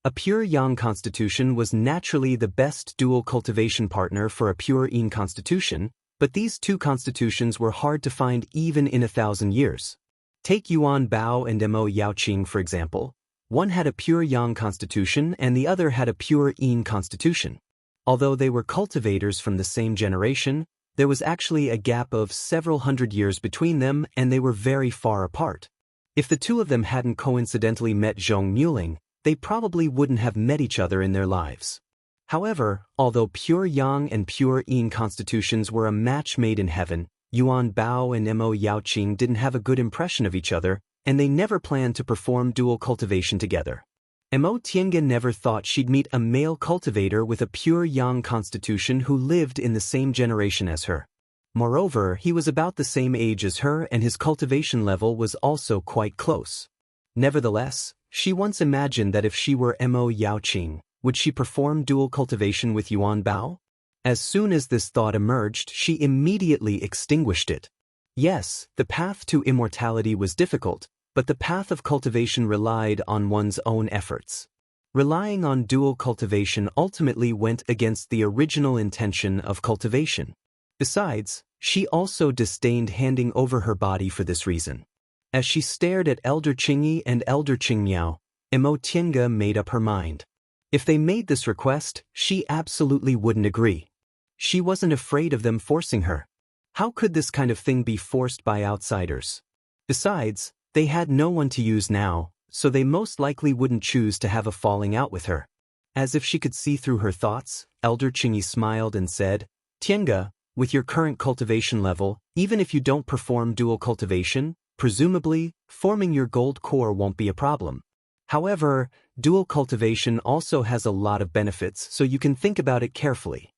Speaker 1: A pure yang constitution was naturally the best dual cultivation partner for a pure yin constitution, but these two constitutions were hard to find even in 1,000 years. Take Yuan Bao and Mo Yaoqing for example. One had a pure yang constitution and the other had a pure yin constitution. Although they were cultivators from the same generation, there was actually a gap of several hundred years between them and they were very far apart. If the two of them hadn't coincidentally met Zhong Muling, they probably wouldn't have met each other in their lives. However, although pure yang and pure yin constitutions were a match made in heaven, Yuan Bao and Mo Yaoqing didn't have a good impression of each other, and they never planned to perform dual cultivation together. Mo Tiange never thought she'd meet a male cultivator with a pure yang constitution who lived in the same generation as her. Moreover, he was about the same age as her and his cultivation level was also quite close. Nevertheless, she once imagined that if she were Mo Yaoqing, would she perform dual cultivation with Yuan Bao? As soon as this thought emerged, she immediately extinguished it. Yes, the path to immortality was difficult, but the path of cultivation relied on one's own efforts. Relying on dual cultivation ultimately went against the original intention of cultivation. Besides, she also disdained handing over her body for this reason. As she stared at Elder Qingyi and Elder Qingmiao, Mo Tiange made up her mind. If they made this request, she absolutely wouldn't agree. She wasn't afraid of them forcing her. How could this kind of thing be forced by outsiders? Besides, they had no one to use now, so they most likely wouldn't choose to have a falling out with her. As if she could see through her thoughts, Elder Qingyi smiled and said, "Tiange, with your current cultivation level, even if you don't perform dual cultivation, presumably, forming your gold core won't be a problem. However, dual cultivation also has a lot of benefits, so you can think about it carefully."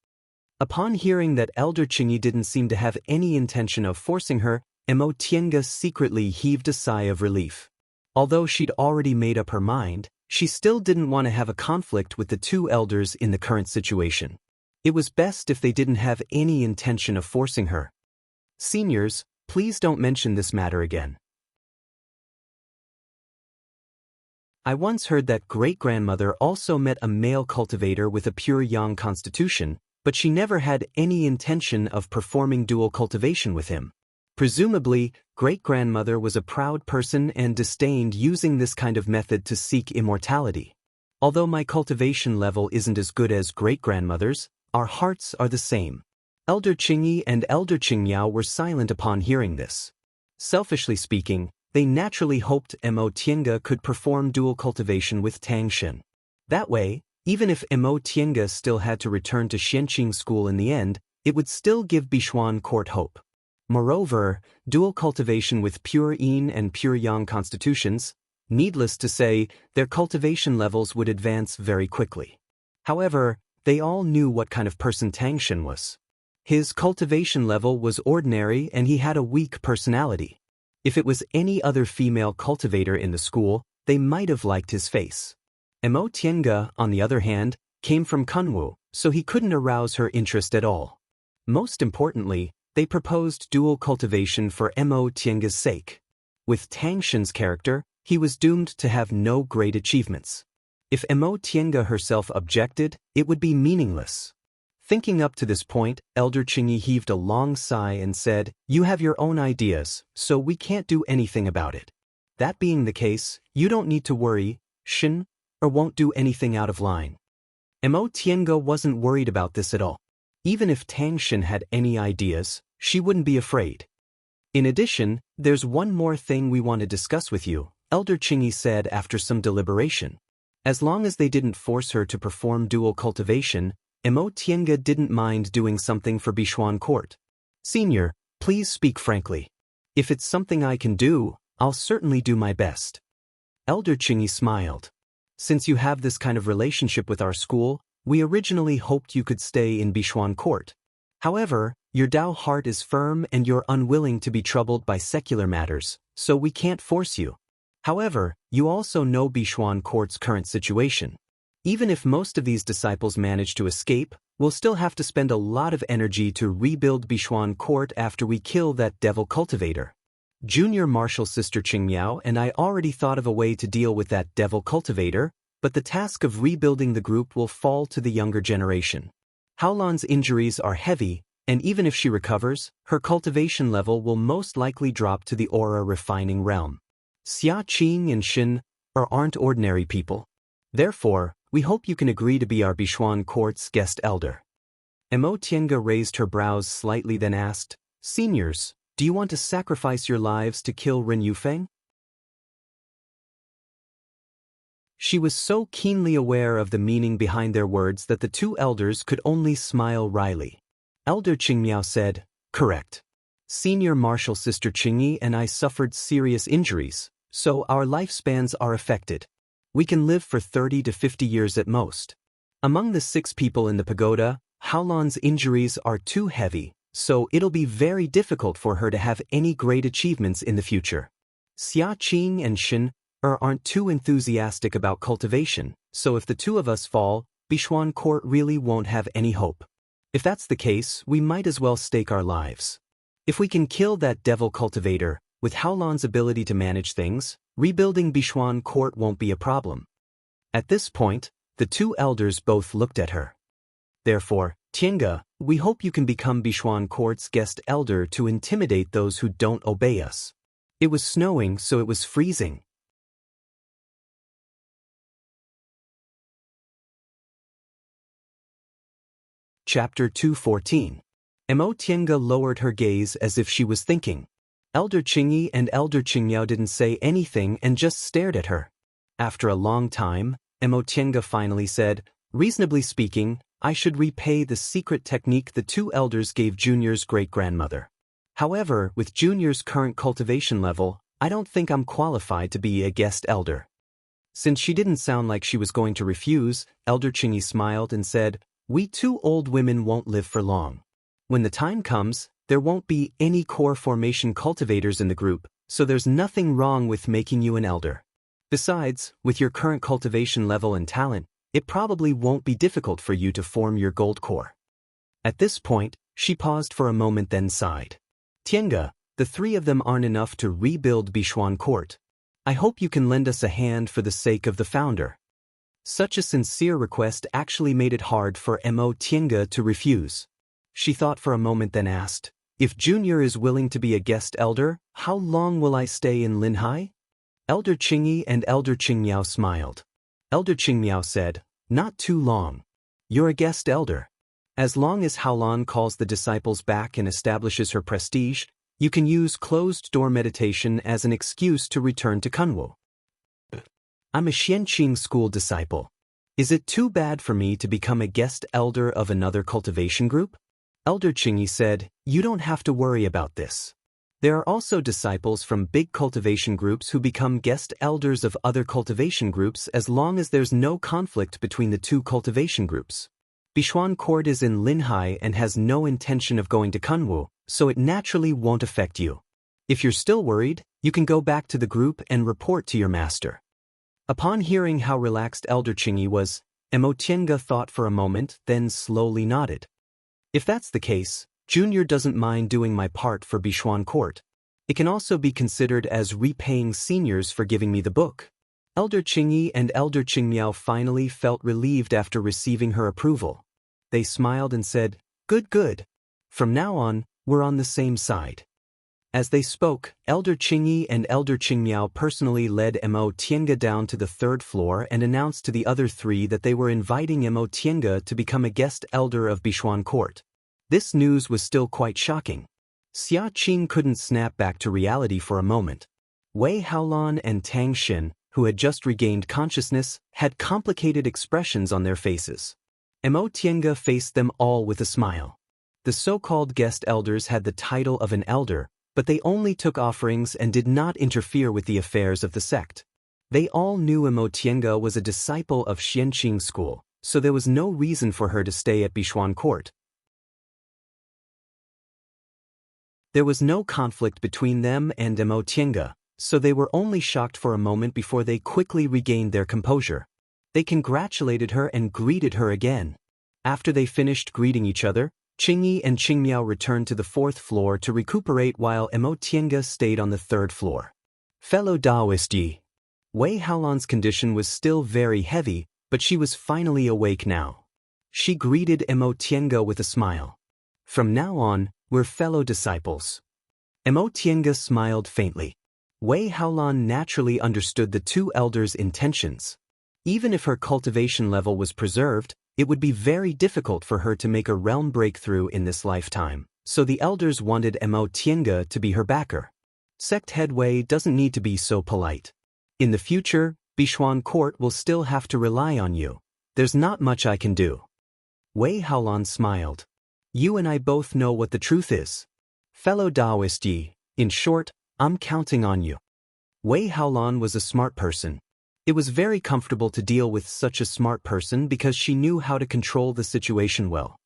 Speaker 1: Upon hearing that Elder Qingyi didn't seem to have any intention of forcing her, Mo Tiange secretly heaved a sigh of relief. Although she'd already made up her mind, she still didn't want to have a conflict with the two elders in the current situation. It was best if they didn't have any intention of forcing her. "Seniors, please don't mention this matter again. I once heard that great-grandmother also met a male cultivator with a pure yang constitution, but she never had any intention of performing dual cultivation with him. Presumably, great-grandmother was a proud person and disdained using this kind of method to seek immortality. Although my cultivation level isn't as good as great-grandmother's, our hearts are the same." Elder Qingyi and Elder Qingmiao were silent upon hearing this. Selfishly speaking, they naturally hoped Mo Tiange could perform dual cultivation with Tang Shen. That way, even if Mo Tiange still had to return to Xianqing school in the end, it would still give Bishuan court hope. Moreover, dual cultivation with pure yin and pure yang constitutions, needless to say, their cultivation levels would advance very quickly. However, they all knew what kind of person Tang Shen was. His cultivation level was ordinary and he had a weak personality. If it was any other female cultivator in the school, they might have liked his face. Mo Tiange, on the other hand, came from Kunwu, so he couldn't arouse her interest at all. Most importantly, they proposed dual cultivation for Mo Tiange's sake. With Tang Shen's character, he was doomed to have no great achievements. If Mo Tiange herself objected, it would be meaningless. Thinking up to this point, Elder Qingyi heaved a long sigh and said, "You have your own ideas, so we can't do anything about it. That being the case, you don't need to worry, Shen, or won't do anything out of line." Mo Tiange wasn't worried about this at all. Even if Tang Shen had any ideas, she wouldn't be afraid. "In addition, there's one more thing we want to discuss with you," Elder Qingyi said after some deliberation. As long as they didn't force her to perform dual cultivation, Mo Tiange didn't mind doing something for Bishuan court. "Senior, please speak frankly. If it's something I can do, I'll certainly do my best." Elder Qingyi smiled. "Since you have this kind of relationship with our school, we originally hoped you could stay in Bishuan court. However, your Dao heart is firm and you're unwilling to be troubled by secular matters, so we can't force you. However, you also know Bishuan court's current situation. Even if most of these disciples manage to escape, we'll still have to spend a lot of energy to rebuild Bishuan Court after we kill that devil cultivator. Junior Martial Sister Qingmiao and I already thought of a way to deal with that devil cultivator, but the task of rebuilding the group will fall to the younger generation. Haolan's injuries are heavy, and even if she recovers, her cultivation level will most likely drop to the aura refining realm. Xia Qing and Xin aren't ordinary people. Therefore, we hope you can agree to be our Bishuan Court's guest elder. Mo Tiange raised her brows slightly then asked, Seniors, do you want to sacrifice your lives to kill Ren Yufeng? She was so keenly aware of the meaning behind their words that the two elders could only smile wryly. Elder Qingmiao said, Correct. Senior Martial Sister Qingyi and I suffered serious injuries, so our lifespans are affected. We can live for 30 to 50 years at most. Among the 6 people in the pagoda, Haolan's injuries are too heavy, so it'll be very difficult for her to have any great achievements in the future. Xia Qing and Xin aren't too enthusiastic about cultivation, so if the two of us fall, Bishuan Court really won't have any hope. If that's the case, we might as well stake our lives. If we can kill that devil cultivator, with Haolan's ability to manage things, rebuilding Bishuan Court won't be a problem. At this point, the two elders both looked at her. Therefore, Tiange, we hope you can become Bishuan Court's guest elder to intimidate those who don't obey us. It was snowing, so it was freezing. Chapter 214. Mo Tiange lowered her gaze as if she was thinking. Elder Qingyi and Elder Qingmiao didn't say anything and just stared at her. After a long time, Mo Tiange finally said, Reasonably speaking, I should repay the secret technique the two elders gave Junior's great-grandmother. However, with Junior's current cultivation level, I don't think I'm qualified to be a guest elder. Since she didn't sound like she was going to refuse, Elder Qingyi smiled and said, We two old women won't live for long. When the time comes, there won't be any core formation cultivators in the group, so there's nothing wrong with making you an elder. Besides, with your current cultivation level and talent, it probably won't be difficult for you to form your gold core. At this point, she paused for a moment then sighed. Tiange, the 3 of them aren't enough to rebuild Bishuan Court. I hope you can lend us a hand for the sake of the founder. Such a sincere request actually made it hard for Mo Tiange to refuse. She thought for a moment then asked, If Junior is willing to be a guest elder, how long will I stay in Linhai? Elder Qingyi and Elder Qingmiao smiled. Elder Qingmiao said, Not too long. You're a guest elder. As long as Haolan calls the disciples back and establishes her prestige, you can use closed-door meditation as an excuse to return to Kunwu. I'm a Xianxia school disciple. Is it too bad for me to become a guest elder of another cultivation group? Elder Qingyi said, You don't have to worry about this. There are also disciples from big cultivation groups who become guest elders of other cultivation groups as long as there's no conflict between the two cultivation groups. Bishuan Court is in Linhai and has no intention of going to Kunwu, so it naturally won't affect you. If you're still worried, you can go back to the group and report to your master. Upon hearing how relaxed Elder Qingyi was, Mo Tiange thought for a moment, then slowly nodded. If that's the case, Junior doesn't mind doing my part for Bishuan Court. It can also be considered as repaying seniors for giving me the book. Elder Qingyi and Elder Qingmiao finally felt relieved after receiving her approval. They smiled and said, Good, good. From now on, we're on the same side. As they spoke, Elder Qingyi and Elder Qingmiao personally led Mo Tiange down to the 3rd floor and announced to the other 3 that they were inviting Mo Tiange to become a guest elder of Bishuan Court. This news was still quite shocking. Xia Qing couldn't snap back to reality for a moment. Wei Haolan and Tang Xin, who had just regained consciousness, had complicated expressions on their faces. Mo Tiange faced them all with a smile. The so-called guest elders had the title of an elder, but they only took offerings and did not interfere with the affairs of the sect. They all knew Mo Tiange was a disciple of Xianxia school, so there was no reason for her to stay at Bishuan Court. There was no conflict between them and Mo Tiange, so they were only shocked for a moment before they quickly regained their composure. They congratulated her and greeted her again. After they finished greeting each other, Qingyi and Qingmiao returned to the 4th floor to recuperate while Tienge stayed on the 3rd floor. Fellow Daoist Yi. Wei Haolan's condition was still very heavy, but she was finally awake now. She greeted Tienge with a smile. From now on, we're fellow disciples. Tienge smiled faintly. Wei Haolan naturally understood the two elders' intentions. Even if her cultivation level was preserved, it would be very difficult for her to make a realm breakthrough in this lifetime, so the elders wanted Tienge to be her backer. Sect head Wei doesn't need to be so polite. In the future, Bishuan Court will still have to rely on you. There's not much I can do. Wei Haolan smiled. You and I both know what the truth is. Fellow Daoist Yi, in short, I'm counting on you. Wei Haolan was a smart person. It was very comfortable to deal with such a smart person because she knew how to control the situation well.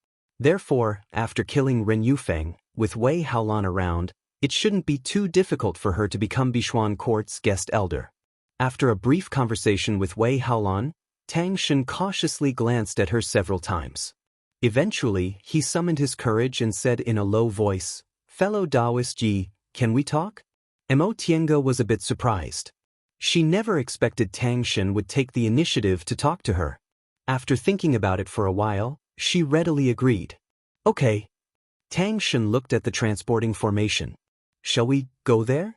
Speaker 1: Therefore, after killing Ren Yufeng, with Wei Haolan around, it shouldn't be too difficult for her to become Bishuan Court's guest elder. After a brief conversation with Wei Haolan, Tang Shen cautiously glanced at her several times. Eventually, he summoned his courage and said in a low voice, Fellow Daoist Yi, can we talk? Tienge was a bit surprised. She never expected Tang Shen would take the initiative to talk to her. After thinking about it for a while, she readily agreed. Okay. Tang Shen looked at the transporting formation. Shall we go there?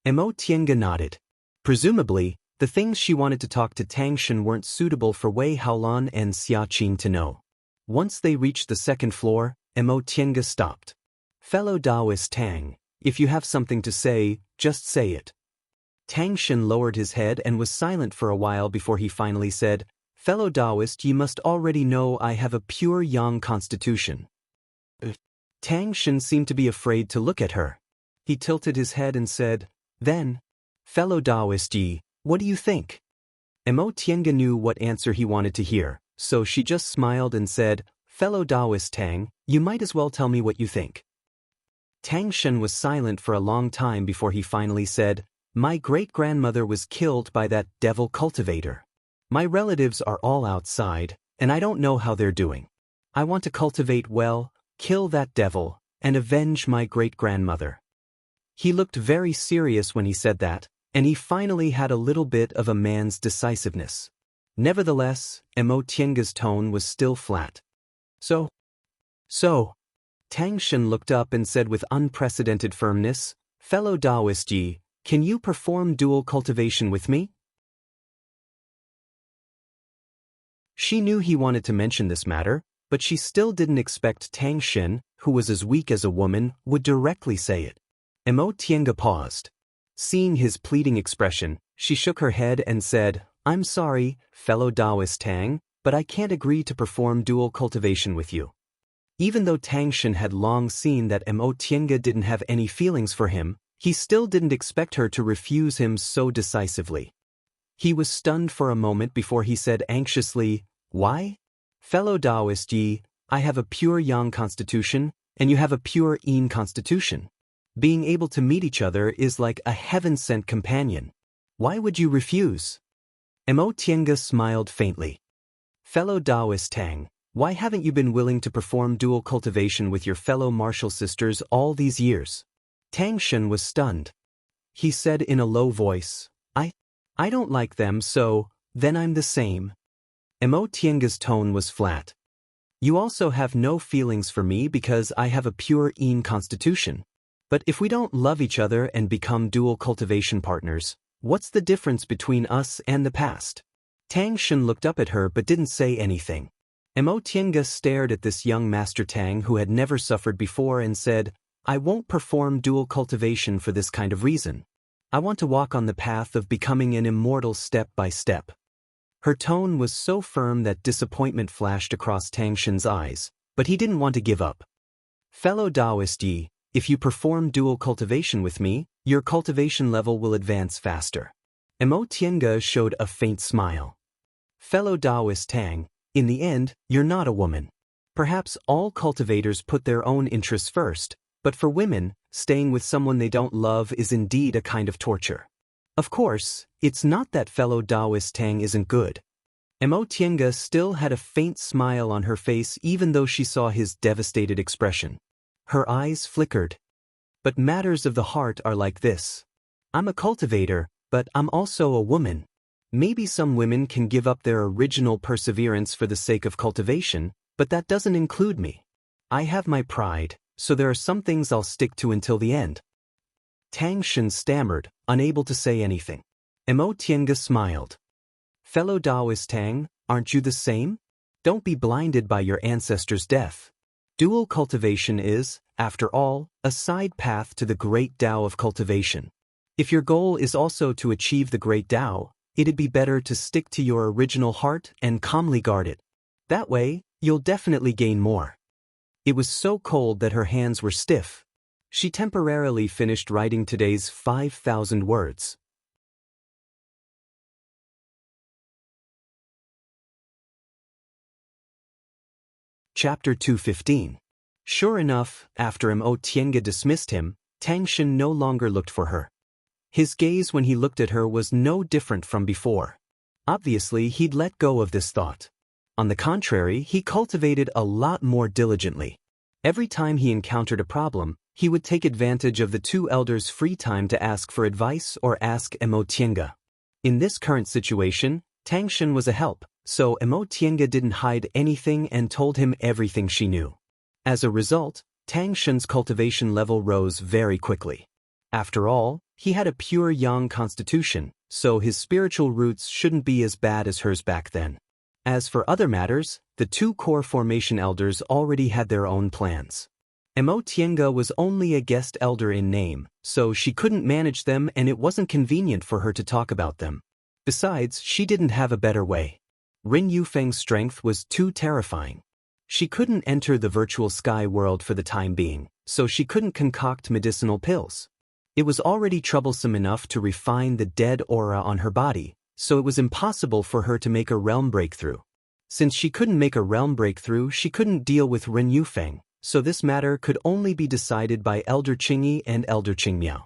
Speaker 1: Tienge nodded. Presumably, the things she wanted to talk to Tang Shen weren't suitable for Wei Haolan and Xia Qing to know. Once they reached the 2nd floor, Tienge stopped. Fellow Daoist Tang, if you have something to say, just say it. Tang Shen lowered his head and was silent for a while before he finally said, Fellow Daoist, ye must already know I have a pure yang constitution. Tang Shen seemed to be afraid to look at her. He tilted his head and said, Then, fellow Daoist Yi, what do you think? Tienge knew what answer he wanted to hear, so she just smiled and said, Fellow Daoist Tang, you might as well tell me what you think. Tang Shen was silent for a long time before he finally said, My great-grandmother was killed by that devil cultivator. My relatives are all outside, and I don't know how they're doing. I want to cultivate well, kill that devil, and avenge my great-grandmother. He looked very serious when he said that, and he finally had a little bit of a man's decisiveness. Nevertheless, Tienge's tone was still flat. So, Tang Shen looked up and said with unprecedented firmness, Fellow Daoist Yi, can you perform dual cultivation with me? She knew he wanted to mention this matter, but she still didn't expect Tang Shen, who was as weak as a woman, would directly say it. Tienge paused. Seeing his pleading expression, she shook her head and said, I'm sorry, fellow Daoist Tang, but I can't agree to perform dual cultivation with you. Even though Tang Shen had long seen that Tienge didn't have any feelings for him, he still didn't expect her to refuse him so decisively. He was stunned for a moment before he said anxiously, Why? Fellow Daoist Yi, I have a pure yang constitution, and you have a pure yin constitution. Being able to meet each other is like a heaven-sent companion. Why would you refuse? Tienge smiled faintly. Fellow Daoist Tang, why haven't you been willing to perform dual cultivation with your fellow martial sisters all these years? Tang Shen was stunned. He said in a low voice, I don't like them, so, then I'm the same. Tienge's tone was flat. You also have no feelings for me because I have a pure yin constitution. But if we don't love each other and become dual cultivation partners, what's the difference between us and the past? Tang Shen looked up at her but didn't say anything. Tienge stared at this young Master Tang who had never suffered before and said, I won't perform dual cultivation for this kind of reason. I want to walk on the path of becoming an immortal step by step. Her tone was so firm that disappointment flashed across Tang Shen's eyes, but he didn't want to give up. Fellow Daoist Yi, if you perform dual cultivation with me, your cultivation level will advance faster. Tienge showed a faint smile. Fellow Daoist Tang, in the end, you're not a woman. Perhaps all cultivators put their own interests first, but for women, staying with someone they don't love is indeed a kind of torture. Of course, it's not that fellow Daoist Tang isn't good. Mo Tiange still had a faint smile on her face even though she saw his devastated expression. Her eyes flickered. But matters of the heart are like this. I'm a cultivator, but I'm also a woman. Maybe some women can give up their original perseverance for the sake of cultivation, but that doesn't include me. I have my pride, so there are some things I'll stick to until the end. Tang Shen stammered, unable to say anything. Mo Tiange smiled. Fellow Daoist Tang, aren't you the same? Don't be blinded by your ancestors' death. Dual cultivation is, after all, a side path to the great Tao of cultivation. If your goal is also to achieve the great Tao, it'd be better to stick to your original heart and calmly guard it. That way, you'll definitely gain more. It was so cold that her hands were stiff. She temporarily finished writing today's 5,000 words. Chapter 215. Sure enough, after Mo Tiange dismissed him, Tang Shen no longer looked for her. His gaze when he looked at her was no different from before. Obviously, he'd let go of this thought. On the contrary, he cultivated a lot more diligently. Every time he encountered a problem, he would take advantage of the two elders' free time to ask for advice or ask Mo Tiange. In this current situation, Tang Shen was a help, so Mo Tiange didn't hide anything and told him everything she knew. As a result, Tang Shen's cultivation level rose very quickly. After all, he had a pure yang constitution, so his spiritual roots shouldn't be as bad as hers back then. As for other matters, the two core formation elders already had their own plans. Mo Tiange was only a guest elder in name, so she couldn't manage them and it wasn't convenient for her to talk about them. Besides, she didn't have a better way. Rin Yufeng's strength was too terrifying. She couldn't enter the virtual sky world for the time being, so she couldn't concoct medicinal pills. It was already troublesome enough to refine the dead aura on her body, so it was impossible for her to make a realm breakthrough. Since she couldn't make a realm breakthrough, she couldn't deal with Rin Yufeng, so this matter could only be decided by Elder Qingyi and Elder Qingmiao.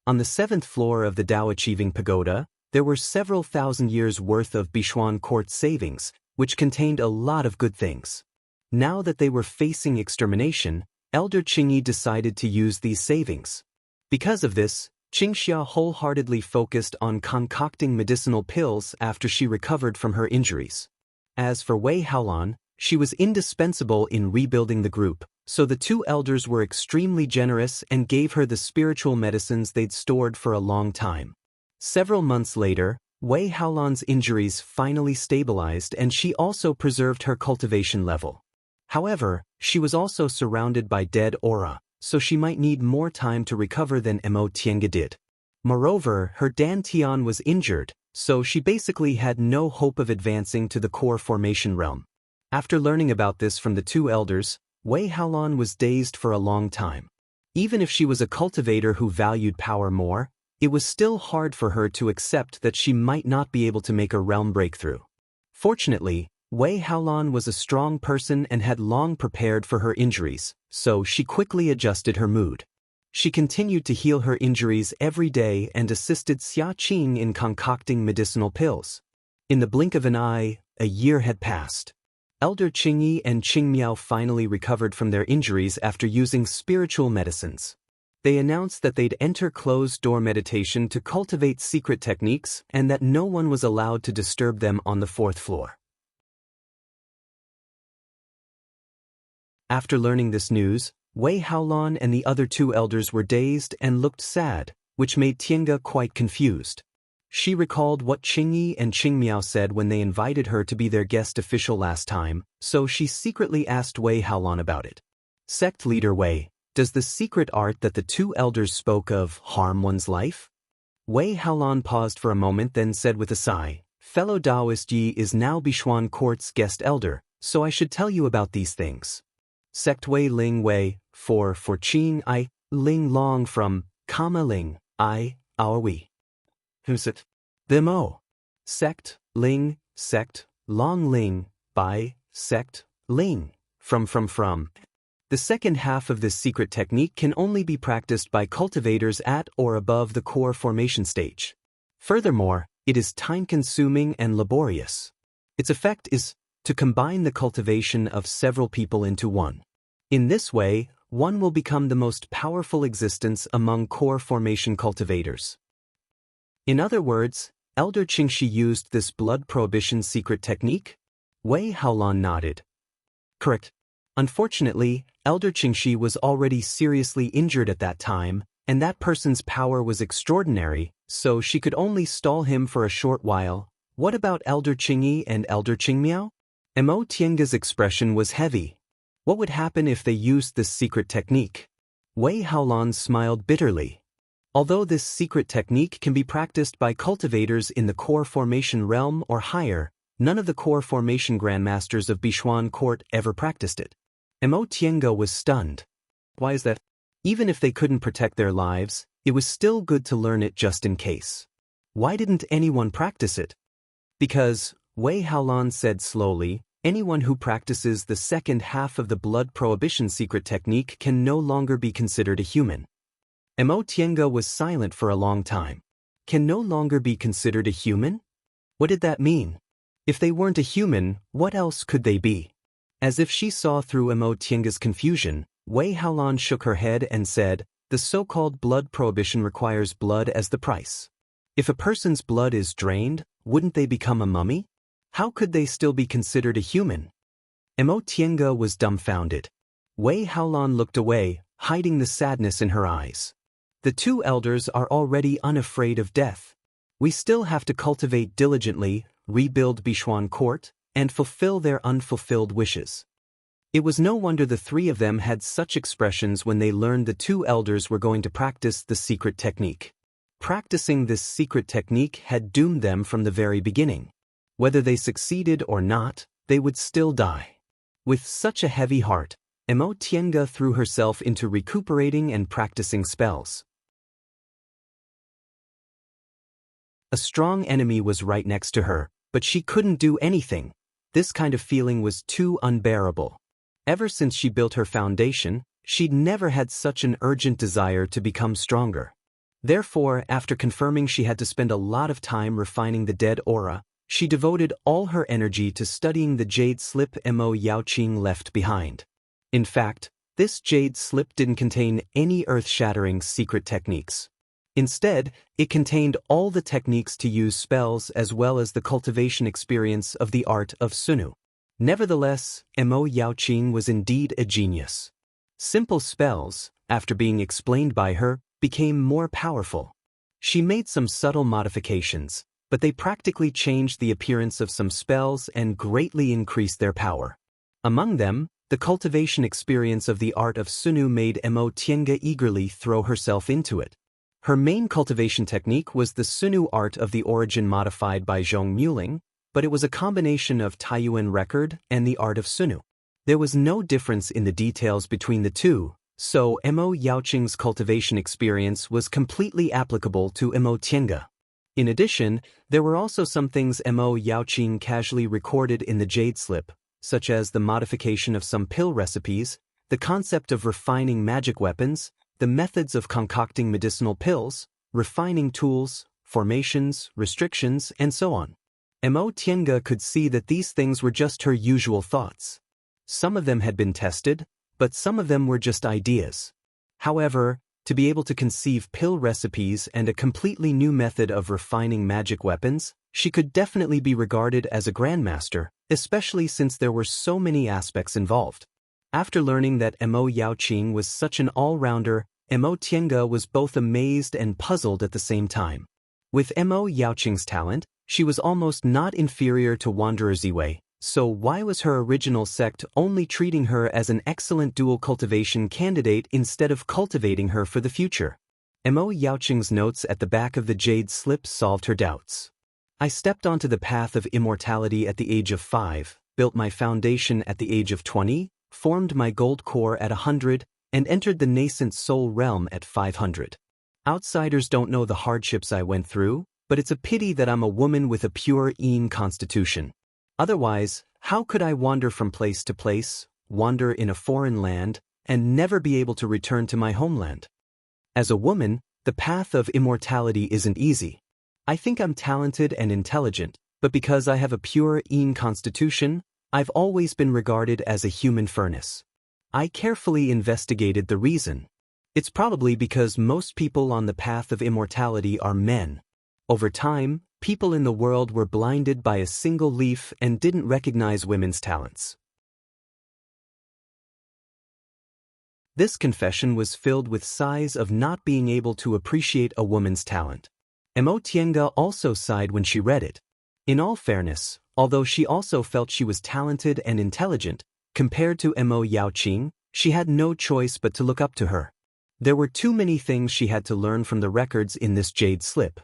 Speaker 1: On the 7th floor of the Tao Achieving Pagoda, there were several thousand years' worth of Bishuan quartz savings, which contained a lot of good things. Now that they were facing extermination, Elder Qingyi decided to use these savings. Because of this, Xianxia wholeheartedly focused on concocting medicinal pills after she recovered from her injuries. As for Wei Haolan, she was indispensable in rebuilding the group, so the two elders were extremely generous and gave her the spiritual medicines they'd stored for a long time. Several months later, Wei Haolan's injuries finally stabilized and she also preserved her cultivation level. However, she was also surrounded by dead aura, so she might need more time to recover than Mo Tiange did. Moreover, her dantian was injured, so she basically had no hope of advancing to the core formation realm. After learning about this from the two elders, Wei Haolan was dazed for a long time. Even if she was a cultivator who valued power more, it was still hard for her to accept that she might not be able to make a realm breakthrough. Fortunately, Wei Haolan was a strong person and had long prepared for her injuries, so she quickly adjusted her mood. She continued to heal her injuries every day and assisted Xia Qing in concocting medicinal pills. In the blink of an eye, a year had passed. Elder Qingyi and Qingmiao finally recovered from their injuries after using spiritual medicines. They announced that they'd enter closed-door meditation to cultivate secret techniques and that no one was allowed to disturb them on the 4th floor. After learning this news, Wei Haolan and the other two elders were dazed and looked sad, which made Tiange quite confused. She recalled what Qingyi and Qingmiao said when they invited her to be their guest official last time, so she secretly asked Wei Haolan about it. Sect leader Wei, does the secret art that the two elders spoke of harm one's life? Wei Haolan paused for a moment then said with a sigh, fellow Daoist Yi is now Bishuan Court's guest elder, so I should tell you about these things. Sect Wei Ling Wei, for Qing I, Ling Long from, Ling, I, our we. Who's it? Them O. Sect, Ling, Sect, Long Ling, by, Sect, Ling, from. The second half of this secret technique can only be practiced by cultivators at or above the core formation stage. Furthermore, it is time-consuming and laborious. Its effect is to combine the cultivation of several people into one. In this way, one will become the most powerful existence among core formation cultivators. In other words, Elder Qingxi used this blood prohibition secret technique? Wei Haolan nodded. Correct. Unfortunately, Elder Qingxi was already seriously injured at that time, and that person's power was extraordinary, so she could only stall him for a short while. What about Elder Qingyi and Elder Qingmiao? Mo Tiange's expression was heavy. What would happen if they used this secret technique? Wei Haolan smiled bitterly. Although this secret technique can be practiced by cultivators in the core formation realm or higher, none of the core formation grandmasters of Bishuan court ever practiced it. Mo Tiange was stunned. Why is that? Even if they couldn't protect their lives, it was still good to learn it just in case. Why didn't anyone practice it? Because, Wei Haolan said slowly, anyone who practices the second half of the blood prohibition secret technique can no longer be considered a human. Mo Tiange was silent for a long time. Can no longer be considered a human? What did that mean? If they weren't a human, what else could they be? As if she saw through Mo Tiange's confusion, Wei Haolan shook her head and said, the so-called blood prohibition requires blood as the price. If a person's blood is drained, wouldn't they become a mummy? How could they still be considered a human? Mo Tiange was dumbfounded. Wei Haolan looked away, hiding the sadness in her eyes. The two elders are already unafraid of death. We still have to cultivate diligently, rebuild Bishuan court, and fulfill their unfulfilled wishes. It was no wonder the three of them had such expressions when they learned the two elders were going to practice the secret technique. Practicing this secret technique had doomed them from the very beginning. Whether they succeeded or not, they would still die. With such a heavy heart, Mo Tiange threw herself into recuperating and practicing spells. A strong enemy was right next to her, but she couldn't do anything. This kind of feeling was too unbearable. Ever since she built her foundation, she'd never had such an urgent desire to become stronger. Therefore, after confirming she had to spend a lot of time refining the dead aura, she devoted all her energy to studying the jade slip Mo Yaoqing left behind. In fact, this jade slip didn't contain any earth-shattering secret techniques. Instead, it contained all the techniques to use spells as well as the cultivation experience of the art of Sunu. Nevertheless, Mo Yaoqing was indeed a genius. Simple spells, after being explained by her, became more powerful. She made some subtle modifications, but they practically changed the appearance of some spells and greatly increased their power. Among them, the cultivation experience of the art of Sunu made Mo Tiange eagerly throw herself into it. Her main cultivation technique was the Sunu art of the origin modified by Zhong Muling, but it was a combination of Taiyuan record and the art of Sunu. There was no difference in the details between the two, so Mo Yaoqing's cultivation experience was completely applicable to Mo Tiange. In addition, there were also some things Mo Yaoqing casually recorded in the jade slip, such as the modification of some pill recipes, the concept of refining magic weapons, the methods of concocting medicinal pills, refining tools, formations, restrictions, and so on. Mo Tiange could see that these things were just her usual thoughts. Some of them had been tested, but some of them were just ideas. However, to be able to conceive pill recipes and a completely new method of refining magic weapons, she could definitely be regarded as a grandmaster, especially since there were so many aspects involved. After learning that Mo Yaoqing was such an all-rounder, Mo Tiange was both amazed and puzzled at the same time. With Mo Yaoqing's talent, she was almost not inferior to Wanderer Ziwei, so why was her original sect only treating her as an excellent dual cultivation candidate instead of cultivating her for the future? Mo Yaoqing's notes at the back of the jade slip solved her doubts. I stepped onto the path of immortality at the age of 5, built my foundation at the age of 20, formed my gold core at 100, and entered the nascent soul realm at 500. Outsiders don't know the hardships I went through, but it's a pity that I'm a woman with a pure Yin constitution. Otherwise, how could I wander from place to place, wander in a foreign land, and never be able to return to my homeland? As a woman, the path of immortality isn't easy. I think I'm talented and intelligent, but because I have a pure Yin constitution, I've always been regarded as a human furnace. I carefully investigated the reason. It's probably because most people on the path of immortality are men. Over time, people in the world were blinded by a single leaf and didn't recognize women's talents. This confession was filled with sighs of not being able to appreciate a woman's talent. Tiange also sighed when she read it. In all fairness, although she also felt she was talented and intelligent, compared to Mo Yaoqing, she had no choice but to look up to her. There were too many things she had to learn from the records in this jade slip.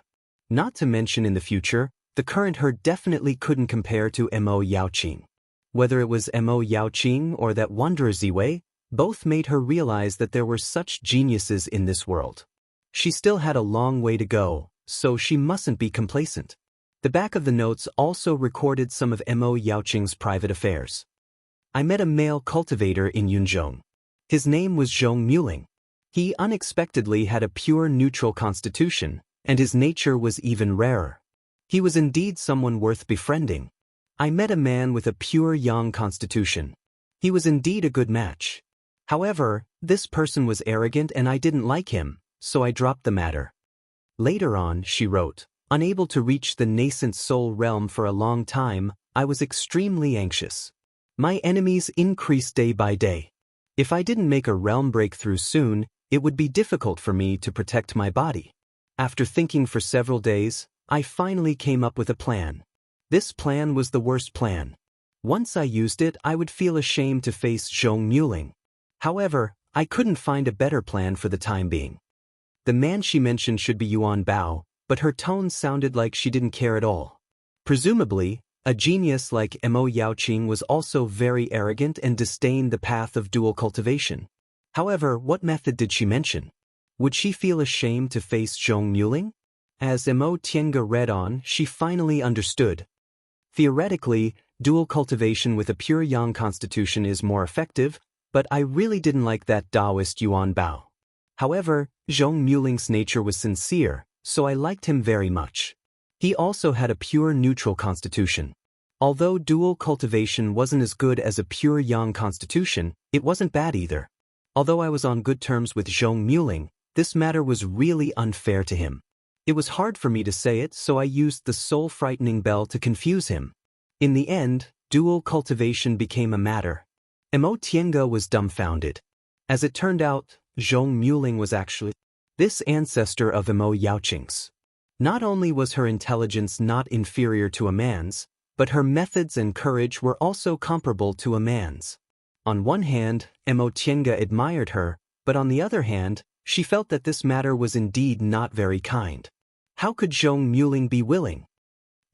Speaker 1: Not to mention in the future, the current her definitely couldn't compare to Mo Yaoqing. Whether it was Mo Yaoqing or that wanderer Ziwei, both made her realize that there were such geniuses in this world. She still had a long way to go, so she mustn't be complacent. The back of the notes also recorded some of Mo Yaoqing's private affairs. I met a male cultivator in Yunzhong. His name was Zhong Muling. He unexpectedly had a pure neutral constitution, and his nature was even rarer. He was indeed someone worth befriending. I met a man with a pure Yang constitution. He was indeed a good match. However, this person was arrogant and I didn't like him, so I dropped the matter. Later on, she wrote, unable to reach the nascent soul realm for a long time, I was extremely anxious. My enemies increased day by day. If I didn't make a realm breakthrough soon, it would be difficult for me to protect my body. After thinking for several days, I finally came up with a plan. This plan was the worst plan. Once I used it, I would feel ashamed to face Zhong Muling. However, I couldn't find a better plan for the time being. The man she mentioned should be Yuan Bao, but her tone sounded like she didn't care at all. Presumably, a genius like Mo Yaoqing was also very arrogant and disdained the path of dual cultivation. However, what method did she mention? Would she feel ashamed to face Zhong Muling? As Mo Tiange read on, she finally understood. Theoretically, dual cultivation with a pure Yang constitution is more effective, but I really didn't like that Daoist Yuan Bao. However, Zhong Muling's nature was sincere, so I liked him very much. He also had a pure neutral constitution. Although dual cultivation wasn't as good as a pure Yang constitution, it wasn't bad either. Although I was on good terms with Zhong Muling, this matter was really unfair to him. It was hard for me to say it, so I used the soul-frightening bell to confuse him. In the end, dual cultivation became a matter. Mo Tiange was dumbfounded. As it turned out, Zhong Muling was actually this ancestor of Mo Yaoqing's. Not only was her intelligence not inferior to a man's, but her methods and courage were also comparable to a man's. On one hand, Mo Tiange admired her, but on the other hand, she felt that this matter was indeed not very kind. How could Zhong Muling be willing?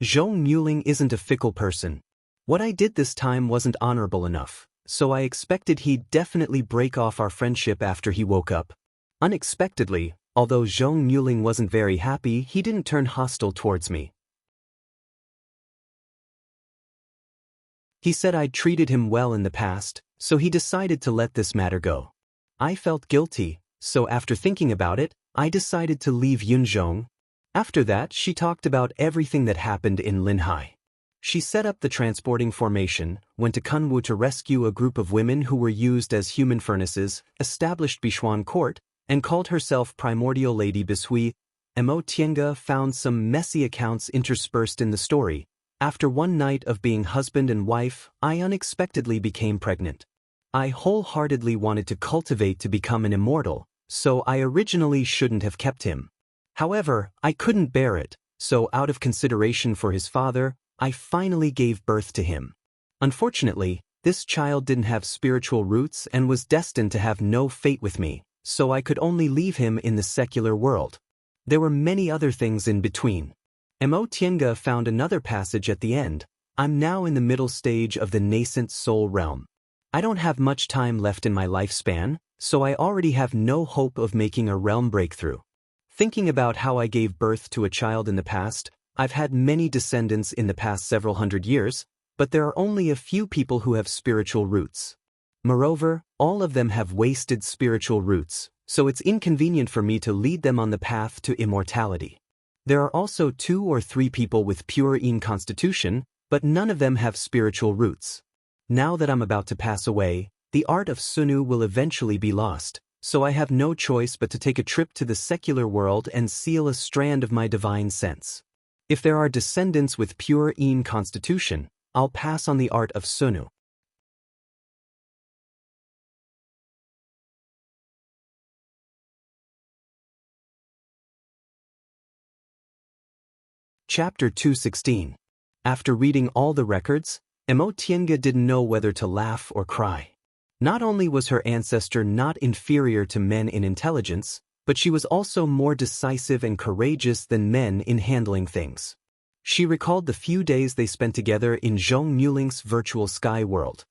Speaker 1: Zhong Muling isn't a fickle person. What I did this time wasn't honorable enough, so I expected he'd definitely break off our friendship after he woke up. Unexpectedly, although Zhong Muling wasn't very happy, he didn't turn hostile towards me. He said I'd treated him well in the past, so he decided to let this matter go. I felt guilty, so after thinking about it, I decided to leave Yunzhong. After that, she talked about everything that happened in Linhai. She set up the transporting formation, went to Kunwu to rescue a group of women who were used as human furnaces, established Bishuan court, and called herself Primordial Lady Bishui. Mo Tiange found some messy accounts interspersed in the story. After one night of being husband and wife, I unexpectedly became pregnant. I wholeheartedly wanted to cultivate to become an immortal, so I originally shouldn't have kept him. However, I couldn't bear it, so out of consideration for his father, I finally gave birth to him. Unfortunately, this child didn't have spiritual roots and was destined to have no fate with me, so I could only leave him in the secular world. There were many other things in between. Mo Tiange found another passage at the end. I'm now in the middle stage of the nascent soul realm. I don't have much time left in my lifespan, so I already have no hope of making a realm breakthrough. Thinking about how I gave birth to a child in the past, I've had many descendants in the past several hundred years, but there are only a few people who have spiritual roots. Moreover, all of them have wasted spiritual roots, so it's inconvenient for me to lead them on the path to immortality. There are also 2 or 3 people with pure yin constitution, but none of them have spiritual roots. Now that I'm about to pass away, the art of Sunu will eventually be lost, so I have no choice but to take a trip to the secular world and seal a strand of my divine sense. If there are descendants with pure yin constitution, I'll pass on the art of Sunu. Chapter 216. After reading all the records, Tiange didn't know whether to laugh or cry. Not only was her ancestor not inferior to men in intelligence, but she was also more decisive and courageous than men in handling things. She recalled the few days they spent together in Zhong Muling's virtual sky world.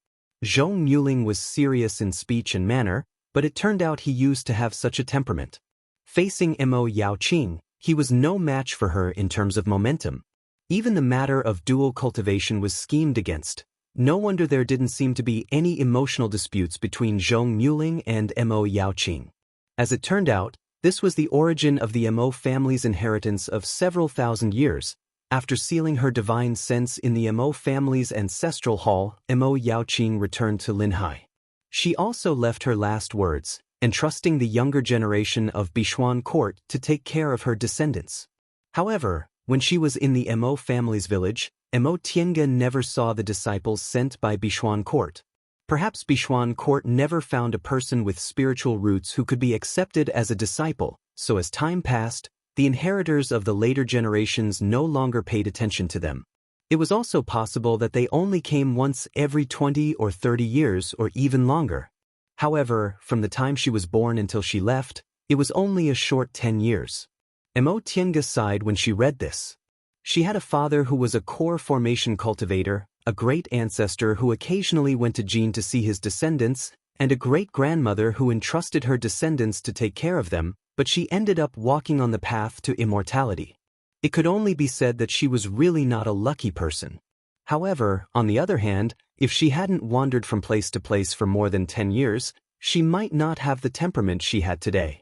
Speaker 1: Zhong Muling was serious in speech and manner, but it turned out he used to have such a temperament. Facing Mo Yaoqing, he was no match for her in terms of momentum. Even the matter of dual cultivation was schemed against. No wonder there didn't seem to be any emotional disputes between Zhong Muling and Mo Yaoqing. As it turned out, this was the origin of the Mo family's inheritance of several thousand years. After sealing her divine sense in the Mo family's ancestral hall, Mo Yaoqing returned to Linhai. She also left her last words, entrusting the younger generation of Bishuan court to take care of her descendants. However, when she was in the Mo family's village, Tiange never saw the disciples sent by Bishuan court. Perhaps Bishuan court never found a person with spiritual roots who could be accepted as a disciple, so as time passed, the inheritors of the later generations no longer paid attention to them. It was also possible that they only came once every 20 or 30 years or even longer. However, from the time she was born until she left, it was only a short 10 years. Tiange sighed when she read this. She had a father who was a core formation cultivator, a great ancestor who occasionally went to Jin to see his descendants, and a great-grandmother who entrusted her descendants to take care of them, but she ended up walking on the path to immortality. It could only be said that she was really not a lucky person. However, on the other hand, if she hadn't wandered from place to place for more than 10 years, she might not have the temperament she had today.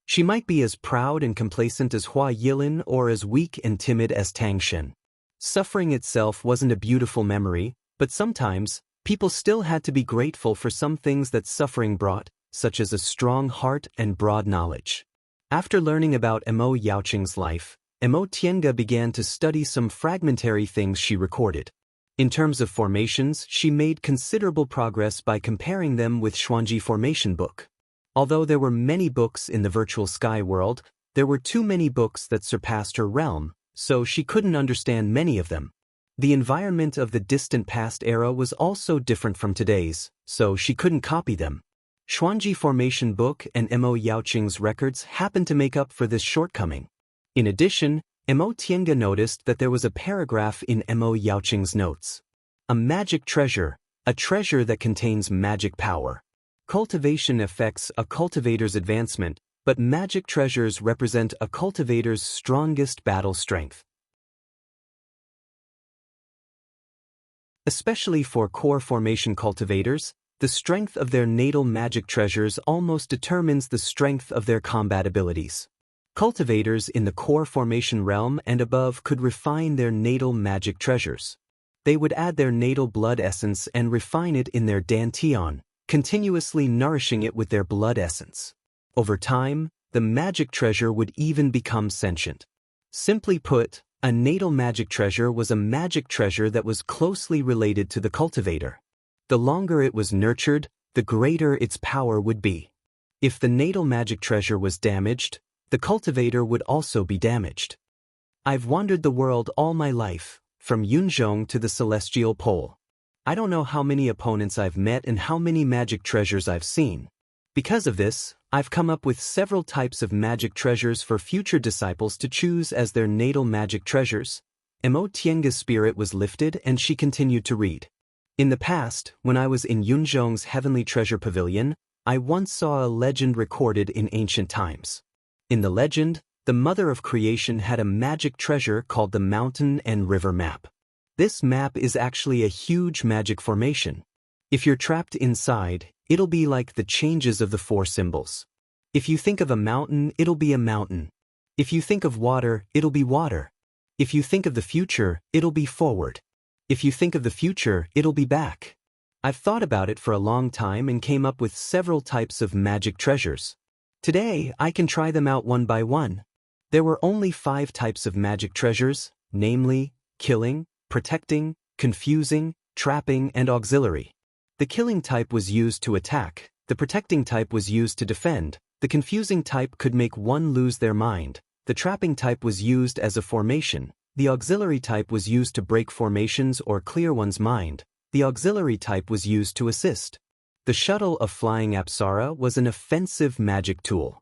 Speaker 1: She might be as proud and complacent as Hua Yilin or as weak and timid as Tang Shen. Suffering itself wasn't a beautiful memory, but sometimes, people still had to be grateful for some things that suffering brought, such as a strong heart and broad knowledge. After learning about Mo Yaoqing's life, Tiange began to study some fragmentary things she recorded. In terms of formations, she made considerable progress by comparing them with Xuanji formation book. Although there were many books in the virtual sky world, there were too many books that surpassed her realm, so she couldn't understand many of them. The environment of the distant past era was also different from today's, so she couldn't copy them. Xuanji formation book and Mo Yaoqing's records happened to make up for this shortcoming. In addition, Tiange noticed that there was a paragraph in Mo Yaoqing's notes. A magic treasure, a treasure that contains magic power. Cultivation affects a cultivator's advancement, but magic treasures represent a cultivator's strongest battle strength. Especially for core formation cultivators, the strength of their natal magic treasures almost determines the strength of their combat abilities. Cultivators in the core formation realm and above could refine their natal magic treasures. They would add their natal blood essence and refine it in their dantian, continuously nourishing it with their blood essence. Over time, the magic treasure would even become sentient. Simply put, a natal magic treasure was a magic treasure that was closely related to the cultivator. The longer it was nurtured, the greater its power would be. If the natal magic treasure was damaged, the cultivator would also be damaged. I've wandered the world all my life, from Yunzhong to the celestial pole. I don't know how many opponents I've met and how many magic treasures I've seen. Because of this, I've come up with several types of magic treasures for future disciples to choose as their natal magic treasures. Tiange's spirit was lifted and she continued to read. In the past, when I was in Yunzhong's Heavenly Treasure Pavilion, I once saw a legend recorded in ancient times. In the legend, the Mother of Creation had a magic treasure called the Mountain and River Map. This map is actually a huge magic formation. If you're trapped inside, it'll be like the changes of the 4 symbols. If you think of a mountain, it'll be a mountain. If you think of water, it'll be water. If you think of the future, it'll be forward. If you think of the future, it'll be back. I've thought about it for a long time and came up with several types of magic treasures. Today, I can try them out one by one. There were only 5 types of magic treasures, namely, killing, protecting, confusing, trapping, and auxiliary. The killing type was used to attack, the protecting type was used to defend, the confusing type could make one lose their mind, the trapping type was used as a formation, the auxiliary type was used to break formations or clear one's mind, the auxiliary type was used to assist. The shuttle of flying Apsara was an offensive magic tool.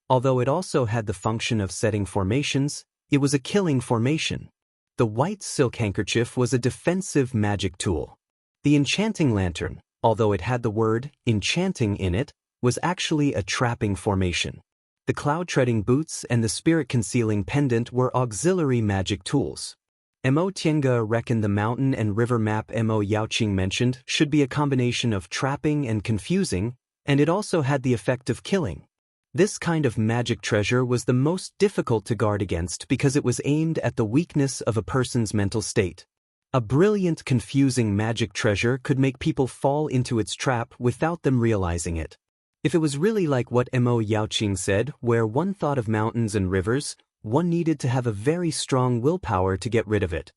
Speaker 1: Although it also had the function of setting formations, it was a killing formation. The white silk handkerchief was a defensive magic tool. The enchanting lantern, although it had the word enchanting in it, was actually a trapping formation. The cloud-treading boots and the spirit-concealing pendant were auxiliary magic tools. Mo Tiange reckoned the mountain and river map Mo Yaoqing mentioned should be a combination of trapping and confusing, and it also had the effect of killing. This kind of magic treasure was the most difficult to guard against because it was aimed at the weakness of a person's mental state. A brilliant, confusing magic treasure could make people fall into its trap without them realizing it. If it was really like what Mo Yaoqing said, where one thought of mountains and rivers, one needed to have a very strong willpower to get rid of it.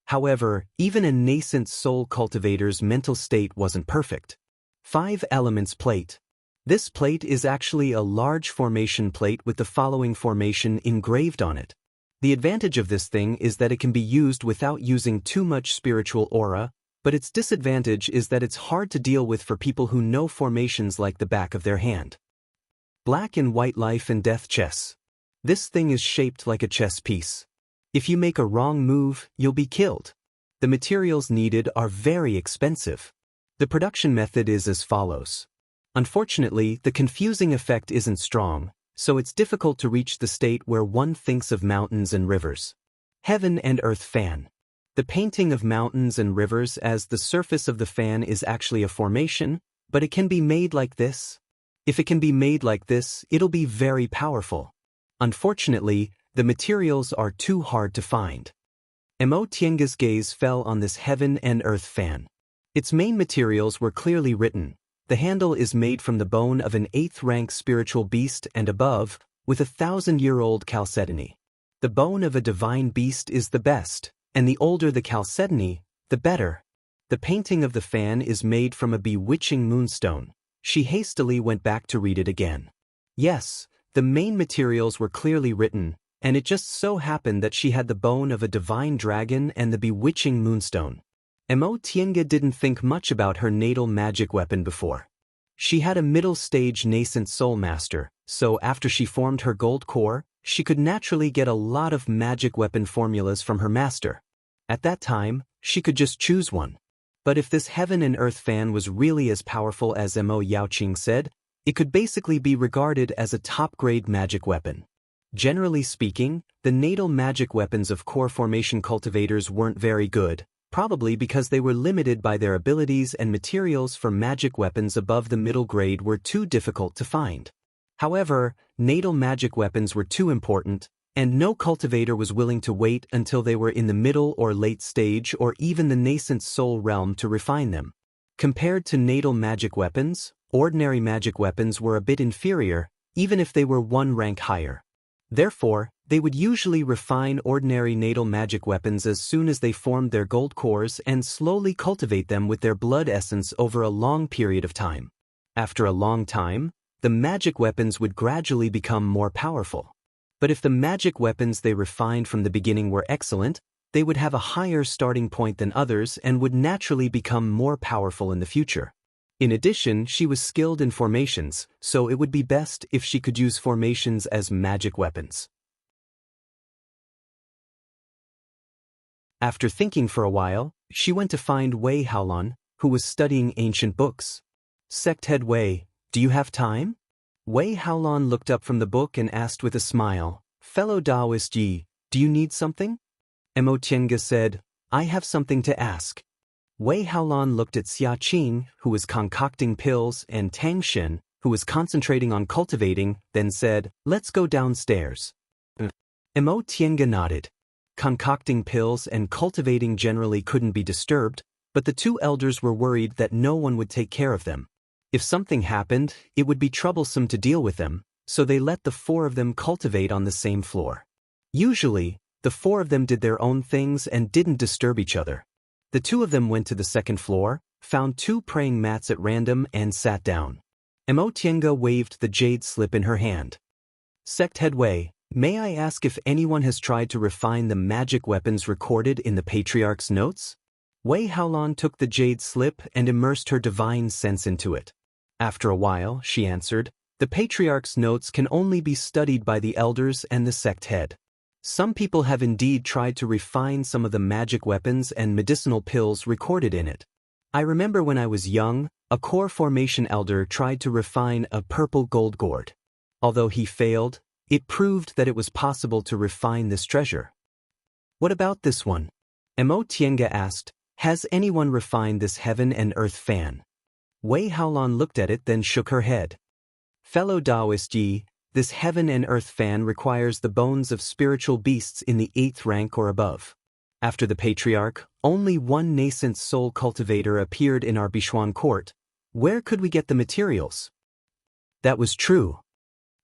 Speaker 1: However, even a nascent soul cultivator's mental state wasn't perfect. 5 elements plate. This plate is actually a large formation plate with the following formation engraved on it. The advantage of this thing is that it can be used without using too much spiritual aura, but its disadvantage is that it's hard to deal with for people who know formations like the back of their hand. Black and white life and death chess. This thing is shaped like a chess piece. If you make a wrong move, you'll be killed. The materials needed are very expensive. The production method is as follows. Unfortunately, the confusing effect isn't strong, so it's difficult to reach the state where one thinks of mountains and rivers. Heaven and earth fan. The painting of mountains and rivers as the surface of the fan is actually a formation, but it can be made like this. If it can be made like this, it'll be very powerful. Unfortunately, the materials are too hard to find. Mo Tiange's gaze fell on this heaven and earth fan. Its main materials were clearly written. The handle is made from the bone of an 8th-rank spiritual beast and above, with 1,000-year-old chalcedony. The bone of a divine beast is the best, and the older the chalcedony, the better. The painting of the fan is made from a bewitching moonstone. She hastily went back to read it again. Yes, the main materials were clearly written, and it just so happened that she had the bone of a divine dragon and the bewitching moonstone. Mo Tiange didn't think much about her natal magic weapon before. She had a middle-stage nascent soul master, so after she formed her gold core, she could naturally get a lot of magic weapon formulas from her master. At that time, she could just choose one. But if this heaven and earth fan was really as powerful as Mo Yaoqing said, it could basically be regarded as a top-grade magic weapon. Generally speaking, the natal magic weapons of core formation cultivators weren't very good, probably because they were limited by their abilities and materials for magic weapons above the middle grade were too difficult to find. However, natal magic weapons were too important, and no cultivator was willing to wait until they were in the middle or late stage or even the nascent soul realm to refine them. Compared to natal magic weapons, ordinary magic weapons were a bit inferior, even if they were 1 rank higher. Therefore, they would usually refine ordinary natal magic weapons as soon as they formed their gold cores and slowly cultivate them with their blood essence over a long period of time. After a long time, the magic weapons would gradually become more powerful. But if the magic weapons they refined from the beginning were excellent, they would have a higher starting point than others and would naturally become more powerful in the future. In addition, she was skilled in formations, so it would be best if she could use formations as magic weapons. After thinking for a while, she went to find Wei Haolan, who was studying ancient books. Sect Head Wei, do you have time? Wei Haolan looked up from the book and asked with a smile, Fellow Daoist Yi, do you need something? Mo Tiange said, I have something to ask. Wei Haolan looked at Xia Qing, who was concocting pills, and Tang Shen, who was concentrating on cultivating, then said, "Let's go downstairs." Imo Tienga nodded. Concocting pills and cultivating generally couldn't be disturbed, but the two elders were worried that no one would take care of them. If something happened, it would be troublesome to deal with them, so they let the four of them cultivate on the same floor. Usually, the four of them did their own things and didn't disturb each other. The two of them went to the second floor, found two praying mats at random and sat down. Imo Tienga waved the jade slip in her hand. "Sect Head Wei, may I ask if anyone has tried to refine the magic weapons recorded in the Patriarch's notes?" Wei Haolan took the jade slip and immersed her divine sense into it. After a while, she answered, "The Patriarch's notes can only be studied by the elders and the sect head. Some people have indeed tried to refine some of the magic weapons and medicinal pills recorded in it. I remember when I was young, a core formation elder tried to refine a purple gold gourd. Although he failed, it proved that it was possible to refine this treasure." "What about this one?" Imo Tienga asked. "Has anyone refined this heaven and earth fan?" Wei Haolan looked at it, then shook her head. "Fellow Daoist Yi, this heaven and earth fan requires the bones of spiritual beasts in the 8th rank or above. After the Patriarch, only one nascent soul cultivator appeared in our Bichuan court. Where could we get the materials?" That was true.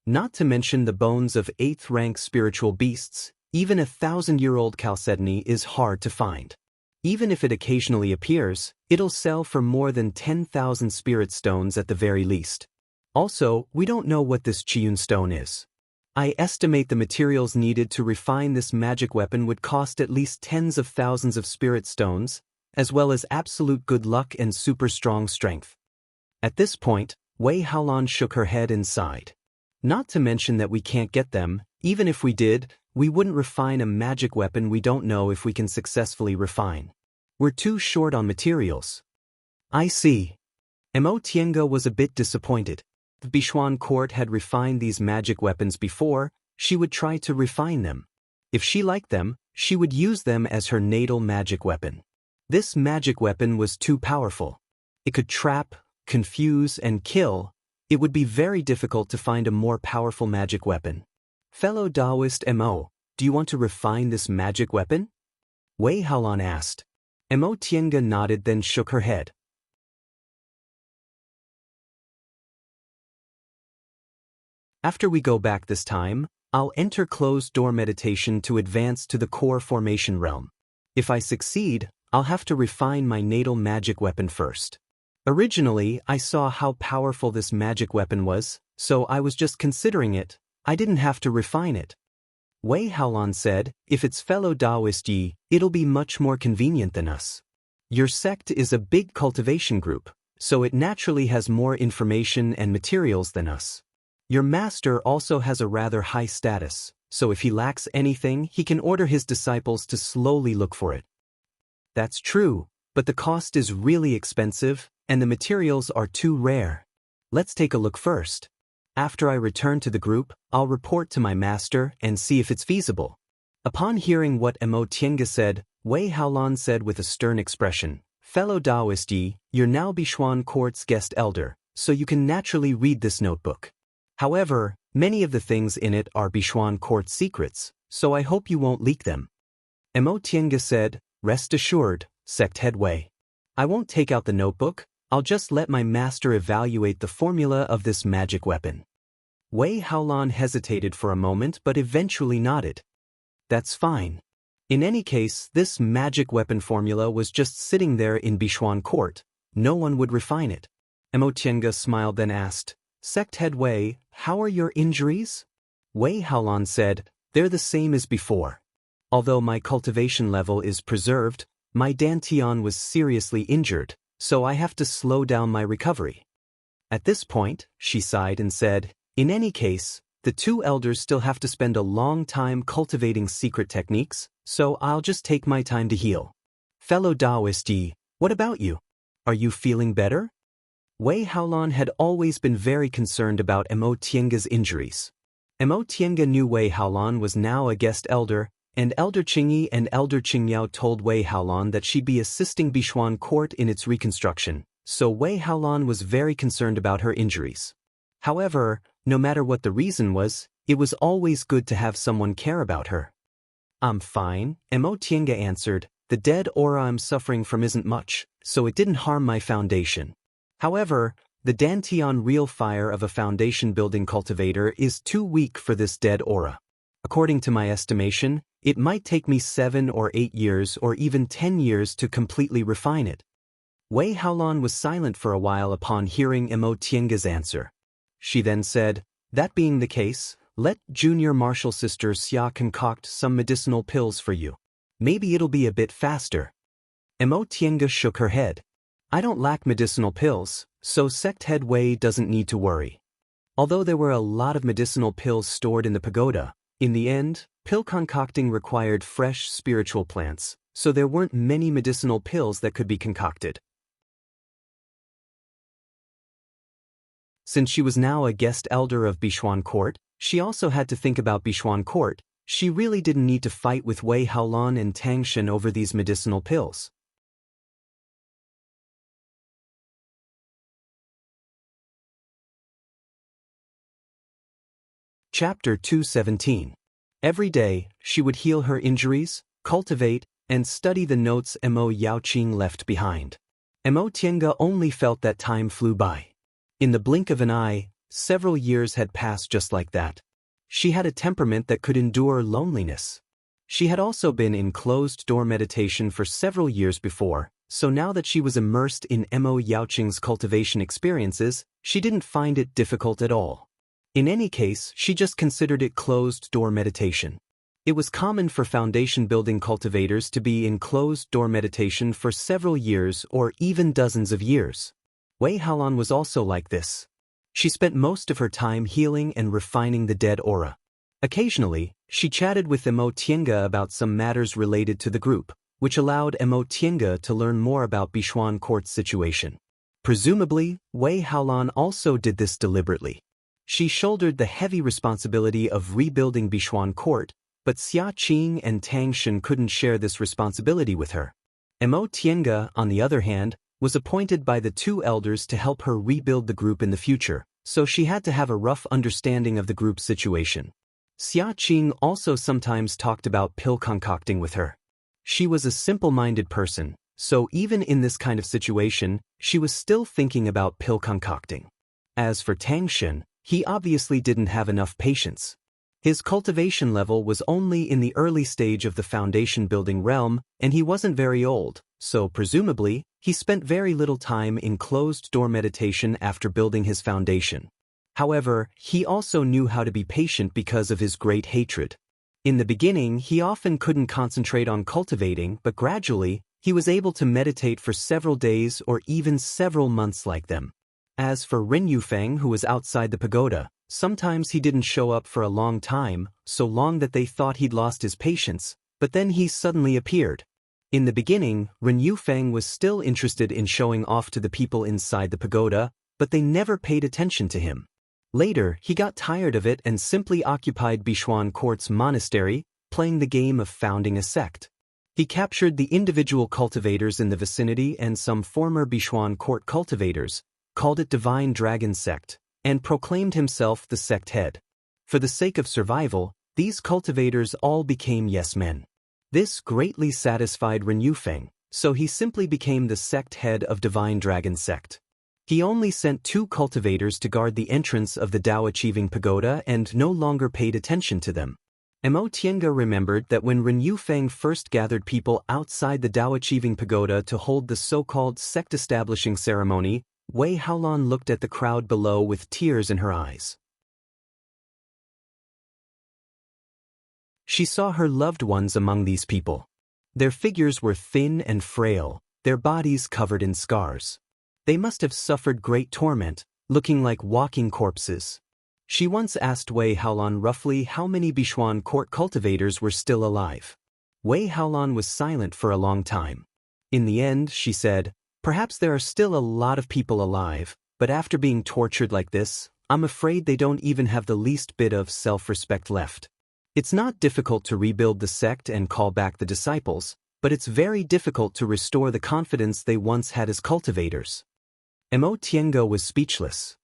Speaker 1: Not to mention the bones of 8th rank spiritual beasts, even a 1,000-year-old chalcedony is hard to find. Even if it occasionally appears, it'll sell for more than 10,000 spirit stones at the very least. Also, we don't know what this Qiyun stone is. I estimate the materials needed to refine this magic weapon would cost at least tens of thousands of spirit stones, as well as absolute good luck and super strong strength. At this point, Wei Haolan shook her head and sighed. Not to mention that we can't get them. Even if we did, we wouldn't refine a magic weapon we don't know if we can successfully refine. We're too short on materials. I see. Imo Tienga was a bit disappointed. The Bichuan court had refined these magic weapons before, she would try to refine them. If she liked them, she would use them as her natal magic weapon. This magic weapon was too powerful. It could trap, confuse, and kill. It would be very difficult to find a more powerful magic weapon. "Fellow Daoist Mo, do you want to refine this magic weapon?" Wei Haolan asked. Imo Tienga nodded, then shook her head. "After we go back this time, I'll enter closed-door meditation to advance to the core formation realm. If I succeed, I'll have to refine my natal magic weapon first. Originally, I saw how powerful this magic weapon was, so I was just considering it. I didn't have to refine it." Wei Haolan said, "If it's fellow Daoist Yi, it'll be much more convenient than us. Your sect is a big cultivation group, so it naturally has more information and materials than us. Your master also has a rather high status, so if he lacks anything, he can order his disciples to slowly look for it." "That's true, but the cost is really expensive, and the materials are too rare. Let's take a look first. After I return to the group, I'll report to my master and see if it's feasible." Upon hearing what Imo Tienga said, Wei Haolan said with a stern expression, "Fellow Daoist Yi, you're now Bichuan Court's guest elder, so you can naturally read this notebook. However, many of the things in it are Bichuan Court secrets, so I hope you won't leak them." Imo Tienga said, "Rest assured, Sect Head Wei. I won't take out the notebook, I'll just let my master evaluate the formula of this magic weapon." Wei Haolan hesitated for a moment but eventually nodded. "That's fine. In any case, this magic weapon formula was just sitting there in Bichuan Court. No one would refine it." Imo Tienga smiled, then asked, "Sect Head Wei, how are your injuries?" Wei Haolan said, "They're the same as before. Although my cultivation level is preserved, my Dantian was seriously injured, so I have to slow down my recovery." At this point, she sighed and said, "In any case, the two elders still have to spend a long time cultivating secret techniques, so I'll just take my time to heal. Fellow Daoist Yi, what about you? Are you feeling better?" Wei Haolan had always been very concerned about Imo Tienga's injuries. Imo Tienga knew Wei Haolan was now a guest elder, and Elder Qingyi and Elder Qingyao told Wei Haolan that she'd be assisting Bichuan Court in its reconstruction, so Wei Haolan was very concerned about her injuries. However, no matter what the reason was, it was always good to have someone care about her. "I'm fine," Tiange answered. "The dead aura I'm suffering from isn't much, so it didn't harm my foundation. However, the Dantian real fire of a foundation building cultivator is too weak for this dead aura. According to my estimation, it might take me 7 or 8 years or even 10 years to completely refine it." Wei Haolan was silent for a while upon hearing Tiange's answer. She then said, "That being the case, let junior martial sister Xia concoct some medicinal pills for you. Maybe it'll be a bit faster." Tiange shook her head. "I don't lack medicinal pills, so sect head Wei doesn't need to worry." Although there were a lot of medicinal pills stored in the pagoda, in the end, pill concocting required fresh spiritual plants, so there weren't many medicinal pills that could be concocted. Since she was now a guest elder of Bishuan Court, she also had to think about Bishuan Court. She really didn't need to fight with Wei Haolan and Tang Shen over these medicinal pills. Chapter 217. Every day, she would heal her injuries, cultivate, and study the notes Mo Yaoqing left behind. Mo Tiange only felt that time flew by. In the blink of an eye, several years had passed just like that. She had a temperament that could endure loneliness. She had also been in closed-door meditation for several years before, so now that she was immersed in Mo Yaoqing's cultivation experiences, she didn't find it difficult at all. In any case, she just considered it closed-door meditation. It was common for foundation-building cultivators to be in closed-door meditation for several years or even dozens of years. Wei Haolan was also like this. She spent most of her time healing and refining the dead aura. Occasionally, she chatted with Mo Tiange about some matters related to the group, which allowed Mo Tiange to learn more about Bishuan Court's situation. Presumably, Wei Haolan also did this deliberately. She shouldered the heavy responsibility of rebuilding Bishuan Court, but Xia Qing and Tang Shen couldn't share this responsibility with her. Mo Tiange, on the other hand, was appointed by the two elders to help her rebuild the group in the future, so she had to have a rough understanding of the group's situation. Xia Qing also sometimes talked about pill concocting with her. She was a simple-minded person, so even in this kind of situation, she was still thinking about pill concocting. As for Tang Shen, he obviously didn't have enough patience. His cultivation level was only in the early stage of the foundation-building realm, and he wasn't very old, so presumably, he spent very little time in closed-door meditation after building his foundation. However, he also knew how to be patient because of his great hatred. In the beginning, he often couldn't concentrate on cultivating, but gradually, he was able to meditate for several days or even several months like them. As for Ren Yufeng, who was outside the pagoda, sometimes he didn't show up for a long time, so long that they thought he'd lost his patience, but then he suddenly appeared. In the beginning, Ren Yufeng was still interested in showing off to the people inside the pagoda, but they never paid attention to him. Later, he got tired of it and simply occupied Bishuan Court's monastery, playing the game of founding a sect. He captured the individual cultivators in the vicinity and some former Bishuan Court cultivators, called it Divine Dragon Sect, and proclaimed himself the sect head. For the sake of survival, these cultivators all became yes-men. This greatly satisfied Ren Yufeng, so he simply became the sect head of Divine Dragon Sect. He only sent 2 cultivators to guard the entrance of the Dao Achieving Pagoda and no longer paid attention to them. Mo Tiange remembered that when Ren Yufeng first gathered people outside the Dao Achieving Pagoda to hold the so-called sect-establishing ceremony, Wei Haolan looked at the crowd below with tears in her eyes. She saw her loved ones among these people. Their figures were thin and frail, their bodies covered in scars. They must have suffered great torment, looking like walking corpses. She once asked Wei Haolan roughly how many Bishuan Court cultivators were still alive. Wei Haolan was silent for a long time. In the end, she said, "Perhaps there are still a lot of people alive, but after being tortured like this, I'm afraid they don't even have the least bit of self-respect left. It's not difficult to rebuild the sect and call back the disciples, but it's very difficult to restore the confidence they once had as cultivators." Mo Tiange was speechless.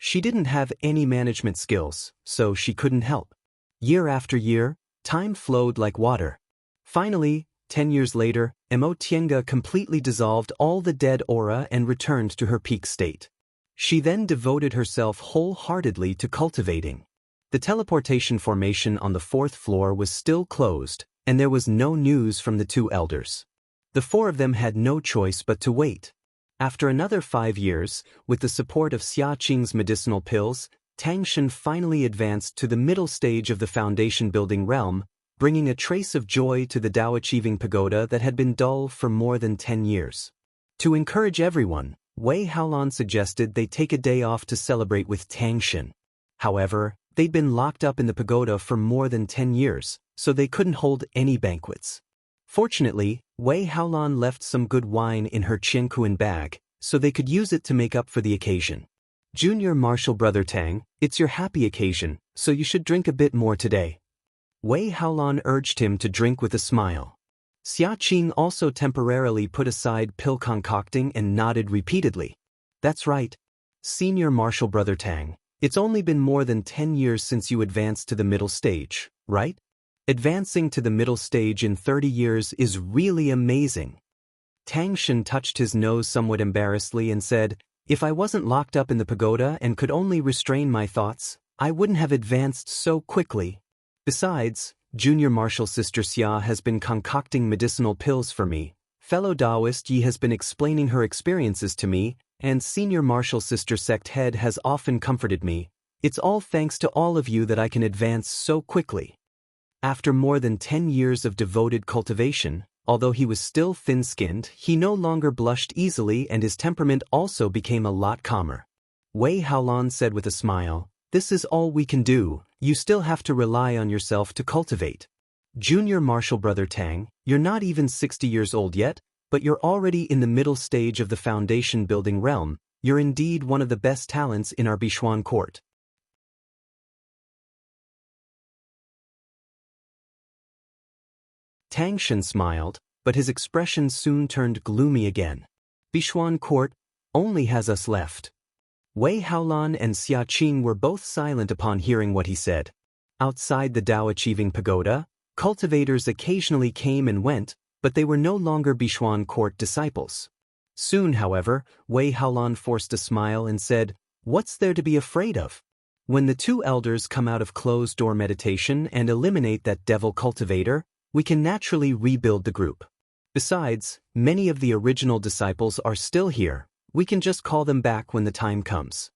Speaker 1: She didn't have any management skills, so she couldn't help. Year after year, time flowed like water. Finally, 10 years later, Tiange completely dissolved all the dead aura and returned to her peak state. She then devoted herself wholeheartedly to cultivating. The teleportation formation on the 4th floor was still closed, and there was no news from the 2 elders. The 4 of them had no choice but to wait. After another 5 years, with the support of Xia Qing's medicinal pills, Tang Shen finally advanced to the middle stage of the foundation building realm, bringing a trace of joy to the Dao achieving pagoda that had been dull for more than 10 years. To encourage everyone, Wei Haolan suggested they take a day off to celebrate with Tang Shen. However, they'd been locked up in the pagoda for more than 10 years, so they couldn't hold any banquets. Fortunately, Wei Haolan left some good wine in her Qiankuan bag, so they could use it to make up for the occasion. Junior Marshal Brother Tang, it's your happy occasion, so you should drink a bit more today. Wei Haolan urged him to drink with a smile. Xia Qing also temporarily put aside pill concocting and nodded repeatedly. That's right. Senior Marshal Brother Tang, it's only been more than 10 years since you advanced to the middle stage, right? Advancing to the middle stage in 30 years is really amazing. Tang Shen touched his nose somewhat embarrassedly and said, if I wasn't locked up in the pagoda and could only restrain my thoughts, I wouldn't have advanced so quickly. Besides, Junior Marshal Sister Xia has been concocting medicinal pills for me, fellow Daoist Yi has been explaining her experiences to me, and Senior Marshal Sister Sect Head has often comforted me. It's all thanks to all of you that I can advance so quickly. After more than 10 years of devoted cultivation, although he was still thin-skinned, he no longer blushed easily and his temperament also became a lot calmer. Wei Haolan said with a smile, this is all we can do, you still have to rely on yourself to cultivate. Junior Marshal Brother Tang, you're not even 60 years old yet, but you're already in the middle stage of the foundation building realm, you're indeed one of the best talents in our Bichuan court. Tang Shen smiled, but his expression soon turned gloomy again. Bichuan court only has us left. Wei Haolan and Xia Qing were both silent upon hearing what he said. Outside the Dao achieving pagoda, cultivators occasionally came and went, but they were no longer Bichuan court disciples. Soon, however, Wei Haolan forced a smile and said, what's there to be afraid of? When the 2 elders come out of closed-door meditation and eliminate that devil cultivator, we can naturally rebuild the group. Besides, many of the original disciples are still here, we can just call them back when the time comes.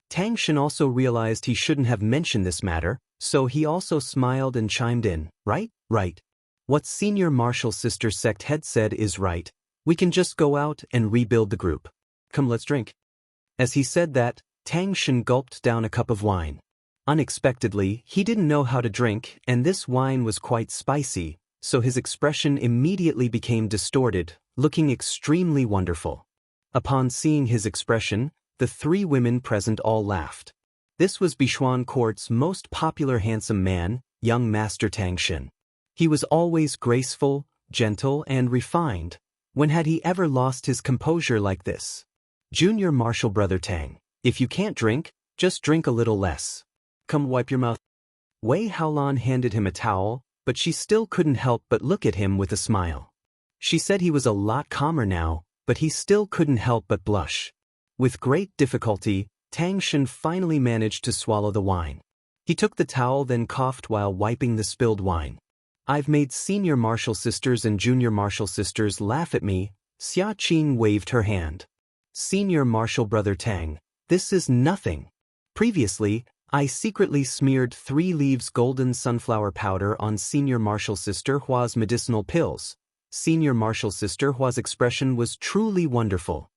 Speaker 1: Tang Shen also realized he shouldn't have mentioned this matter, so he also smiled and chimed in, right? Right. What Senior Marshal Sister Sect Head said is right, we can just go out and rebuild the group. Come, let's drink. As he said that, Tang Shen gulped down a cup of wine. Unexpectedly, he didn't know how to drink, and this wine was quite spicy, so his expression immediately became distorted, looking extremely wonderful. Upon seeing his expression, the 3 women present all laughed. This was Bichuan court's most popular handsome man, young Master Tang Shen. He was always graceful, gentle, and refined. When had he ever lost his composure like this? Junior Marshal Brother Tang, if you can't drink, just drink a little less. Come wipe your mouth. Wei Haolan handed him a towel, but she still couldn't help but look at him with a smile. She said he was a lot calmer now, but he still couldn't help but blush. With great difficulty, Tang Shen finally managed to swallow the wine. He took the towel then coughed while wiping the spilled wine. I've made Senior Marshal Sisters and Junior Marshal Sisters laugh at me. Xia Qing waved her hand. Senior Marshal Brother Tang, this is nothing. Previously, I secretly smeared 3 leaves golden sunflower powder on Senior Marshal Sister Hua's medicinal pills. Senior Marshal Sister Hua's expression was truly wonderful.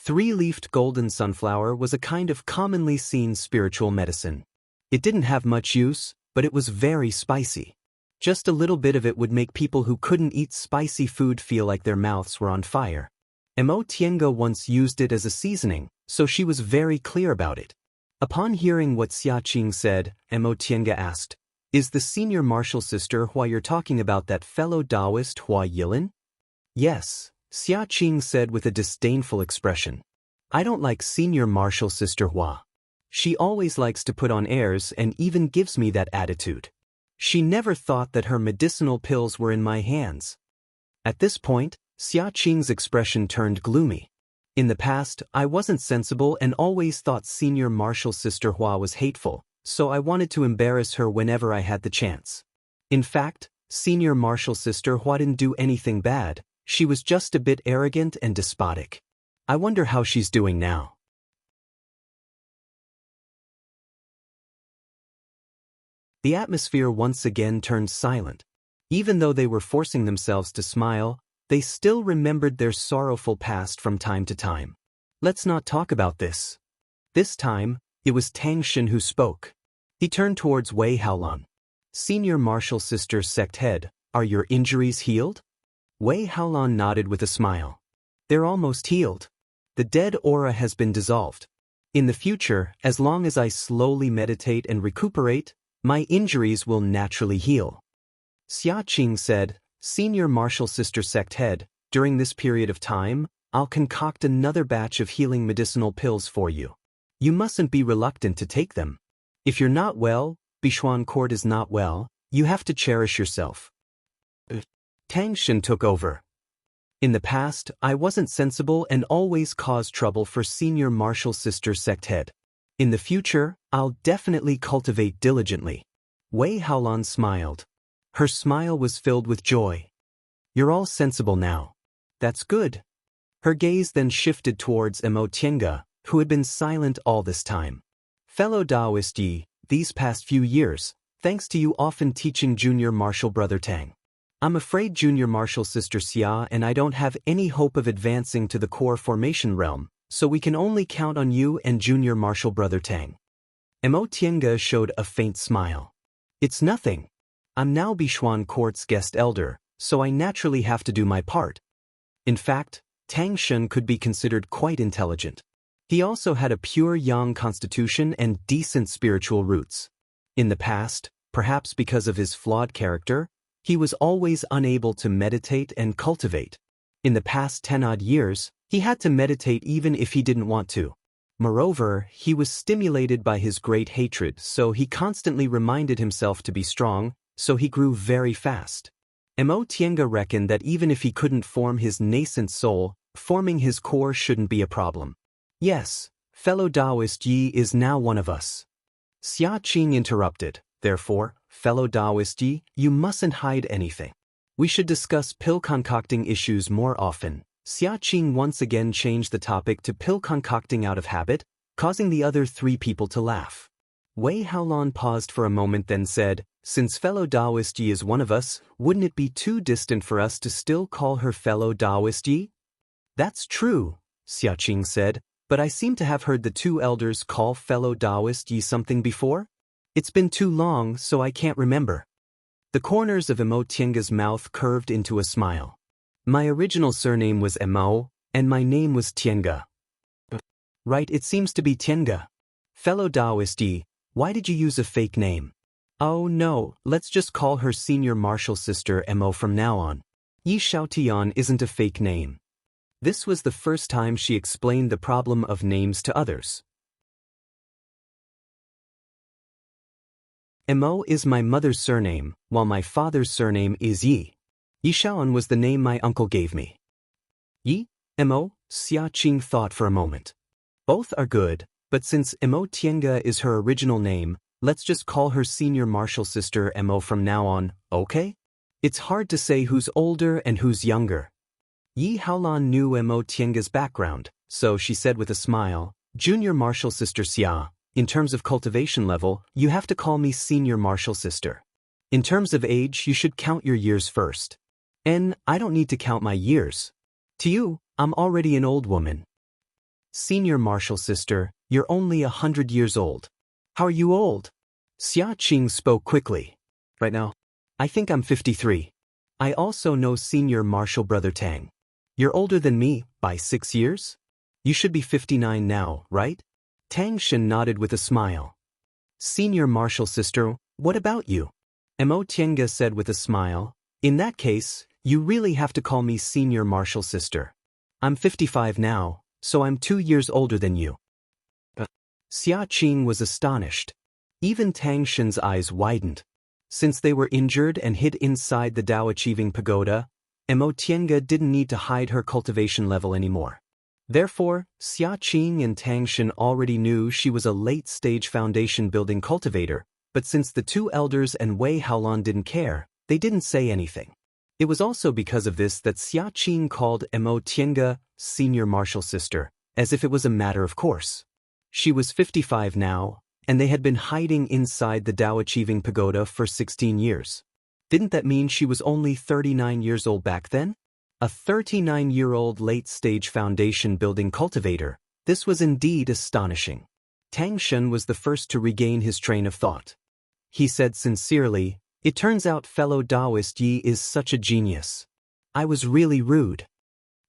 Speaker 1: 3-leafed golden sunflower was a kind of commonly seen spiritual medicine. It didn't have much use, but it was very spicy. Just a little bit of it would make people who couldn't eat spicy food feel like their mouths were on fire. Tiange once used it as a seasoning, so she was very clear about it. Upon hearing what Xia Qing said, Tiange asked, is the Senior Marshal Sister Hua you're talking about that fellow Daoist Hua Yilin? Yes, Xia Qing said with a disdainful expression. I don't like Senior Marshal Sister Hua. She always likes to put on airs and even gives me that attitude. She never thought that her medicinal pills were in my hands. At this point, Xiaqing's expression turned gloomy. In the past, I wasn't sensible and always thought Senior Marshal Sister Hua was hateful, so I wanted to embarrass her whenever I had the chance. In fact, Senior Marshal Sister Hua didn't do anything bad, she was just a bit arrogant and despotic. I wonder how she's doing now. The atmosphere once again turned silent. Even though they were forcing themselves to smile, they still remembered their sorrowful past from time to time. Let's not talk about this. This time, it was Tang Shen who spoke. He turned towards Wei Haolan. Senior Marshal Sister Sect Head, are your injuries healed? Wei Haolan nodded with a smile. They're almost healed. The dead aura has been dissolved. In the future, as long as I slowly meditate and recuperate, my injuries will naturally heal. Xiaqing said, Senior Marshal Sister Sect Head, during this period of time, I'll concoct another batch of healing medicinal pills for you. You mustn't be reluctant to take them. If you're not well, Bishuan Court is not well, you have to cherish yourself. Tang Shen took over. In the past, I wasn't sensible and always caused trouble for Senior Marshal Sister Sect Head. In the future, I'll definitely cultivate diligently. Wei Haolan smiled. Her smile was filled with joy. You're all sensible now. That's good. Her gaze then shifted towards Emo Tiange, who had been silent all this time. Fellow Daoist Yi, these past few years, thanks to you often teaching Junior Marshal Brother Tang. I'm afraid Junior Marshal Sister Xia and I don't have any hope of advancing to the core formation realm, so we can only count on you and Junior Marshal Brother Tang. Emo Tiange showed a faint smile. It's nothing. I'm now Bishuan Court's guest elder, so I naturally have to do my part. In fact, Tang Shen could be considered quite intelligent. He also had a pure yang constitution and decent spiritual roots. In the past, perhaps because of his flawed character, he was always unable to meditate and cultivate. In the past 10-odd years, he had to meditate even if he didn't want to. Moreover, he was stimulated by his great hatred, so he constantly reminded himself to be strong, so he grew very fast. Emo Tiange reckoned that even if he couldn't form his nascent soul, forming his core shouldn't be a problem. Yes, fellow Daoist Yi is now one of us. Xiaqing interrupted. Therefore, fellow Daoist Yi, you mustn't hide anything. We should discuss pill concocting issues more often. Xiaqing once again changed the topic to pill concocting out of habit, causing the other three people to laugh. Wei Haolan paused for a moment then said, since fellow Daoist Yi is one of us, wouldn't it be too distant for us to still call her fellow Daoist Yi? That's true, Xiaqing said, but I seem to have heard the two elders call fellow Daoist Yi something before? It's been too long, so I can't remember. The corners of Emo Tiange's mouth curved into a smile. My original surname was Emo, and my name was Tiange. Right, it seems to be Tiange. Fellow Daoist Yi, why did you use a fake name? Oh no, let's just call her Senior Marshal Sister Emo from now on. Yi Xiaotian isn't a fake name. This was the first time she explained the problem of names to others. Emo is my mother's surname, while my father's surname is Yi. Yi Xiaoan was the name my uncle gave me. Yi, Emo, Xiaqing thought for a moment. Both are good, but since Emo Tiange is her original name, let's just call her Senior Marshal Sister Emo from now on, okay? It's hard to say who's older and who's younger. Yi Haolan knew Emo Tiange's background, so she said with a smile, Junior Marshal Sister Xia, in terms of cultivation level, you have to call me Senior Marshal Sister. In terms of age, you should count your years first. And I don't need to count my years. To you, I'm already an old woman. Senior Marshal Sister, you're only 100 years old. How are you old? Xiaqing spoke quickly. Right now, I think I'm 53. I also know Senior Marshal Brother Tang. You're older than me, by 6 years? You should be 59 now, right? Tang Shen nodded with a smile. Senior Marshal Sister, what about you? Emo Tiange said with a smile, in that case, you really have to call me Senior Marshal Sister. I'm 55 now, so I'm 2 years older than you. Xia Qing was astonished. Even Tang Shen's eyes widened. Since they were injured and hid inside the Dao-achieving pagoda, Mo Tiange didn't need to hide her cultivation level anymore. Therefore, Xia Qing and Tang Shen already knew she was a late-stage foundation-building cultivator, but since the two elders and Wei Haolan didn't care, they didn't say anything. It was also because of this that Xia Qing called Mo Tiange senior martial sister, as if it was a matter of course. She was 55 now, and they had been hiding inside the Dao-achieving pagoda for 16 years. Didn't that mean she was only 39 years old back then? A 39-year-old late-stage foundation-building cultivator, this was indeed astonishing. Tang Shen was the first to regain his train of thought. He said sincerely, "It turns out fellow Daoist Yi is such a genius. I was really rude."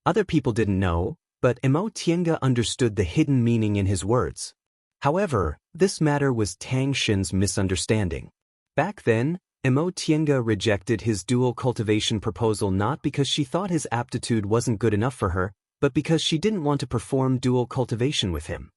Speaker 1: Other people didn't know, but Mo Tiange understood the hidden meaning in his words. However, this matter was Tang Shen's misunderstanding. Back then, Mo Tiange rejected his dual cultivation proposal not because she thought his aptitude wasn't good enough for her, but because she didn't want to perform dual cultivation with him.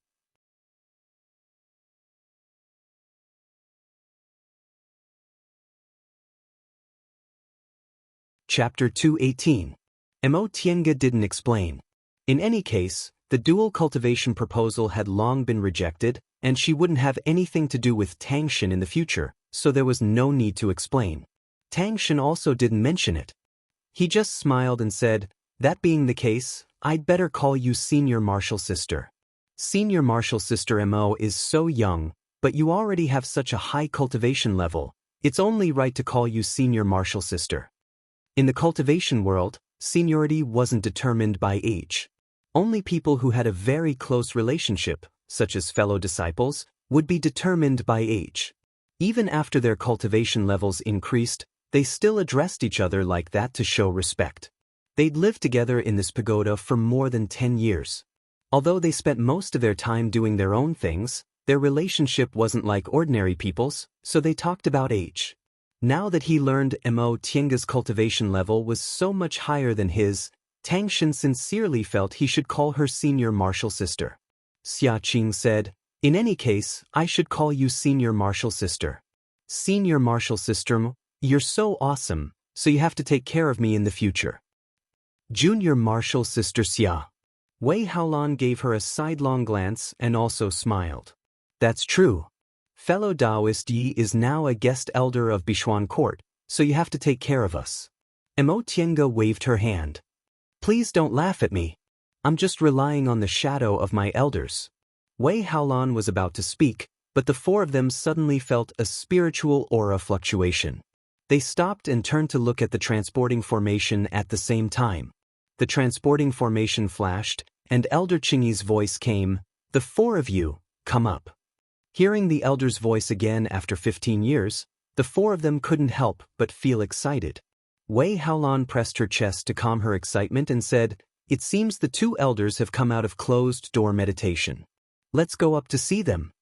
Speaker 1: Chapter 218. Mo Tiange didn't explain. In any case, the dual cultivation proposal had long been rejected, and she wouldn't have anything to do with Tang Shen in the future, so there was no need to explain. Tang Shen also didn't mention it. He just smiled and said, "That being the case, I'd better call you senior martial sister." Senior martial sister Mo is so young, but you already have such a high cultivation level, it's only right to call you senior martial sister. In the cultivation world, seniority wasn't determined by age. Only people who had a very close relationship, such as fellow disciples, would be determined by age. Even after their cultivation levels increased, they still addressed each other like that to show respect. They'd lived together in this pagoda for more than 10 years. Although they spent most of their time doing their own things, their relationship wasn't like ordinary people's, so they talked about age. Now that he learned Mo Tiange's cultivation level was so much higher than his, Tang Shen sincerely felt he should call her senior martial sister. Xia Qing said, "In any case, I should call you senior martial sister." Senior martial sister, you're so awesome, so you have to take care of me in the future. Junior martial sister Xia. Wei Haolan gave her a sidelong glance and also smiled. That's true. Fellow Daoist Yi is now a guest elder of Bishuan Court, so you have to take care of us. Mo Tiange waved her hand. Please don't laugh at me. I'm just relying on the shadow of my elders. Wei Haolan was about to speak, but the four of them suddenly felt a spiritual aura fluctuation. They stopped and turned to look at the transporting formation at the same time. The transporting formation flashed, and Elder Qingyi's voice came, "The four of you, come up." Hearing the elder's voice again after 15 years, the four of them couldn't help but feel excited. Wei Haolan pressed her chest to calm her excitement and said, "It seems the two elders have come out of closed-door meditation. Let's go up to see them."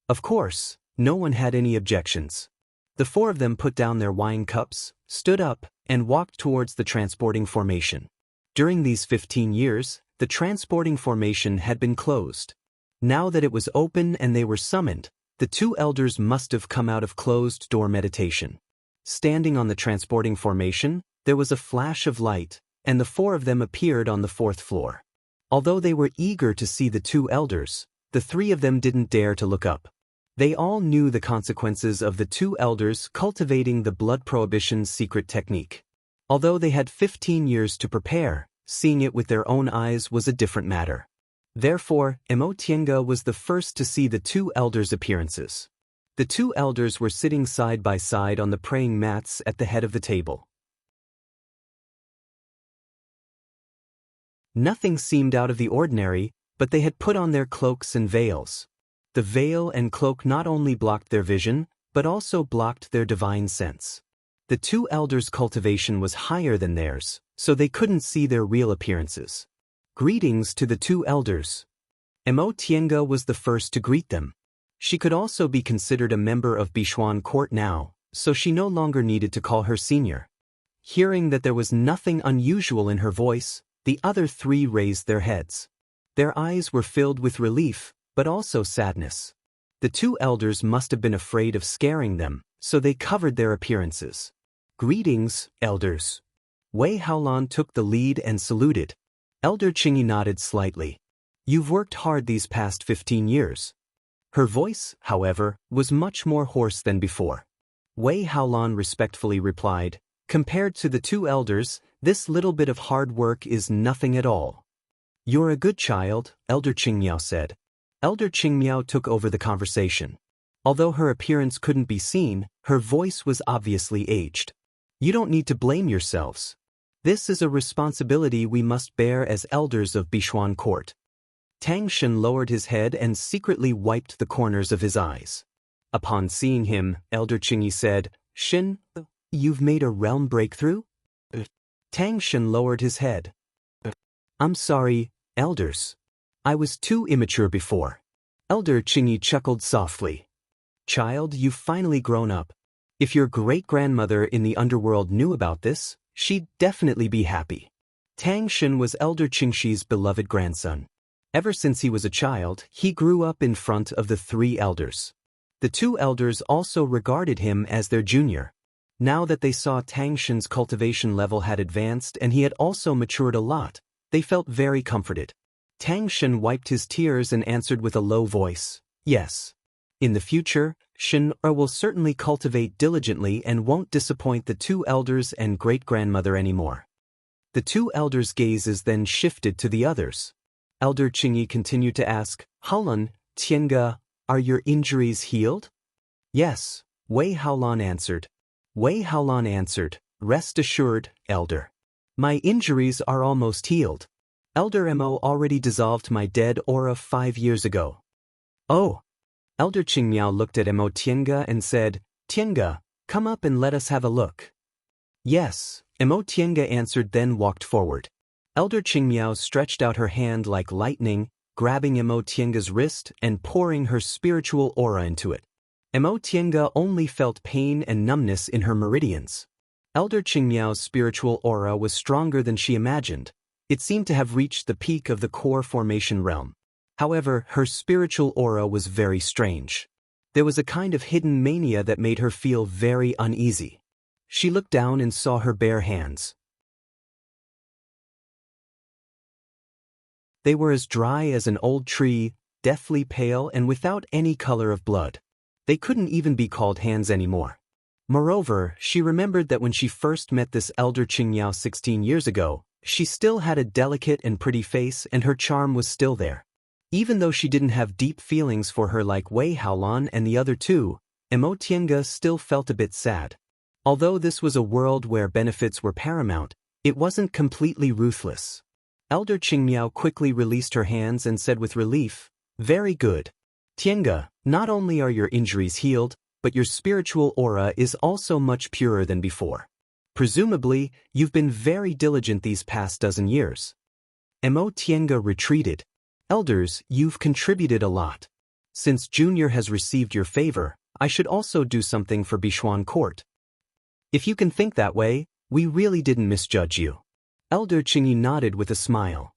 Speaker 1: Of course, no one had any objections. The four of them put down their wine cups, stood up, and walked towards the transporting formation. During these 15 years, the transporting formation had been closed. Now that it was open and they were summoned, the two elders must have come out of closed-door meditation. Standing on the transporting formation, there was a flash of light, and the four of them appeared on the 4th floor. Although they were eager to see the two elders, the three of them didn't dare to look up. They all knew the consequences of the two elders cultivating the blood prohibition's secret technique. Although they had 15 years to prepare, seeing it with their own eyes was a different matter. Therefore, Mo Tiange was the first to see the two elders' appearances. The two elders were sitting side by side on the praying mats at the head of the table. Nothing seemed out of the ordinary, but they had put on their cloaks and veils. The veil and cloak not only blocked their vision, but also blocked their divine sense. The two elders' cultivation was higher than theirs, so they couldn't see their real appearances. Greetings to the two elders. Mo Tiange was the first to greet them. She could also be considered a member of Bishuan Court now, so she no longer needed to call her senior. Hearing that there was nothing unusual in her voice, the other three raised their heads. Their eyes were filled with relief, but also sadness. The two elders must have been afraid of scaring them, so they covered their appearances. "Greetings, elders." Wei Haolan took the lead and saluted. Elder Qingyi nodded slightly. "You've worked hard these past 15 years. Her voice, however, was much more hoarse than before. Wei Haolan respectfully replied, "Compared to the two elders, this little bit of hard work is nothing at all." "You're a good child," Elder Qingmiao said. Elder Qingmiao took over the conversation. Although her appearance couldn't be seen, her voice was obviously aged. "You don't need to blame yourselves. This is a responsibility we must bear as elders of Bishuan Court." Tang Shen lowered his head and secretly wiped the corners of his eyes. Upon seeing him, Elder Qingyi said, "Shen, you've made a realm breakthrough?" Tang Shen lowered his head. "I'm sorry, elders. I was too immature before." Elder Qingyi chuckled softly. "Child, you've finally grown up. If your great-grandmother in the underworld knew about this, she'd definitely be happy." Tang Shen was Elder Qingxi's beloved grandson. Ever since he was a child, he grew up in front of the three elders. The two elders also regarded him as their junior. Now that they saw Tang Shen's cultivation level had advanced and he had also matured a lot, they felt very comforted. Tang Shen wiped his tears and answered with a low voice, "Yes. In the future, Shen will certainly cultivate diligently and won't disappoint the two elders and great-grandmother anymore." The two elders' gazes then shifted to the others. Elder Qingyi continued to ask, "Haolan, Tienge, are your injuries healed?" "Yes," Wei Haolan answered. Wei Haolan answered, "Rest assured, Elder. My injuries are almost healed. Elder Mo already dissolved my dead aura 5 years ago." "Oh." Elder Qingmiao looked at Mo Tienge and said, "Tienge, come up and let us have a look." "Yes," Mo Tienge answered, then walked forward. Elder Qingmiao stretched out her hand like lightning, grabbing Mo Tienge's wrist and pouring her spiritual aura into it. Mo Tienge only felt pain and numbness in her meridians. Elder Qingmiao's spiritual aura was stronger than she imagined. It seemed to have reached the peak of the core formation realm. However, her spiritual aura was very strange. There was a kind of hidden mania that made her feel very uneasy. She looked down and saw her bare hands. They were as dry as an old tree, deathly pale and without any color of blood. They couldn't even be called hands anymore. Moreover, she remembered that when she first met this Elder Qingmiao 16 years ago, she still had a delicate and pretty face and her charm was still there. Even though she didn't have deep feelings for her like Wei Haolan and the other two, Mo Tienge still felt a bit sad. Although this was a world where benefits were paramount, it wasn't completely ruthless. Elder Qingmiao quickly released her hands and said with relief, "Very good. Tienge, not only are your injuries healed, but your spiritual aura is also much purer than before. Presumably, you've been very diligent these past dozen years." Mo Tienge retreated. "Elders, you've contributed a lot. Since Junior has received your favor, I should also do something for Bishuan Court. If you can think that way, we really didn't misjudge you." Elder Qingyi nodded with a smile.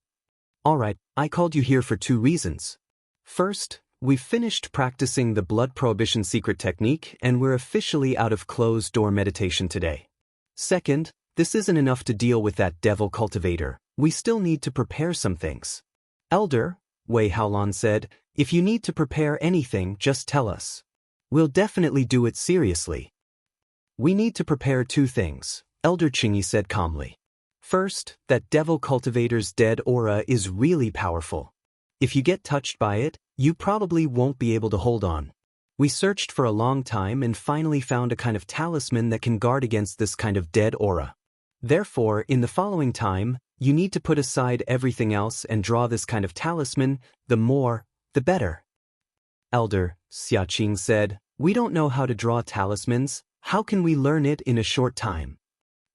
Speaker 1: "All right, I called you here for 2 reasons. First, we've finished practicing the blood prohibition secret technique and we're officially out of closed-door meditation today. Second, this isn't enough to deal with that devil cultivator. We still need to prepare some things." "Elder," Wei Haolan said, "if you need to prepare anything, just tell us. We'll definitely do it seriously." "We need to prepare 2 things," Elder Qingyi said calmly. "First, that devil cultivator's dead aura is really powerful. If you get touched by it, you probably won't be able to hold on. We searched for a long time and finally found a kind of talisman that can guard against this kind of dead aura. Therefore, in the following time, you need to put aside everything else and draw this kind of talisman, the more, the better." Elder Xiaqing said, "We don't know how to draw talismans. How can we learn it in a short time?"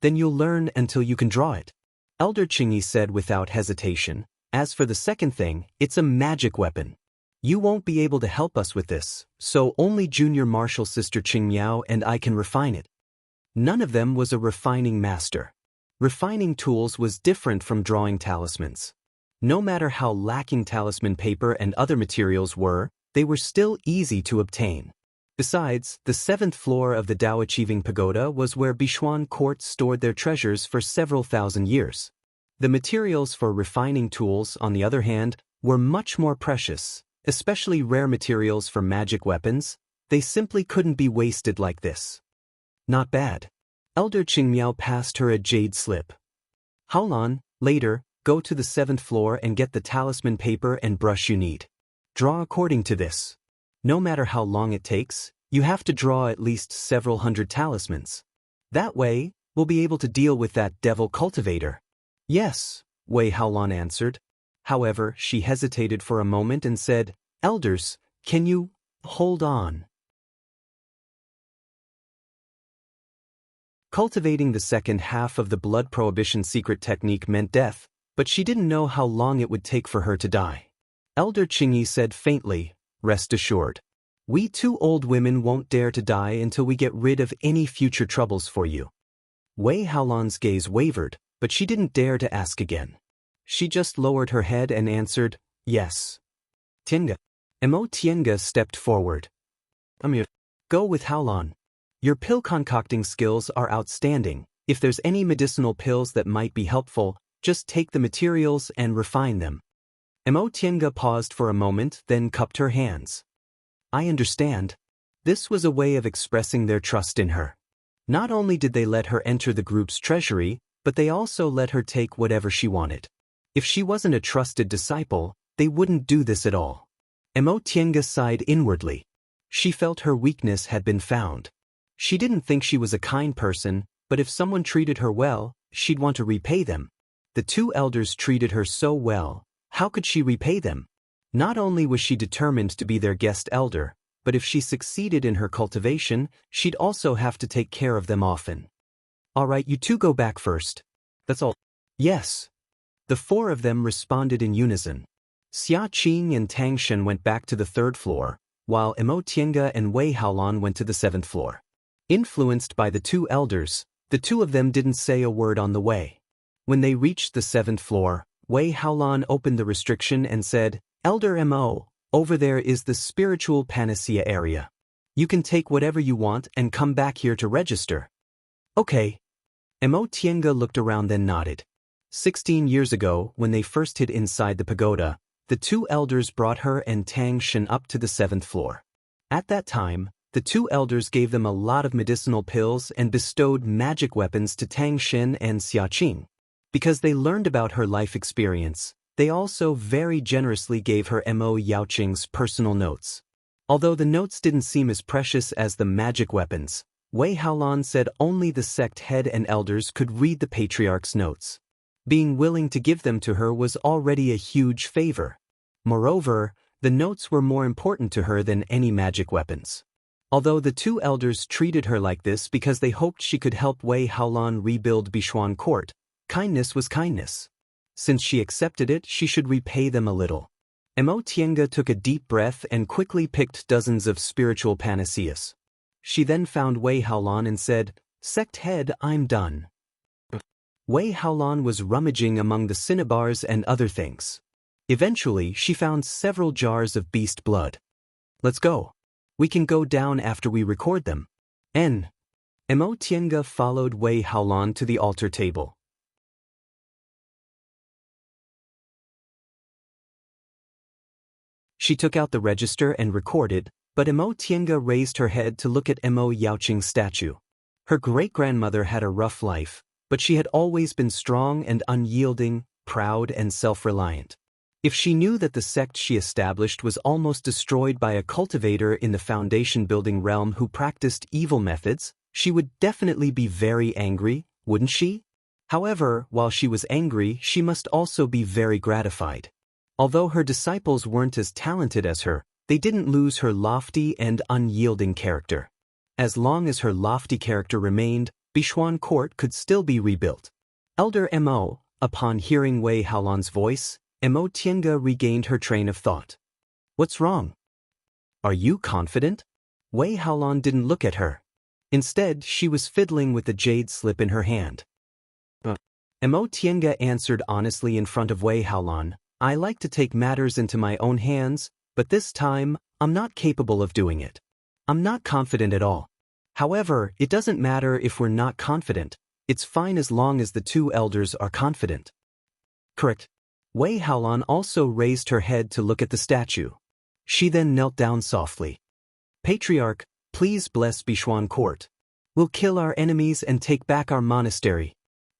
Speaker 1: "Then you'll learn until you can draw it," Elder Qingyi said without hesitation. "As for the second thing, it's a magic weapon. You won't be able to help us with this, so only Junior Martial Sister Qingmiao and I can refine it." None of them was a refining master. Refining tools was different from drawing talismans. No matter how lacking talisman paper and other materials were, they were still easy to obtain. Besides, the 7th floor of the Dao Achieving Pagoda was where Bichuan Court stored their treasures for several thousand years. The materials for refining tools, on the other hand, were much more precious, especially rare materials for magic weapons. They simply couldn't be wasted like this. Not bad. Elder Qingmiao passed her a jade slip. Haolan, later, go to the 7th floor and get the talisman paper and brush you need. Draw according to this. No matter how long it takes, you have to draw at least several hundred talismans. That way, we'll be able to deal with that devil cultivator. Yes, Wei Haolan answered. However, she hesitated for a moment and said, Elders, can you hold on? Cultivating the second half of the blood prohibition secret technique meant death, but she didn't know how long it would take for her to die. Elder Qingyi said faintly, rest assured. We 2 old women won't dare to die until we get rid of any future troubles for you. Wei Haolan's gaze wavered, but she didn't dare to ask again. She just lowered her head and answered, yes. Tiange. Mo Tiange stepped forward. Go with Haolan. Your pill concocting skills are outstanding. If there's any medicinal pills that might be helpful, just take the materials and refine them. Mo Tiange paused for a moment, then cupped her hands. I understand. This was a way of expressing their trust in her. Not only did they let her enter the group's treasury, but they also let her take whatever she wanted. If she wasn't a trusted disciple, they wouldn't do this at all. Mo Tiange sighed inwardly. She felt her weakness had been found. She didn't think she was a kind person, but if someone treated her well, she'd want to repay them. The 2 elders treated her so well, how could she repay them? Not only was she determined to be their guest elder, but if she succeeded in her cultivation, she'd also have to take care of them often. All right, you 2 go back first. That's all. Yes. The 4 of them responded in unison. Xia Qing and Tang Shen went back to the 3rd floor, while Mo Tiange and Wei Haolan went to the 7th floor. Influenced by the 2 elders, the 2 of them didn't say a word on the way. When they reached the 7th floor, Wei Haolan opened the restriction and said, Elder Mo, over there is the spiritual panacea area. You can take whatever you want and come back here to register. Okay. Mo Tiange looked around then nodded. 16 years ago, when they first hid inside the pagoda, the 2 elders brought her and Tang Shen up to the 7th floor. At that time, the 2 elders gave them a lot of medicinal pills and bestowed magic weapons to Tang Shen and Xia Qing. Because they learned about her life experience, they also very generously gave her Mo Yaoqing's personal notes. Although the notes didn't seem as precious as the magic weapons, Wei Haolan said only the sect head and elders could read the patriarch's notes. Being willing to give them to her was already a huge favor. Moreover, the notes were more important to her than any magic weapons. Although the 2 elders treated her like this because they hoped she could help Wei Haolan rebuild Bichuan Court, kindness was kindness. Since she accepted it, she should repay them a little. Mo Tiange took a deep breath and quickly picked dozens of spiritual panaceas. She then found Wei Haolan and said, Sect head, I'm done. Wei Haolan was rummaging among the cinnabars and other things. Eventually, she found several jars of beast blood. Let's go. We can go down after we record them. Mo Tiange followed Wei Haolan to the altar table. She took out the register and recorded, but Mo Tiange raised her head to look at Mo Yaoqing's statue. Her great-grandmother had a rough life, but she had always been strong and unyielding, proud and self-reliant. If she knew that the sect she established was almost destroyed by a cultivator in the foundation-building realm who practiced evil methods, she would definitely be very angry, wouldn't she? However, while she was angry, she must also be very gratified. Although her disciples weren't as talented as her, they didn't lose her lofty and unyielding character. As long as her lofty character remained, Bichuan Court could still be rebuilt. Elder Mo, upon hearing Wei Haolan's voice, Mo Tiange regained her train of thought. What's wrong? Are you confident? Wei Haolan didn't look at her. Instead, she was fiddling with the jade slip in her hand. Mo Tiange answered honestly in front of Wei Haolan, I like to take matters into my own hands, but this time, I'm not capable of doing it. I'm not confident at all. However, it doesn't matter if we're not confident. It's fine as long as the two elders are confident. Correct. Wei Haolan also raised her head to look at the statue. She then knelt down softly. Patriarch, please bless Bishuan Court. We'll kill our enemies and take back our monastery.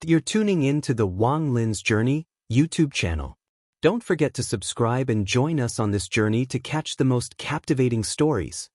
Speaker 1: You're tuning in to the Wang Lin's Journey YouTube channel. Don't forget to subscribe and join us on this journey to catch the most captivating stories.